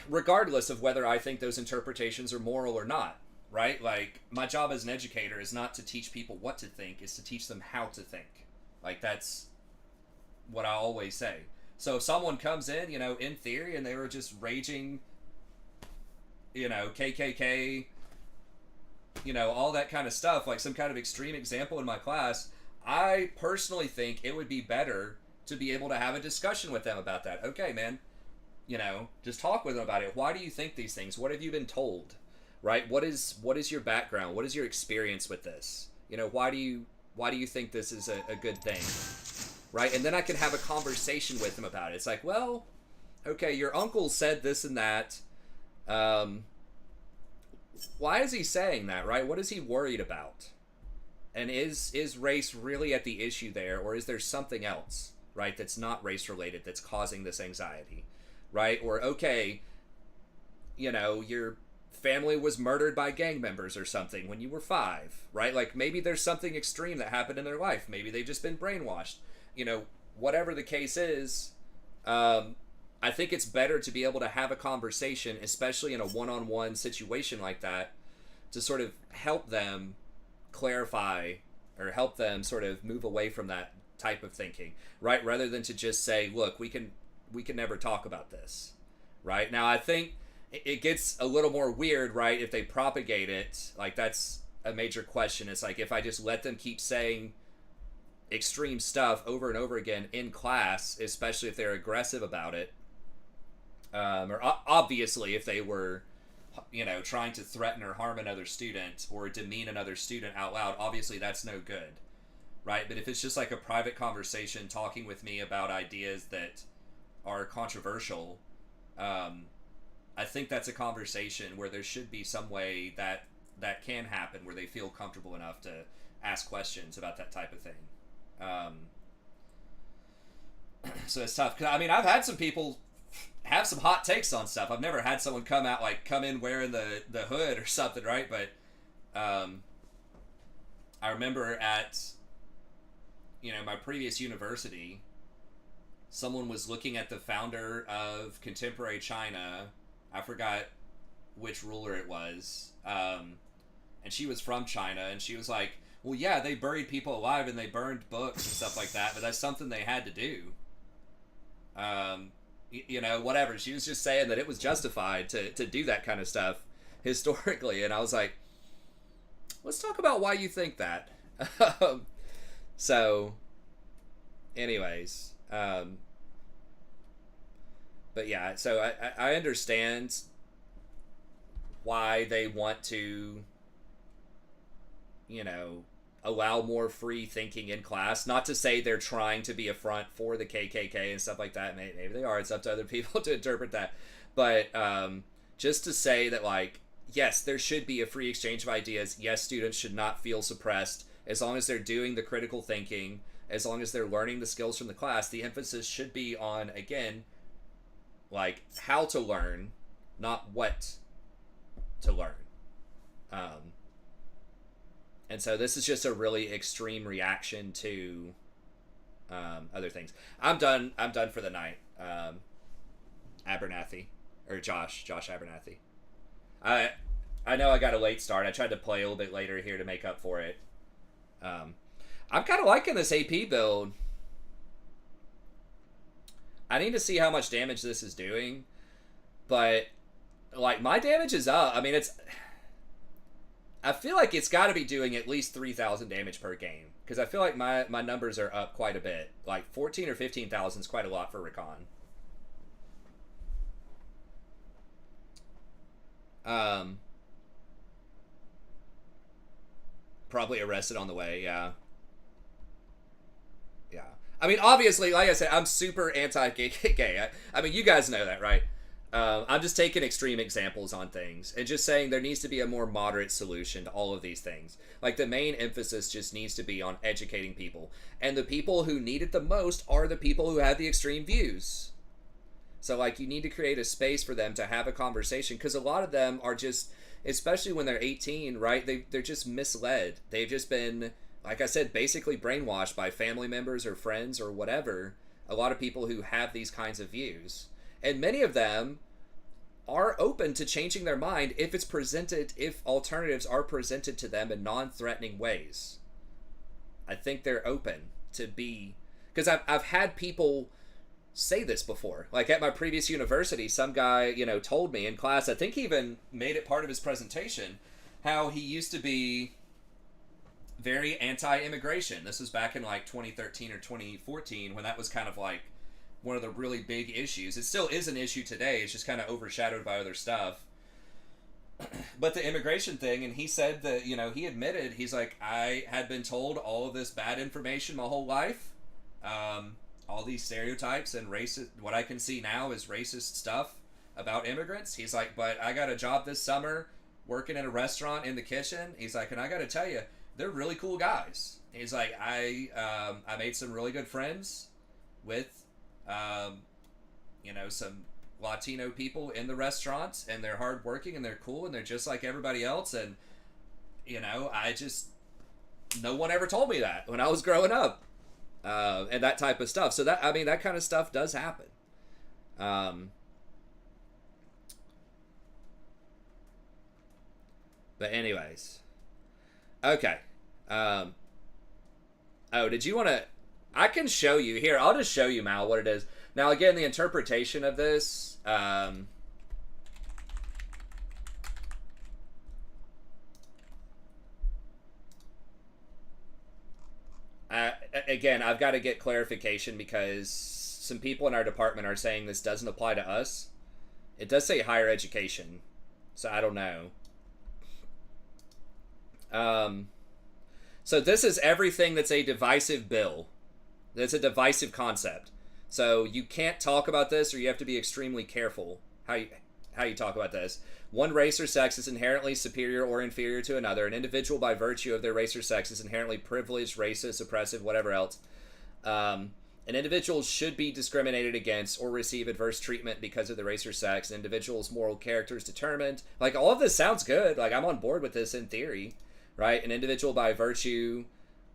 Regardless of whether I think those interpretations are moral or not, right? Like, my job as an educator is not to teach people what to think, it's to teach them how to think. Like, that's what I always say. So if someone comes in, you know, in theory, and they were just raging, you know, KKK, you know, all that kind of stuff, like some kind of extreme example in my class, I personally think it would be better to be able to have a discussion with them about that. Okay, man, you know, just talk with them about it. Why do you think these things? What have you been told? Right? What is your background? What is your experience with this? You know, why do you think this is a good thing? Right? And then I can have a conversation with them about it. It's like, well, okay, your uncle said this and that. Why is he saying that, right? What is he worried about? And is race really at the issue there, or is there something else, right, that's not race related that's causing this anxiety, right? Or, okay, you know, your family was murdered by gang members or something when you were 5, right? Like, maybe there's something extreme that happened in their life. Maybe they've just been brainwashed. You know, whatever the case is, I think it's better to be able to have a conversation, especially in a one-on-one situation like that, to sort of help them clarify or help them sort of move away from that type of thinking, right? Rather than to just say, look, we can never talk about this, right? Now, I think it gets a little more weird, right, if they propagate it. Like, that's a major question. It's like, if I just let them keep saying extreme stuff over and over again in class, especially if they're aggressive about it, or obviously if they were, you know, trying to threaten or harm another student or demean another student out loud, obviously that's no good, right? But if it's just like a private conversation talking with me about ideas that are controversial, I think that's a conversation where there should be some way that can happen where they feel comfortable enough to ask questions about that type of thing. So it's tough. 'Cause, I mean, I've had some people have some hot takes on stuff. I've never had someone come in wearing the hood or something, right? But I remember at, you know, my previous university, someone was looking at the founder of contemporary China. I forgot which ruler it was. And she was from China, and she was like, well, yeah, they buried people alive and they burned books and stuff like that, but that's something they had to do. You know, whatever. She was just saying that it was justified to do that kind of stuff historically. And I was like, let's talk about why you think that. So, anyways. But yeah, so I understand why they want to, you know, allow more free thinking in class. Not to say they're trying to be a front for the KKK and stuff like that. Maybe they are. It's up to other people to interpret that. But just to say that, like, yes, there should be a free exchange of ideas. Yes, students should not feel suppressed. As long as they're doing the critical thinking, as long as they're learning the skills from the class, the emphasis should be on, again, like, how to learn, not what to learn. And so this is just a really extreme reaction to other things. I'm done for the night. Abernathy, or Josh Abernathy. I know I got a late start. I tried to play a little bit later here to make up for it. I'm kind of liking this AP build. I need to see how much damage this is doing, but like, my damage is up. I mean, I feel like it's got to be doing at least 3,000 damage per game, because I feel like my numbers are up quite a bit. Like 14 or 15,000 is quite a lot for Rakan. Probably arrested on the way. Yeah. I mean, obviously, like I said, I'm super anti-gay. I mean, you guys know that, right? I'm just taking extreme examples on things and just saying there needs to be a more moderate solution to all of these things. Like, the main emphasis just needs to be on educating people. And the people who need it the most are the people who have the extreme views. So, like, you need to create a space for them to have a conversation, because a lot of them are just, especially when they're 18, right? They're just misled. They've just been, like I said, basically brainwashed by family members or friends or whatever, a lot of people who have these kinds of views. And many of them are open to changing their mind if alternatives are presented to them in non-threatening ways. I think they're open to be, because I've had people say this before. Like at my previous university, some guy, told me in class, I think he even made it part of his presentation, how he used to be very anti-immigration. This was back in like 2013 or 2014, when that was kind of like one of the really big issues. It still is an issue today. It's just kind of overshadowed by other stuff. But the immigration thing, and he said that, he admitted, he's like, I had been told all of this bad information my whole life. All these stereotypes and racist, what I can see now is racist stuff about immigrants. He's like, but I got a job this summer working in a restaurant in the kitchen. He's like, and I got to tell you, they're really cool guys. He's like, I made some really good friends with, some Latino people in the restaurants, and they're hardworking and they're cool and they're just like everybody else. And, no one ever told me that when I was growing up, and that type of stuff. So that kind of stuff does happen. But anyways, okay. Did you want to? I can show you here. I'll just show you, Mal, what it is. Now, again, the interpretation of this. Again, I've got to get clarification because some people in our department are saying this doesn't apply to us. It does say higher education, so I don't know. So this is everything that's a divisive bill. That's a divisive concept. So you can't talk about this, or you have to be extremely careful how you talk about this. One race or sex is inherently superior or inferior to another. An individual, by virtue of their race or sex, is inherently privileged, racist, oppressive, whatever else. An individual should be discriminated against or receive adverse treatment because of their race or sex. An individual's moral character is determined. Like, all of this sounds good. Like, I'm on board with this in theory, right? An individual, by virtue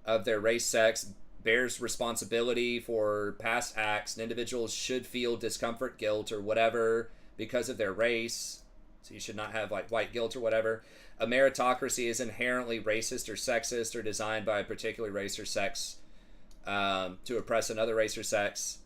of their race, sex, bears responsibility for past acts. An individual should feel discomfort, guilt, or whatever because of their race. So you should not have like white guilt or whatever. A meritocracy is inherently racist or sexist or designed by a particular race or sex to oppress another race or sex.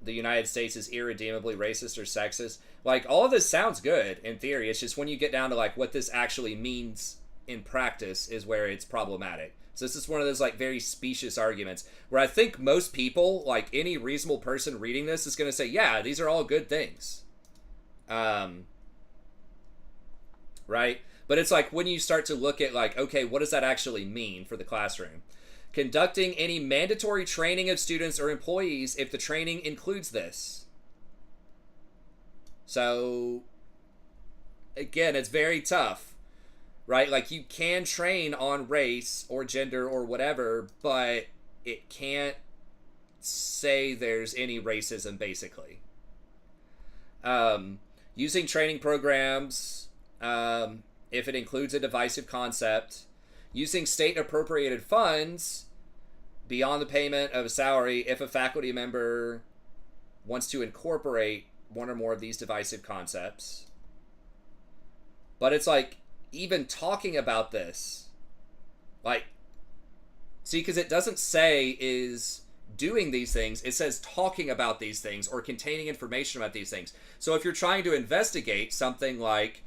The United States is irredeemably racist or sexist. Like, all of this sounds good in theory. It's just when you get down to like what this actually means in practice is where it's problematic. So this is one of those like very specious arguments where I think most people, like any reasonable person reading this, is going to say, yeah, these are all good things. Right? But it's like when you start to look at like, okay, what does that actually mean for the classroom? Conducting any mandatory training of students or employees if the training includes this. So, again, it's very tough, right? Like, you can train on race or gender or whatever, but it can't say there's any racism, basically. Using training programs, if it includes a divisive concept. Using state-appropriated funds beyond the payment of a salary if a faculty member wants to incorporate one or more of these divisive concepts. But it's like, even talking about this, like, see, because it doesn't say is doing these things, it says talking about these things or containing information about these things. So if you're trying to investigate something like,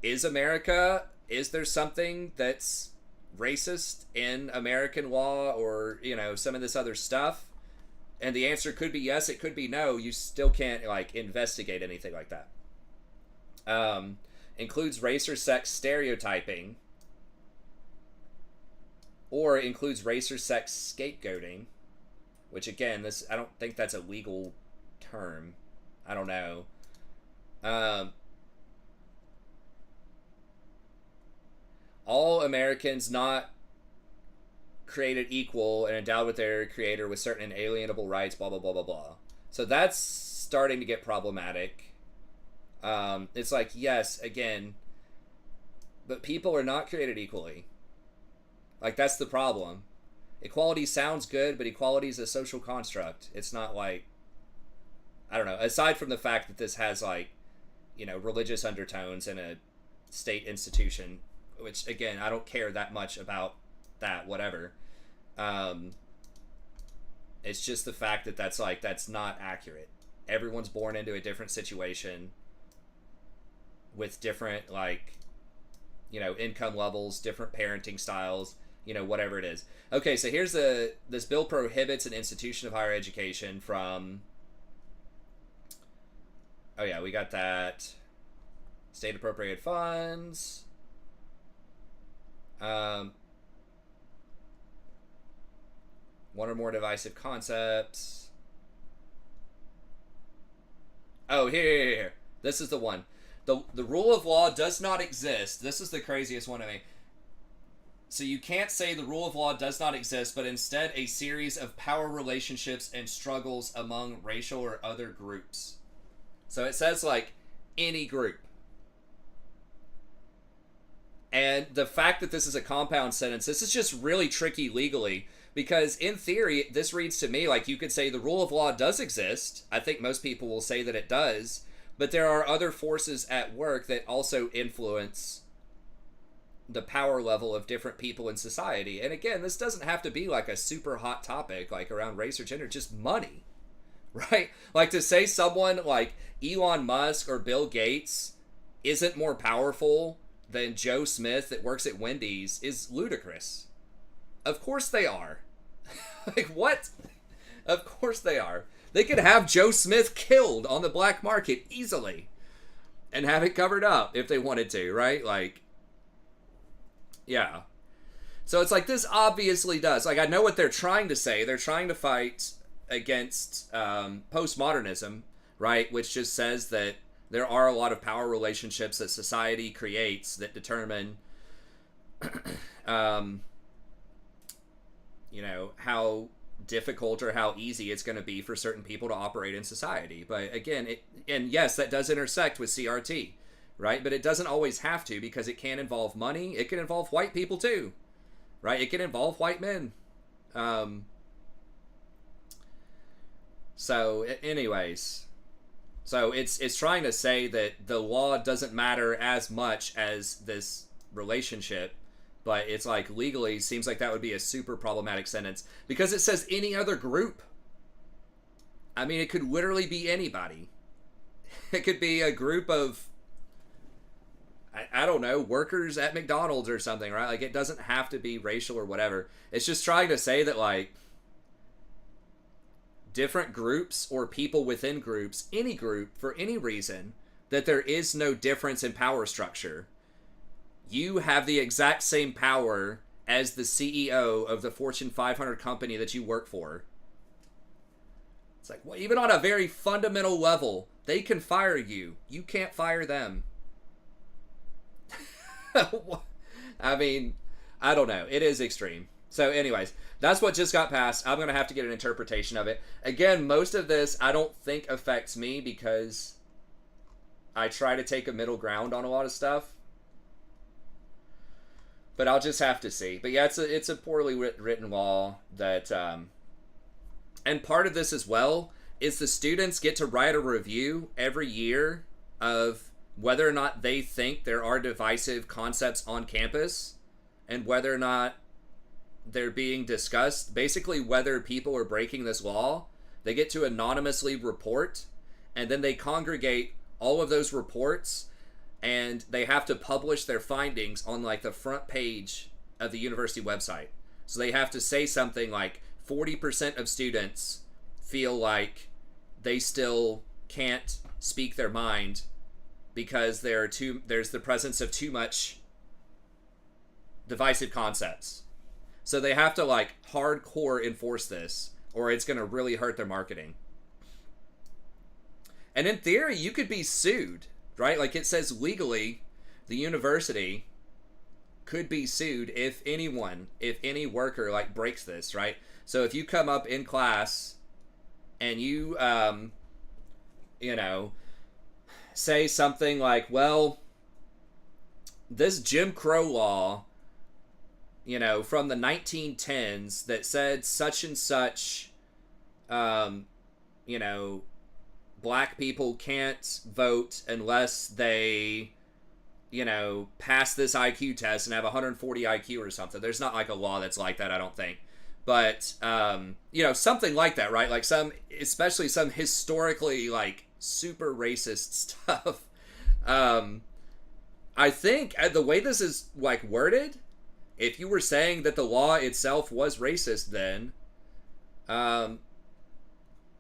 is there something that's racist in American law or, some of this other stuff? And the answer could be yes, it could be no. You still can't, like, investigate anything like that. Includes race or sex stereotyping. Or includes race or sex scapegoating. Which, again, I don't think that's a legal term. I don't know. All Americans not created equal and endowed with their creator with certain inalienable rights, blah, blah, blah, blah, blah. So that's starting to get problematic. It's like, yes, again, but people are not created equally. Like, that's the problem. equality sounds good, but equality is a social construct. It's not like, I don't know, aside from the fact that this has like, you know, religious undertones in a state institution, which again, I don't care that much about that, whatever. It's just the fact that that's not accurate. Everyone's born into a different situation with different, like, you know, income levels, different parenting styles, you know, whatever it is. Okay, so here's this bill prohibits an institution of higher education from, oh yeah, we got that. State appropriated funds. One or more divisive concepts. Oh, here. This is the one. The rule of law does not exist. This is the craziest one to me. So you can't say the rule of law does not exist, but instead a series of power relationships and struggles among racial or other groups. So it says, like, any group. And the fact that this is a compound sentence, this is just really tricky legally, because in theory, this reads to me like you could say the rule of law does exist. I think most people will say that it does, but there are other forces at work that also influence the power level of different people in society. And again, this doesn't have to be like a super hot topic like around race or gender, just money, right? Like to say someone like Elon Musk or Bill Gates isn't more powerful than Joe Smith that works at Wendy's is ludicrous. Of course they are. Like, what? Of course they are. They could have Joe Smith killed on the black market easily and have it covered up if they wanted to, right? Like, yeah. So it's like, this obviously does. Like, I know what they're trying to say. They're trying to fight against postmodernism, right? Which just says that there are a lot of power relationships that society creates that determine you know, how difficult or how easy it's going to be for certain people to operate in society. But again, and yes, that does intersect with CRT, right? But it doesn't always have to, because it can involve money. It can involve white people too, right? It can involve white men. So anyways, so it's trying to say that the law doesn't matter as much as this relationship. But it's like, legally, seems like that would be a super problematic sentence. Because it says any other group. I mean, it could literally be anybody. It could be a group of, I don't know, workers at McDonald's or something, right? Like, it doesn't have to be racial or whatever. It's just trying to say that, like, different groups or people within groups, any group, for any reason, that there is no difference in power structure. You have the exact same power as the CEO of the Fortune 500 company that you work for. It's like, well, even on a very fundamental level, they can fire you. You can't fire them. I mean, I don't know. It is extreme. So anyways, that's what just got passed. I'm going to have to get an interpretation of it. Again, most of this I don't think affects me because I try to take a middle ground on a lot of stuff. But I'll just have to see. But yeah, it's a poorly written law that, and part of this as well is the students get to write a review every year of whether or not they think there are divisive concepts on campus and whether or not they're being discussed. Basically, whether people are breaking this law. They get to anonymously report, and then they congregate all of those reports, and they have to publish their findings on like the front page of the university website. So they have to say something like 40% of students feel like they still can't speak their mind because there's the presence of too much divisive concepts. So they have to like hardcore enforce this, or it's going to really hurt their marketing. And in theory, you could be sued. Right? Like it says legally, the university could be sued if any worker like breaks this, right? So if you come up in class and you, you know, say something like, well, this Jim Crow law you know, from the 1910s that said such and such, you know, black people can't vote unless they, you know, pass this IQ test and have 140 IQ or something. There's not like a law that's like that, I don't think. But, you know, something like that, right? Like some, especially some historically, like, super racist stuff. I think the way this is, like, worded, if you were saying that the law itself was racist then,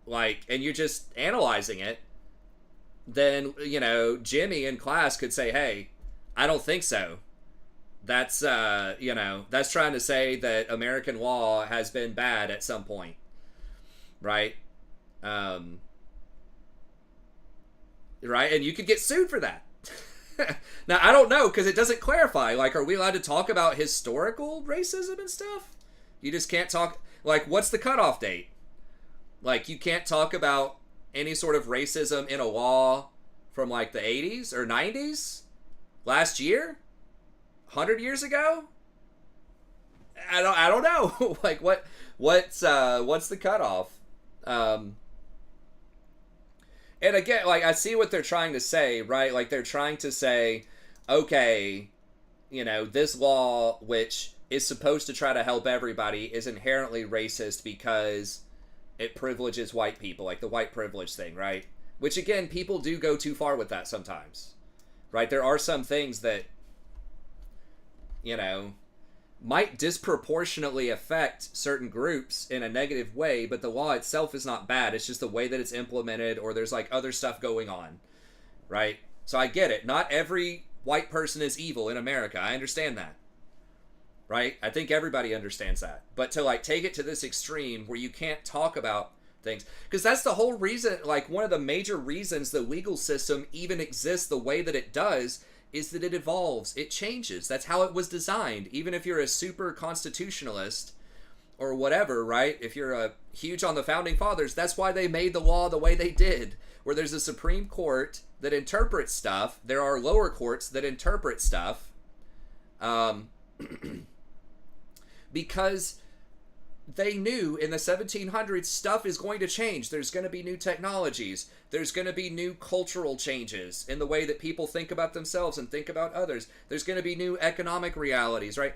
like, and you're just analyzing it, then, you know, Jimmy in class could say, hey, I don't think so. That's, you know, that's trying to say that American law has been bad at some point. Right? Right? And you could get sued for that. Now, I don't know, because it doesn't clarify. Like, are we allowed to talk about historical racism and stuff? You just can't talk... Like, what's the cutoff date? Like, you can't talk about any sort of racism in a law from, like, the 80s or 90s? Last year? 100 years ago? I don't know. Like, what's the cutoff? And again, like, I see what they're trying to say, right? Like, they're trying to say, okay, you know, this law, which is supposed to try to help everybody, is inherently racist because it privileges white people, like the white privilege thing, right? Which, again, people do go too far with that sometimes, right? There are some things that, you know, might disproportionately affect certain groups in a negative way, but the law itself is not bad. It's just the way that it's implemented, or there's, like, other stuff going on, right? So I get it. Not every white person is evil in America. I understand that, right? I think everybody understands that. But to, like, take it to this extreme where you can't talk about things, because that's the whole reason, like, one of the major reasons the legal system even exists the way that it does is that it evolves, it changes. That's how it was designed. Even if you're a super constitutionalist or whatever, right? If you're a huge on the founding fathers, that's why they made the law the way they did. Where there's a Supreme Court that interprets stuff, there are lower courts that interpret stuff, because they knew in the 1700s stuff is going to change. There's going to be new technologies. There's going to be new cultural changes in the way that people think about themselves and think about others. There's going to be new economic realities, right?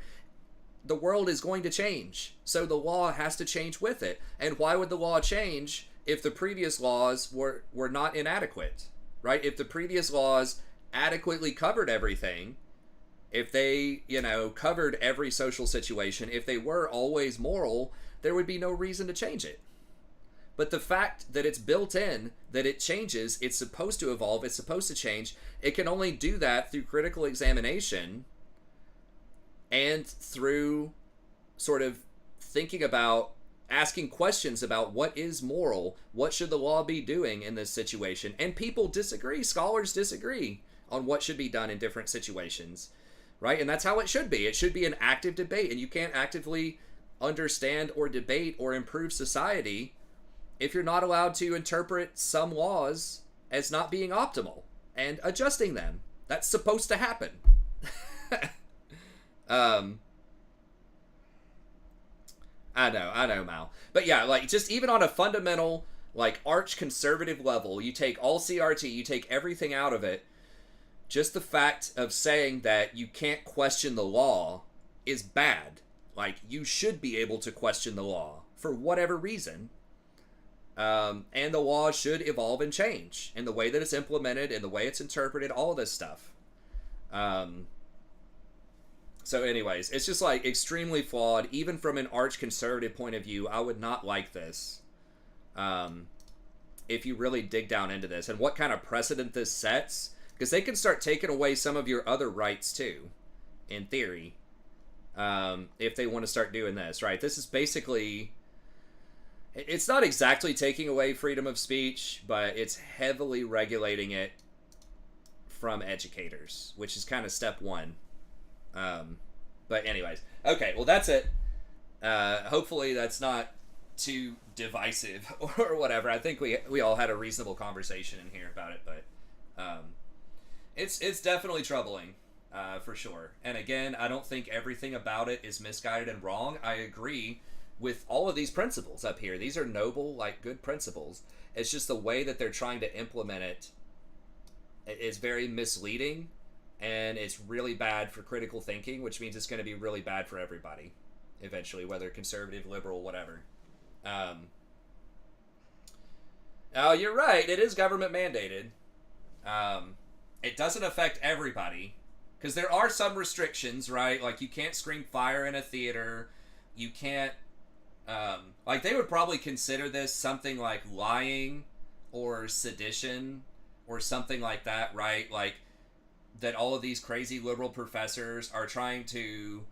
The world is going to change. So the law has to change with it. And why would the law change if the previous laws were not inadequate, right? If the previous laws adequately covered everything, if they, you know, covered every social situation, if they were always moral, there would be no reason to change it. But the fact that it's built in, that it changes, it's supposed to evolve, it's supposed to change, it can only do that through critical examination and through sort of thinking about, asking questions about what is moral, what should the law be doing in this situation. And people disagree, scholars disagree on what should be done in different situations. Right? And that's how it should be. It should be an active debate. And you can't actively understand or debate or improve society if you're not allowed to interpret some laws as not being optimal and adjusting them. That's supposed to happen. I know, Mal. But yeah, like, just even on a fundamental, like, arch conservative level, you take all CRT, you take everything out of it, just the fact of saying that you can't question the law is bad. Like, you should be able to question the law for whatever reason. And the law should evolve and change in the way that it's implemented, in the way it's interpreted, all of this stuff. So anyways, it's just, like, extremely flawed. Even from an arch conservative point of view, I would not like this. If you really dig down into this and what kind of precedent this sets. Because they can start taking away some of your other rights, too, in theory, if they want to start doing this, right? This is basically, it's not exactly taking away freedom of speech, but it's heavily regulating it from educators, which is kind of step one. But anyways, okay, well, that's it. Hopefully that's not too divisive or whatever. I think we all had a reasonable conversation in here about it, but... It's definitely troubling. for sure. And again, I don't think everything about it is misguided and wrong. I agree with all of these principles up here. These are noble, like, good principles. It's just the way that they're trying to implement it is very misleading, and it's really bad for critical thinking, which means it's going to be really bad for everybody eventually, whether conservative, liberal, whatever. Oh, you're right. It is government mandated. It doesn't affect everybody, because there are some restrictions, right? Like, you can't scream fire in a theater. You can't, like, they would probably consider this something like lying or sedition or something like that, right? Like, that all of these crazy liberal professors are trying to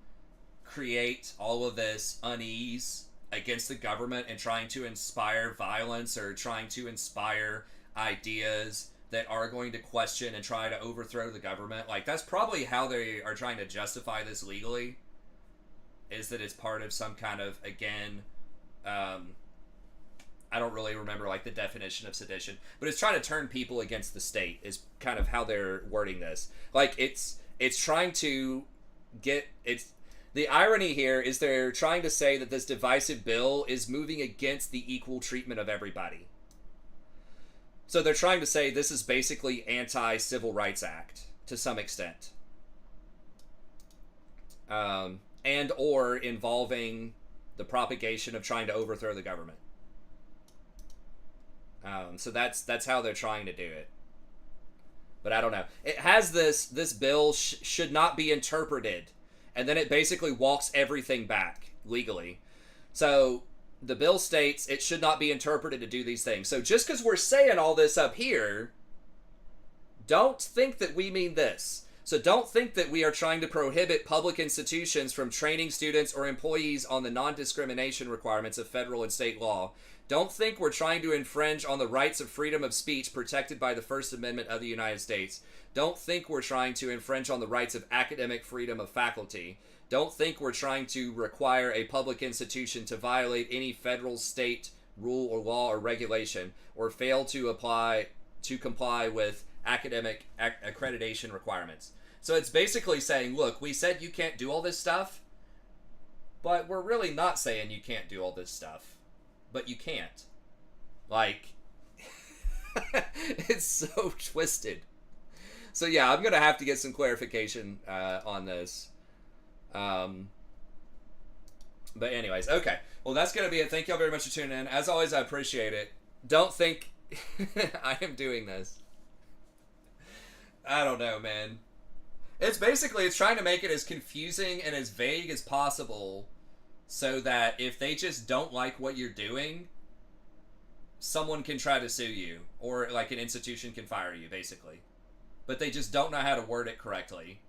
create all of this unease against the government and trying to inspire violence or trying to inspire ideas that are going to question and try to overthrow the government. Like, that's probably how they are trying to justify this legally, is that it's part of some kind of, again, I don't really remember, like, the definition of sedition, but it's trying to turn people against the state is kind of how they're wording this. Like, it's trying to get, the irony here is they're trying to say that this divisive bill is moving against the equal treatment of everybody. So they're trying to say this is basically anti-Civil Rights Act to some extent. And or involving the propagation of trying to overthrow the government. So that's how they're trying to do it. But I don't know. It has this bill should not be interpreted. And then it basically walks everything back legally. So the bill states it should not be interpreted to do these things. So just because we're saying all this up here, don't think that we mean this. So don't think that we are trying to prohibit public institutions from training students or employees on the non-discrimination requirements of federal and state law. Don't think we're trying to infringe on the rights of freedom of speech protected by the First Amendment of the United States. Don't think we're trying to infringe on the rights of academic freedom of faculty. Don't think we're trying to require a public institution to violate any federal, state, rule or law or regulation, or fail to comply with academic accreditation requirements. So it's basically saying, look, we said you can't do all this stuff, but we're really not saying you can't do all this stuff. But you can't. Like, it's so twisted. So yeah, I'm gonna have to get some clarification on this. But anyways, okay. Well, that's gonna be it. Thank y'all very much for tuning in. As always, I appreciate it. Don't think I am doing this. I don't know, man. It's trying to make it as confusing and as vague as possible, so that if they just don't like what you're doing, someone can try to sue you, or like an institution can fire you, basically. But they just don't know how to word it correctly.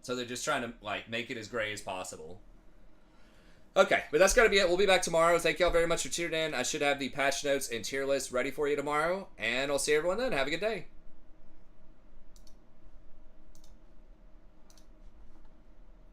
So they're just trying to, like, make it as gray as possible. Okay, but that's going to be it. We'll be back tomorrow. Thank y'all very much for tuning in. I should have the patch notes and tier list ready for you tomorrow, and I'll see everyone then. Have a good day.